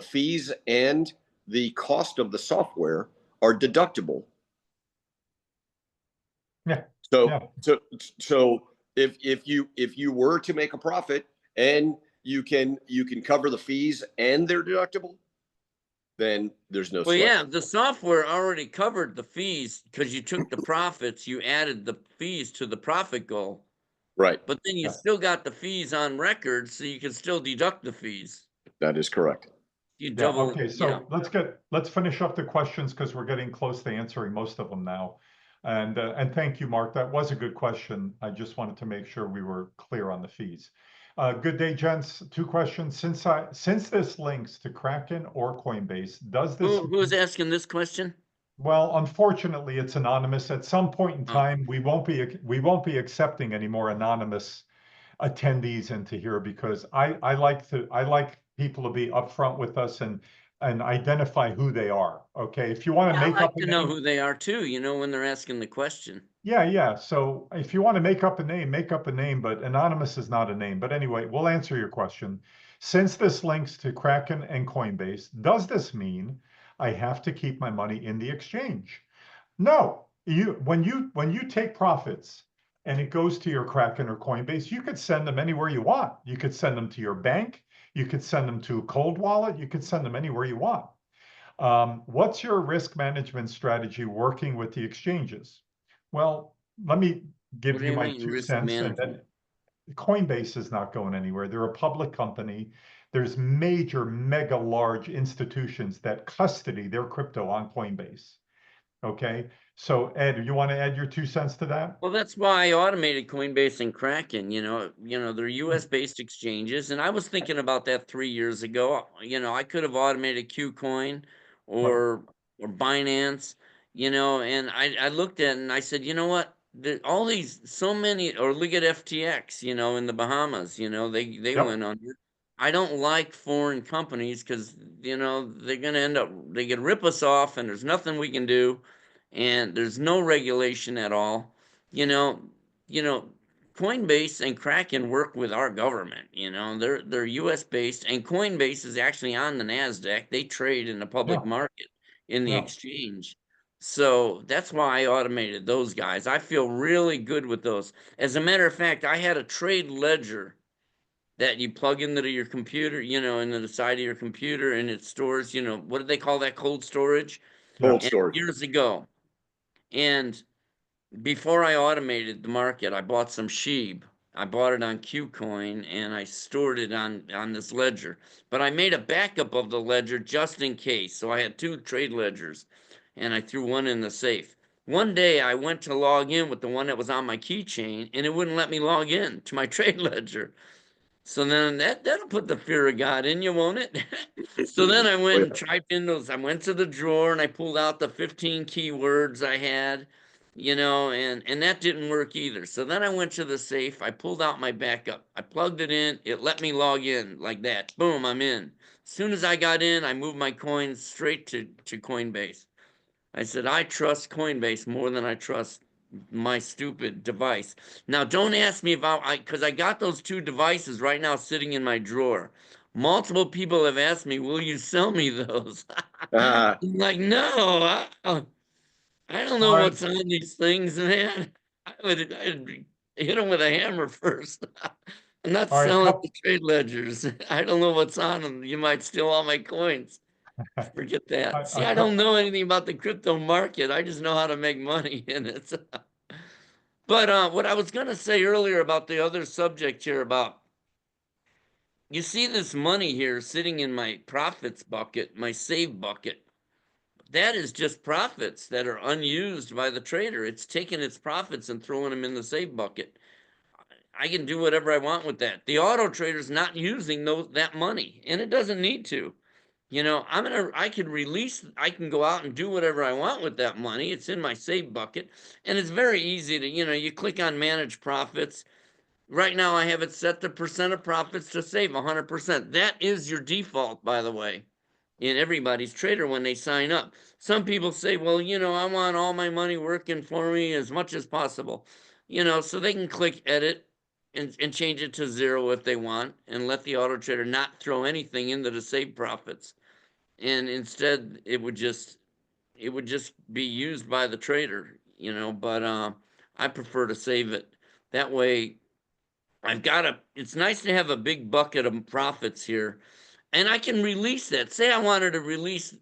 Speaker 2: fees and the cost of the software are deductible.
Speaker 1: Yeah,
Speaker 2: So
Speaker 1: yeah.
Speaker 2: so so if you were to make a profit and you can cover the fees and they're deductible, then there's no
Speaker 3: Well,
Speaker 2: sweat.
Speaker 3: yeah, the software already covered the fees because you took the profits, you added the fees to the profit goal,
Speaker 2: Right.
Speaker 3: but then you
Speaker 1: Yeah.
Speaker 3: still got the fees on record, so you can still deduct the fees.
Speaker 2: That is correct.
Speaker 3: You
Speaker 1: Yeah,
Speaker 3: double,
Speaker 1: okay,
Speaker 3: yeah.
Speaker 1: so let's finish up the questions because we're getting close to answering most of them now. And thank you, Mark. That was a good question. I just wanted to make sure we were clear on the fees. Good day, gents. Two questions. Since this links to Kraken or Coinbase, does this
Speaker 3: Who's asking this question?
Speaker 1: well, unfortunately, it's anonymous. At some point in
Speaker 3: Oh,
Speaker 1: time, we won't be accepting any more anonymous attendees into here because I like people to be upfront with us and identify who they are. Okay, if you want to
Speaker 3: yeah, I
Speaker 1: make up
Speaker 3: like
Speaker 1: a
Speaker 3: to know
Speaker 1: name,
Speaker 3: who they are too, you know, when they're asking the question.
Speaker 1: yeah. So if you want to make up a name, make up a name, but anonymous is not a name. But anyway, we'll answer your question. Since this links to Kraken and Coinbase, does this mean I have to keep my money in the exchange? No, when you take profits and it goes to your Kraken or Coinbase, you could send them anywhere you want. You could send them to your bank. You could send them to a cold wallet. You could send them anywhere you want. What's your risk management strategy working with the exchanges? Well, let me
Speaker 3: What
Speaker 1: give
Speaker 3: do
Speaker 1: you
Speaker 3: you
Speaker 1: my
Speaker 3: mean
Speaker 1: two
Speaker 3: risk
Speaker 1: cents, and
Speaker 3: management?
Speaker 1: then Coinbase is not going anywhere. They're a public company. There's major, mega large institutions that custody their crypto on Coinbase. Okay. So Ed, you want to add your 2 cents to that?
Speaker 3: Well, that's why I automated Coinbase and Kraken. They're
Speaker 1: Hmm.
Speaker 3: U.S. based exchanges, and I was thinking about that 3 years ago. I could have automated KuCoin
Speaker 1: Right.
Speaker 3: or Binance. And I looked at it and I said, you know what? All these, so many, or look at FTX. In the Bahamas. They
Speaker 1: Yep.
Speaker 3: went under. I don't like foreign companies because, you know, they're gonna end up, they could rip us off and there's nothing we can do, and there's no regulation at all. You know, you know, Coinbase and Kraken work with our government, you know, they're US based, and Coinbase is actually on the NASDAQ. They trade in the public
Speaker 1: Yeah,
Speaker 3: market in the
Speaker 1: yeah.
Speaker 3: exchange. So that's why I automated those guys. I feel really good with those. As a matter of fact, I had a trade ledger that you plug into your computer, you know, into the side of your computer, and it stores, you know, what do they call that? Cold storage.
Speaker 2: Cold
Speaker 1: Yes.
Speaker 3: And
Speaker 2: storage.
Speaker 3: years ago, and before I automated the market, I bought some sheep. I bought it on Qcoin and I stored it on this ledger. But I made a backup of the ledger just in case. So I had two trade ledgers and I threw one in the safe. One day I went to log in with the one that was on my keychain and it wouldn't let me log in to my trade ledger. So then that'll put the fear of God in you, won't it? So then I
Speaker 2: Oh,
Speaker 3: went and
Speaker 2: yeah.
Speaker 3: typed in those. I went to the drawer and I pulled out the 15 keywords I had, you know, and that didn't work either. So then I went to the safe. I pulled out my backup. I plugged it in. It let me log in like that. Boom, I'm in. As soon as I got in, I moved my coins straight to Coinbase. I said, I trust Coinbase more than I trust my stupid device. Now, don't ask me about because I got those two devices right now sitting in my drawer. Multiple people have asked me, will you sell me those? I'm
Speaker 2: Ah,
Speaker 3: like, no, I don't
Speaker 1: All
Speaker 3: know
Speaker 1: right.
Speaker 3: what's on these things, man. I'd hit them with a hammer first. I'm not
Speaker 1: All right.
Speaker 3: selling the trade ledgers. I don't know what's on them. You might steal all my coins. Forget that. See,
Speaker 1: A
Speaker 3: I don't
Speaker 1: couple.
Speaker 3: know anything about the crypto market. I just know how to make money in it. But what I was going to say earlier about the other subject here about, you see this money here sitting in my profits bucket, my save bucket. That is just profits that are unused by the trader. It's taking its profits and throwing them in the save bucket. I can do whatever I want with that. The auto trader's not using that money, and it doesn't need to. You know, I can release, I can go out and do whatever I want with that money. It's in my save bucket. And it's very easy to, you know, you click on manage profits. Right now I have it set the percent of profits to save 100%. That is your default, by the way, in everybody's trader when they sign up. Some people say, well, you know, I want all my money working for me as much as possible. You know, so they can click edit and change it to 0 if they want and let the auto trader not throw anything into the save profits, and instead it would just be used by the trader, you know. But I prefer to save it that way. It's nice to have a big bucket of profits here, and I can release that. Say I wanted to release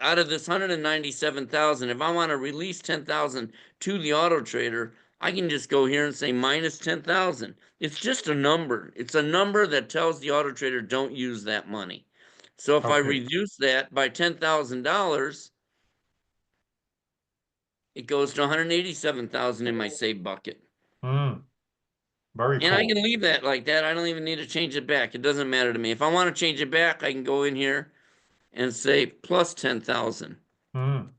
Speaker 3: out of this 197,000, if I want to release 10,000 to the auto trader, I can just go here and say minus 10,000. It's just a number. It's a number that tells the auto trader don't use that money. So if I
Speaker 1: Okay.
Speaker 3: reduce that by $10,000, it goes to 187,000 in my save bucket.
Speaker 1: Mm, very
Speaker 3: And I
Speaker 1: cool.
Speaker 3: can leave that like that. I don't even need to change it back. It doesn't matter to me. If I want to change it back, I can go in here and say plus 10,000.
Speaker 1: Mm,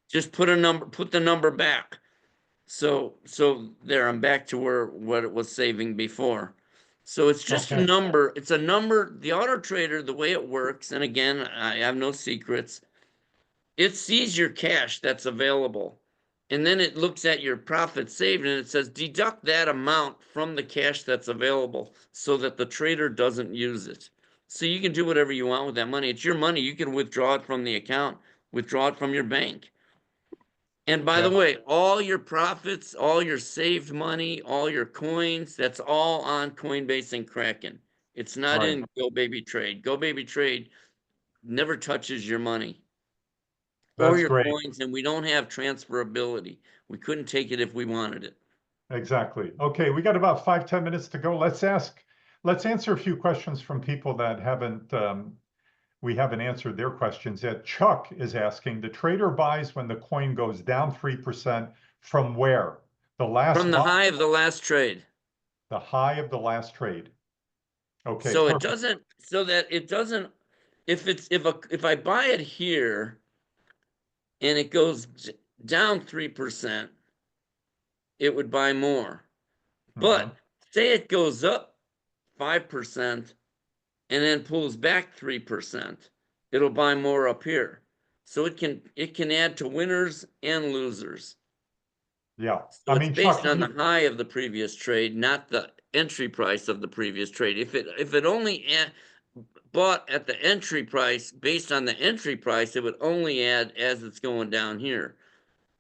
Speaker 3: Just put the number back. So there, I'm back to where what it was saving before. So it's just a
Speaker 1: okay.
Speaker 3: number. It's a number. The auto trader, the way it works, and again, I have no secrets. It sees your cash that's available. And then it looks at your profit saved and it says deduct that amount from the cash that's available so that the trader doesn't use it. So you can do whatever you want with that money. It's your money. You can withdraw it from the account, withdraw it from your bank. And by the
Speaker 1: Yeah.
Speaker 3: way, all your profits, all your saved money, all your coins, that's all on Coinbase and Kraken. It's not
Speaker 1: Right.
Speaker 3: in GoBabyTrade. GoBabyTrade never touches your money or
Speaker 1: That's
Speaker 3: your
Speaker 1: great.
Speaker 3: coins, and we don't have transferability. We couldn't take it if we wanted it.
Speaker 1: Exactly. Okay, we got about 5, 10 minutes to go. Let's answer a few questions from people that we haven't answered their questions yet. Chuck is asking, the trader buys when the coin goes down 3% from where? The last
Speaker 3: From the
Speaker 1: buy,
Speaker 3: high of the last trade.
Speaker 1: the high of the last trade. Okay,
Speaker 3: So it
Speaker 1: perfect.
Speaker 3: doesn't, so that it doesn't, if I buy it here and it goes down 3%, it would buy more.
Speaker 1: Mhm.
Speaker 3: But say it goes up 5%, and then pulls back 3%, it'll buy more up here. So it can add to winners and losers.
Speaker 1: Yeah.
Speaker 3: So
Speaker 1: I
Speaker 3: it's
Speaker 1: mean, Chuck,
Speaker 3: based on the high of the previous trade, not the entry price of the previous trade. If it only bought at the entry price, based on the entry price, it would only add as it's going down here,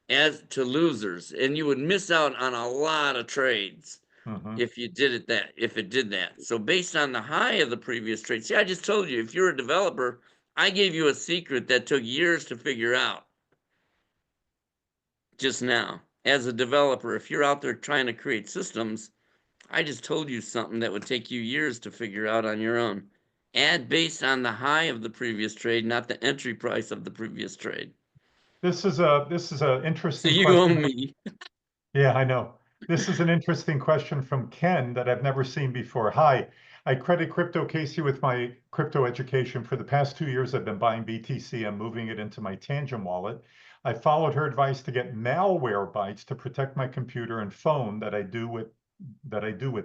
Speaker 3: as to losers, and you would miss out on a lot of trades
Speaker 1: mhm.
Speaker 3: if you did if it did that. So based on the high of the previous trade, see, I just told you, if you're a developer, I gave you a secret that took years to figure out just now. As a developer, if you're out there trying to create systems, I just told you something that would take you years to figure out on your own. Add based on the high of the previous trade, not the entry price of the previous trade.
Speaker 1: This is a
Speaker 3: So
Speaker 1: interesting
Speaker 3: you owe
Speaker 1: question.
Speaker 3: me.
Speaker 1: Yeah, I know. This is an interesting question from Ken that I've never seen before. Hi, I credit Crypto Casey with my crypto education. For the past 2 years, I've been buying BTC and moving it into my Tangent wallet. I followed her advice to get malware bytes to protect my computer and phone that I do with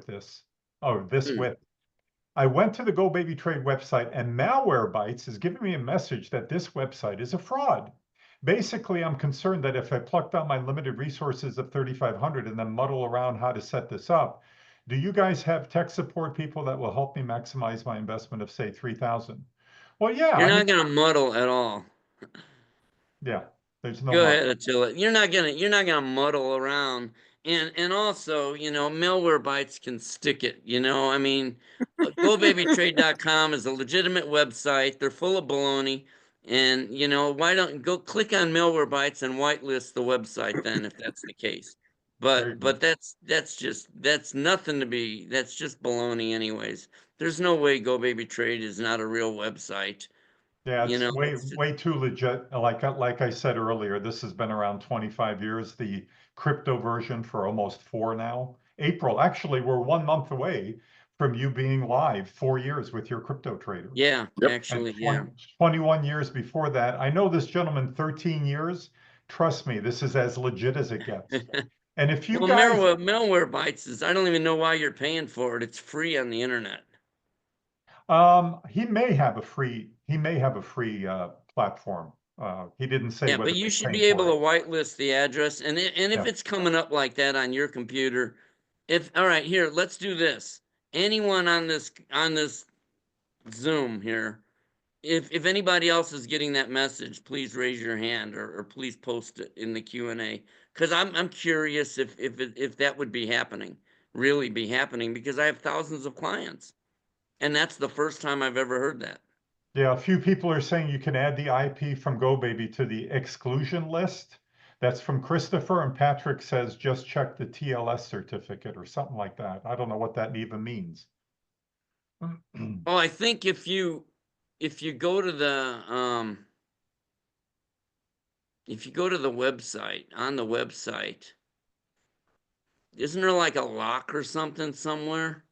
Speaker 1: this, or this
Speaker 3: Hmm.
Speaker 1: with. I went to the GoBabyTrade website, and Malwarebytes is giving me a message that this website is a fraud. Basically, I'm concerned that if I plucked out my limited resources of 3,500 and then muddle around how to set this up, do you guys have tech support people that will help me maximize my investment of, say, 3,000? Well, yeah,
Speaker 3: You're
Speaker 1: I mean,
Speaker 3: not going to muddle at all.
Speaker 1: yeah, there's no
Speaker 3: Go
Speaker 1: muddle.
Speaker 3: ahead, Attila. You're not gonna muddle around. And also, malware bytes can stick it. I mean, GoBabyTrade.com is a legitimate website. They're full of baloney. And why don't you go click on malware bytes and whitelist the website then, if that's the case.
Speaker 1: There you
Speaker 3: But
Speaker 1: go.
Speaker 3: but that's nothing to be. That's just baloney, anyways. There's no way GoBabyTrade is not a real website.
Speaker 1: Yeah, it's
Speaker 3: It's just,
Speaker 1: way too legit. Like I said earlier, this has been around 25 years. The crypto version for almost four now. April, actually, we're 1 month away from you being live 4 years with your crypto trader.
Speaker 3: yeah,
Speaker 2: Yep.
Speaker 1: And
Speaker 3: actually, yeah.
Speaker 1: 21 years before that. I know this gentleman 13 years. Trust me, this is as legit as it gets. And if you
Speaker 3: Well,
Speaker 1: guys,
Speaker 3: malware bytes is, I don't even know why you're paying for it. It's free on the internet.
Speaker 1: he may have a free platform. He didn't say
Speaker 3: Yeah,
Speaker 1: whether
Speaker 3: but you
Speaker 1: he's
Speaker 3: should
Speaker 1: paying
Speaker 3: be able
Speaker 1: for it.
Speaker 3: to whitelist the address. And if
Speaker 1: Yeah.
Speaker 3: it's coming up like that on your computer, all right, here, let's do this. Anyone on this Zoom here, if anybody else is getting that message, please raise your hand or please post it in the Q&A, because I'm curious if that would be happening, really be happening, because I have thousands of clients. And that's the first time I've ever heard that.
Speaker 1: Yeah, a few people are saying you can add the IP from GoBaby to the exclusion list. That's from Christopher, and Patrick says just check the TLS certificate or something like that. I don't know what that even means.
Speaker 3: Oh, I think if you go to the website, on the website, isn't there like a lock or something somewhere?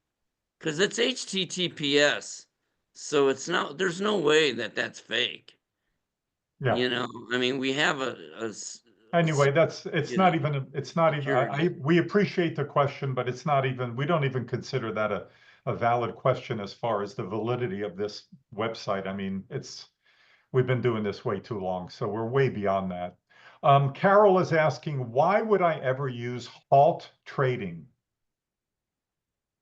Speaker 3: Because it's HTTPS, so there's no way that that's fake.
Speaker 1: Yeah.
Speaker 3: I mean, we have
Speaker 1: Anyway, it's not even,
Speaker 3: security.
Speaker 1: we appreciate the question, but we don't even consider that a valid question as far as the validity of this website. I mean, we've been doing this way too long, so we're way beyond that. Carol is asking, why would I ever use halt trading?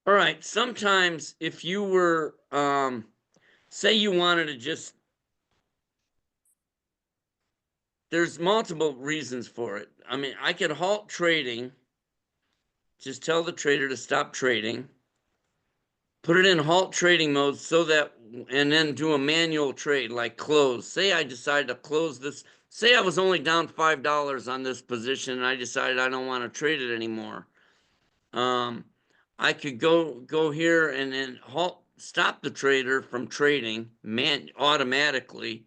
Speaker 3: All right, sometimes if you were, say you wanted to just, there's multiple reasons for it. I mean, I could halt trading, just tell the trader to stop trading, put it in halt trading mode and then do a manual trade like close. Say I decided to close this, say I was only down $5 on this position and I decided I don't want to trade it anymore. I could go here and then stop the trader from trading automatically,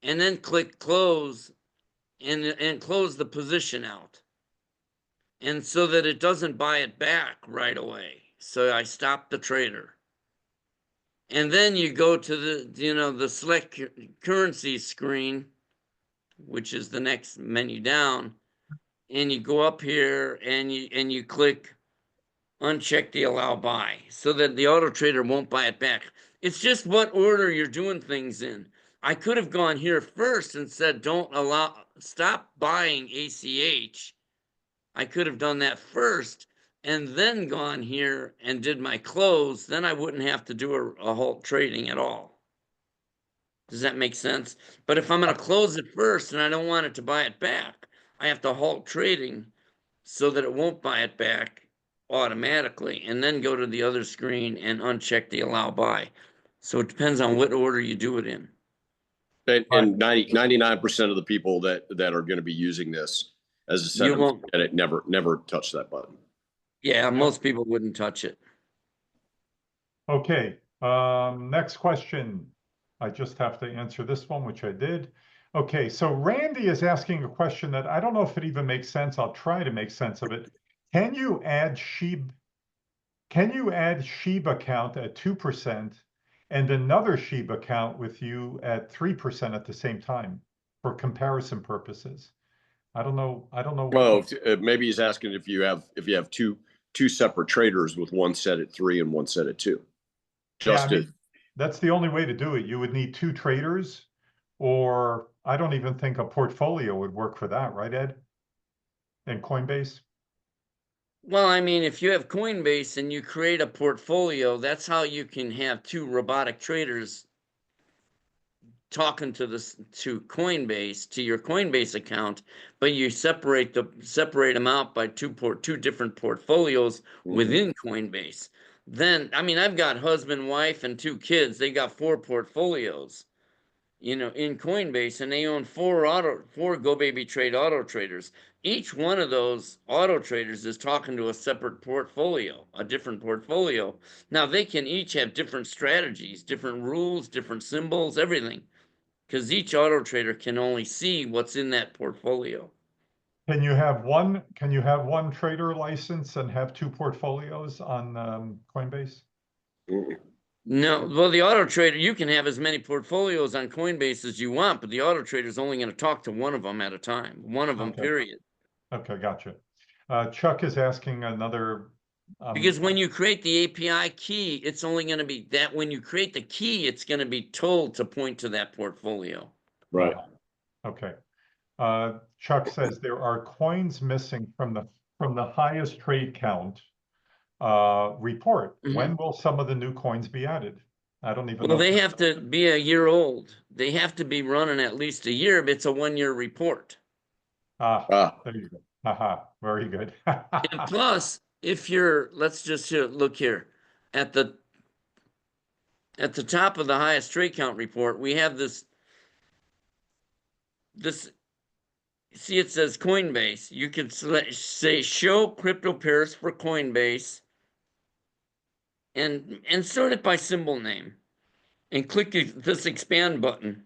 Speaker 3: and then click close and close the position out. And so that it doesn't buy it back right away. So I stop the trader. And then you go to the select currency screen, which is the next menu down, and you go up here and you click uncheck the allow buy so that the auto trader won't buy it back. It's just what order you're doing things in. I could have gone here first and said, stop buying ACH. I could have done that first and then gone here and did my close. Then I wouldn't have to do a halt trading at all. Does that make sense? But if I'm going to close it first and I don't want it to buy it back, I have to halt trading so that it won't buy it back automatically, and then go to the other screen and uncheck the allow buy. So it depends on what order you do it in.
Speaker 2: And 99% of the people that are going to be using this as a set and it never touch that button.
Speaker 3: Yeah, most people wouldn't touch it.
Speaker 1: Okay, next question. I just have to answer this one, which I did. Okay, so Randy is asking a question that I don't know if it even makes sense. I'll try to make sense of it. Can you add SHIB account at 2% and another SHIB account with you at 3% at the same time for comparison purposes? I don't know.
Speaker 2: Well, maybe he's asking if you have two separate traders with one set at 3 and one set at 2.
Speaker 1: That's the only way to do it. You would need 2 traders, or I don't even think a portfolio would work for that, right, Ed? And Coinbase?
Speaker 3: Well, I mean, if you have Coinbase and you create a portfolio, that's how you can have 2 robotic traders talking to Coinbase, to your Coinbase account, but you separate them out by two different portfolios within Coinbase. Then, I mean, I've got husband, wife, and 2 kids. They got 4 portfolios, in Coinbase, and they own 4 GoBabyTrade auto traders. Each one of those auto traders is talking to a separate portfolio, a different portfolio. Now, they can each have different strategies, different rules, different symbols, everything, because each auto trader can only see what's in that portfolio.
Speaker 1: Can you have one trader license and have 2 portfolios on Coinbase?
Speaker 3: No, well, the auto trader, you can have as many portfolios on Coinbase as you want, but the auto trader is only going to talk to one of them at a time, one of them, period.
Speaker 1: Okay, gotcha. Chuck is asking another.
Speaker 3: Because when you create the API key, it's only going to be that when you create the key, it's going to be told to point to that portfolio.
Speaker 2: Right.
Speaker 1: Okay. Chuck says there are coins missing from the highest trade count report. When will some of the new coins be added? I don't even know.
Speaker 3: Well, they have to be a year old. They have to be running at least a year, but it's a 1-year report.
Speaker 1: There you go. Haha, very good.
Speaker 3: And plus, if let's just look here at the top of the highest trade count report, we have this, see, it says Coinbase. You can say show crypto pairs for Coinbase and sort it by symbol name and click this expand button.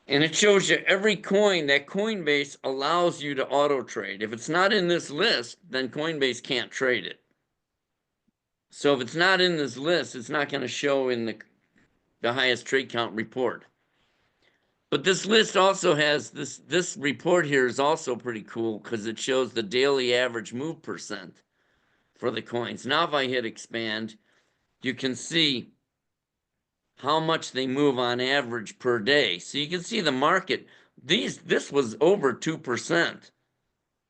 Speaker 3: And it shows you every coin that Coinbase allows you to auto trade. If it's not in this list, then Coinbase can't trade it. So if it's not in this list, it's not going to show in the highest trade count report. But this list also has this report here is also pretty cool because it shows the daily average move percent for the coins. Now if I hit expand, you can see how much they move on average per day. So you can see the market. This was over 2%,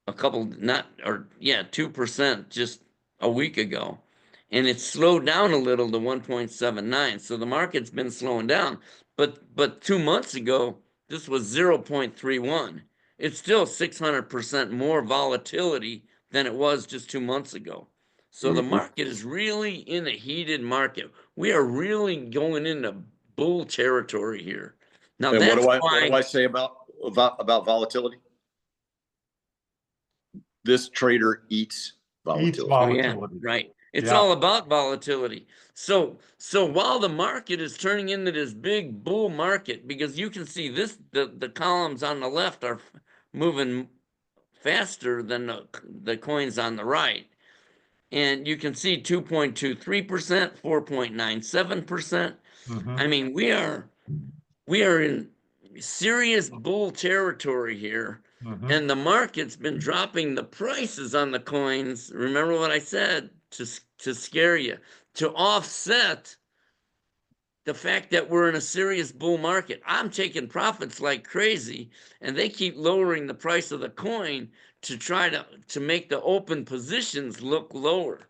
Speaker 3: 2% just a week ago. And it's slowed down a little to 1.79. So the market's been slowing down. But 2 months ago, this was 0.31. It's still 600% more volatility than it was just 2 months ago. So the market is really in a heated market. We are really going into bull territory here. Now,
Speaker 2: and what do I say about volatility? This trader eats volatility.
Speaker 3: Oh, yeah, right. It's all about volatility. So while the market is turning into this big bull market, because you can see the columns on the left are moving faster than the coins on the right. And you can see 2.23%, 4.97%. I mean, we are in serious bull territory here. And the market's been dropping the prices on the coins. Remember what I said, to scare you, to offset the fact that we're in a serious bull market. I'm taking profits like crazy, and they keep lowering the price of the coin to try to make the open positions look lower,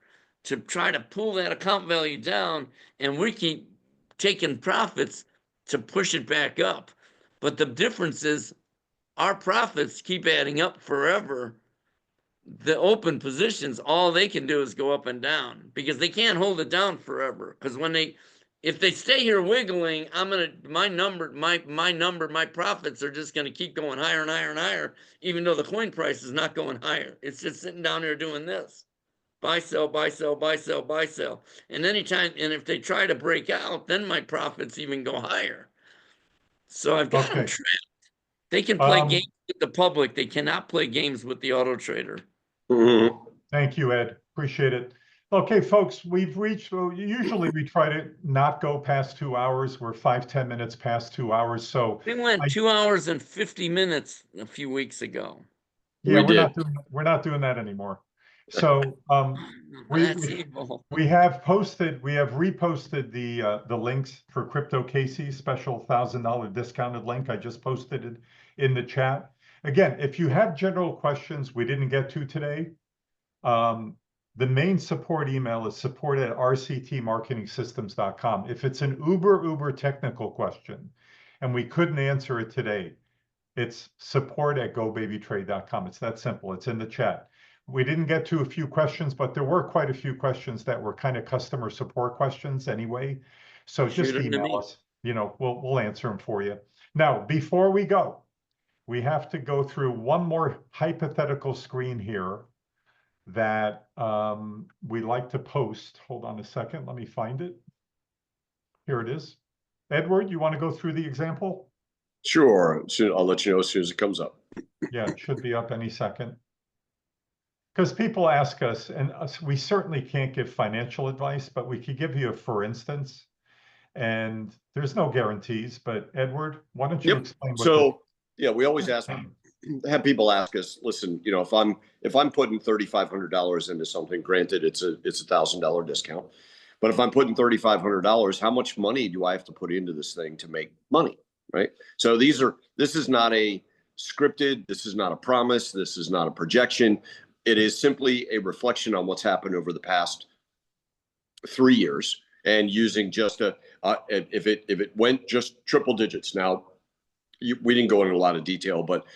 Speaker 3: to try to pull that account value down, and we keep taking profits to push it back up. But the difference is our profits keep adding up forever. The open positions, all they can do is go up and down because they can't hold it down forever. Because if they stay here wiggling, my profits are just gonna keep going higher and higher and higher, even though the coin price is not going higher. It's just sitting down there doing this. Buy, sell, buy, sell, buy, sell, buy, sell. And if they try to break out, then my profits even go higher. So I've got them
Speaker 1: Okay.
Speaker 3: trapped. They can play
Speaker 1: Um,
Speaker 3: games with the public. They cannot play games with the auto trader.
Speaker 2: Mhm.
Speaker 1: Thank you, Ed. Appreciate it. Okay, folks, we've reached, well, usually we try to not go past 2 hours. We're 5-10 minutes past 2 hours. So
Speaker 3: We went
Speaker 1: I,
Speaker 3: 2 hours and 50 minutes a few weeks ago.
Speaker 1: yeah,
Speaker 2: We did.
Speaker 1: we're not doing that anymore. So we,
Speaker 3: That's
Speaker 1: we
Speaker 3: evil.
Speaker 1: we have reposted the links for Crypto Casey's special $1,000 discounted link. I just posted it in the chat. Again, if you have general questions we didn't get to today, the main support email is support@rctmarketingsystems.com. If it's an uber technical question and we couldn't answer it today, it's support@GoBabyTrade.com. It's that simple. It's in the chat. We didn't get to a few questions, but there were quite a few questions that were kind of customer support questions anyway. So
Speaker 3: Shoot
Speaker 1: just
Speaker 3: them to
Speaker 1: email
Speaker 3: me.
Speaker 1: us. We'll answer them for you. Now, before we go, we have to go through one more hypothetical screen here that we like to post. Hold on a second. Let me find it. Here it is. Edward, you want to go through the example?
Speaker 2: Sure. Soon, I'll let you know as soon as it comes up.
Speaker 1: Yeah, it should be up any second. Because people ask us, and we certainly can't give financial advice, but we could give you a for instance. And there's no guarantees, but Edward, why don't you
Speaker 2: Yep.
Speaker 1: explain what the
Speaker 2: So yeah, we always have people ask us, listen, if I'm putting $3,500 into something, granted it's a $1,000 discount, but if I'm putting $3,500, how much money do I have to put into this thing to make money? Right. So this is not a scripted, this is not a promise, this is not a projection. It is simply a reflection on what's happened over the past 3 years and using just if it went just triple digits. Now, we didn't go into a lot of detail, but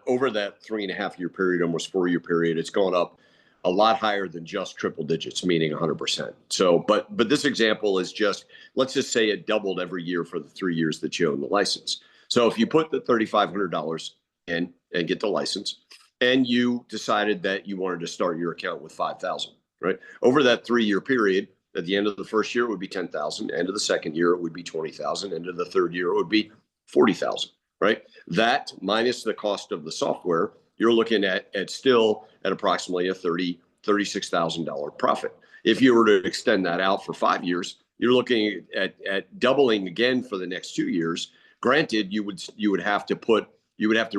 Speaker 2: over that 3.5 year period, almost 4 year period, it's gone up a lot higher than just triple digits, meaning 100%. So, but this example is just, let's just say it doubled every year for the 3 years that you own the license. So if you put the $3,500 in and get the license, and you decided that you wanted to start your account with 5,000, right? Over that 3 year period, at the end of the first year, it would be 10,000. End of the second year, it would be 20,000. End of the third year, it would be 40,000, right? That minus the cost of the software, you're looking at still at approximately a $36,000 profit. If you were to extend that out for 5 years, you're looking at doubling again for the next 2 years. Granted, you would have to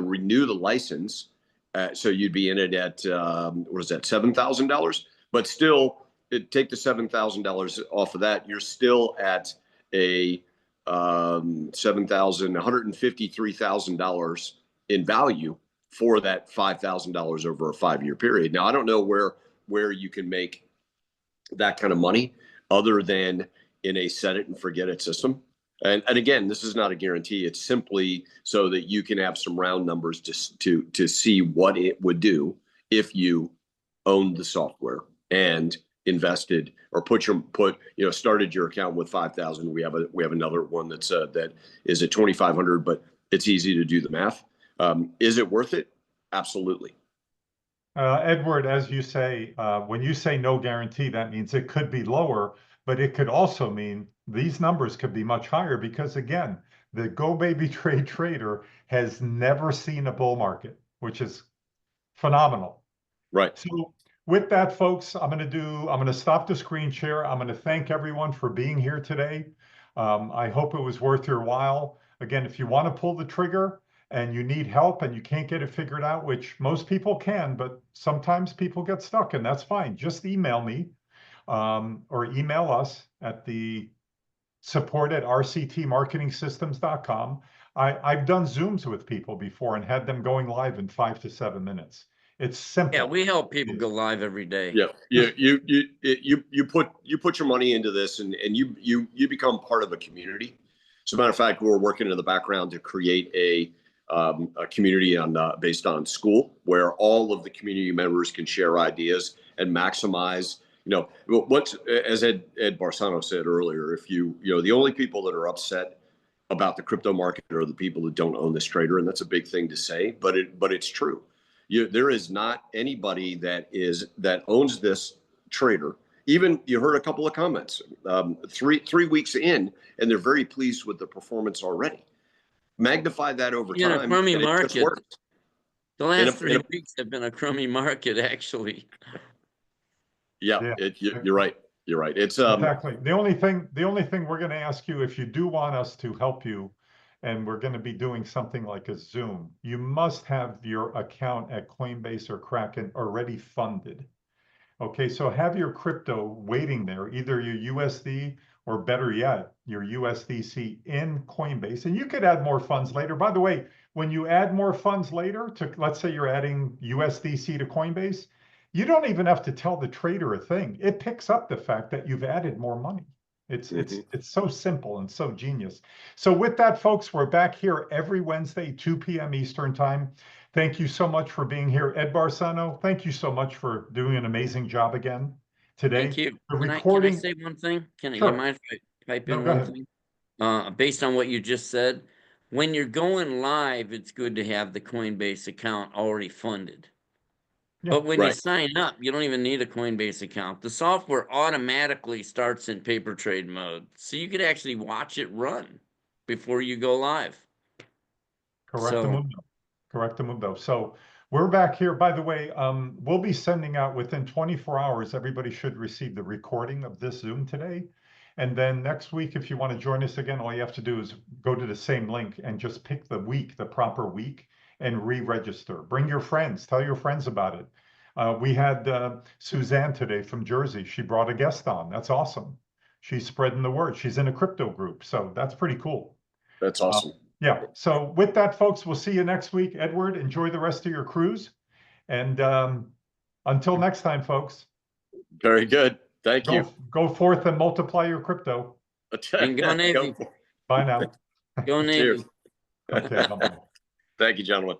Speaker 2: renew the license, so you'd be in it at $7,000, but still, take the $7,000 off of that, you're still at a $153,000 in value for that $5,000 over a 5 year period. Now, I don't know where you can make that kind of money other than in a set it and forget it system. And again, this is not a guarantee. It's simply so that you can have some round numbers to see what it would do if you owned the software and invested or started your account with 5,000. We have another one that is at 2,500, but it's easy to do the math. Is it worth it? Absolutely.
Speaker 1: Edward, as you say, when you say no guarantee, that means it could be lower, but it could also mean these numbers could be much higher because, again, the GoBabyTrade trader has never seen a bull market, which is phenomenal.
Speaker 2: Right.
Speaker 1: So with that, folks, I'm going to stop the screen share. I'm going to thank everyone for being here today. I hope it was worth your while. Again, if you want to pull the trigger and you need help and you can't get it figured out, which most people can, but sometimes people get stuck and that's fine. Just email me or email us at the support@rctmarketingsystems.com. I've done Zooms with people before and had them going live in 5 to 7 minutes. It's simple.
Speaker 3: Yeah, we help people go live every day.
Speaker 2: Yeah, you put your money into this, and you become part of a community. As a matter of fact, we're working in the background to create a community based on school, where all of the community members can share ideas and maximize. What, as Ed Barsano said earlier, if the only people that are upset about the crypto market are the people that don't own this trader, and that's a big thing to say, but it's true. There is not anybody that owns this trader. Even you heard a couple of comments, 3 weeks in, and they're very pleased with the performance already. Magnify that over time.
Speaker 3: In a crummy
Speaker 2: and it just
Speaker 3: market.
Speaker 2: works.
Speaker 3: The last 3 weeks have been a crummy market, actually.
Speaker 2: Yeah, you're right. You're right. It's
Speaker 1: exactly the only thing we're going to ask you, if you do want us to help you, and we're going to be doing something like a Zoom, you must have your account at Coinbase or Kraken already funded. Okay, so have your crypto waiting there, either your USD or better yet, your USDC in Coinbase. And you could add more funds later. By the way, when you add more funds later to, let's say you're adding USDC to Coinbase, you don't even have to tell the trader a thing. It picks up the fact that you've added more money. It's so simple and so genius. So with that, folks, we're back here every Wednesday, 2 p.m. Eastern time. Thank you so much for being here. Ed Barsano, thank you so much for doing an amazing job again today.
Speaker 3: Thank you.
Speaker 1: The
Speaker 3: Can
Speaker 1: recording.
Speaker 3: I say one thing?
Speaker 1: Sure.
Speaker 3: You mind if I pipe in one thing? Based on what you just said, when you're going live, it's good to have the Coinbase account already funded.
Speaker 1: Yeah.
Speaker 3: But when you sign up, you don't even need a Coinbase account. The software automatically starts in paper trade mode. So you could actually watch it run before you go live.
Speaker 1: Correctamundo. So we're back here. By the way, we'll be sending out within 24 hours. Everybody should receive the recording of this Zoom today. And then next week, if you want to join us again, all you have to do is go to the same link and just pick the week, the proper week, and re-register. Bring your friends. Tell your friends about it. We had Suzanne today from Jersey. She brought a guest on. That's awesome. She's spreading the word. She's in a crypto group. So that's pretty cool.
Speaker 2: That's awesome.
Speaker 1: Yeah. So with that, folks, we'll see you next week. Edward, enjoy the rest of your cruise. And until next time, folks.
Speaker 2: Very good. Thank you.
Speaker 1: Go forth and multiply your crypto.
Speaker 3: And go Navy.
Speaker 1: Bye now.
Speaker 3: Go Navy.
Speaker 1: Okay. Bye-bye.
Speaker 2: Thank you, gentlemen.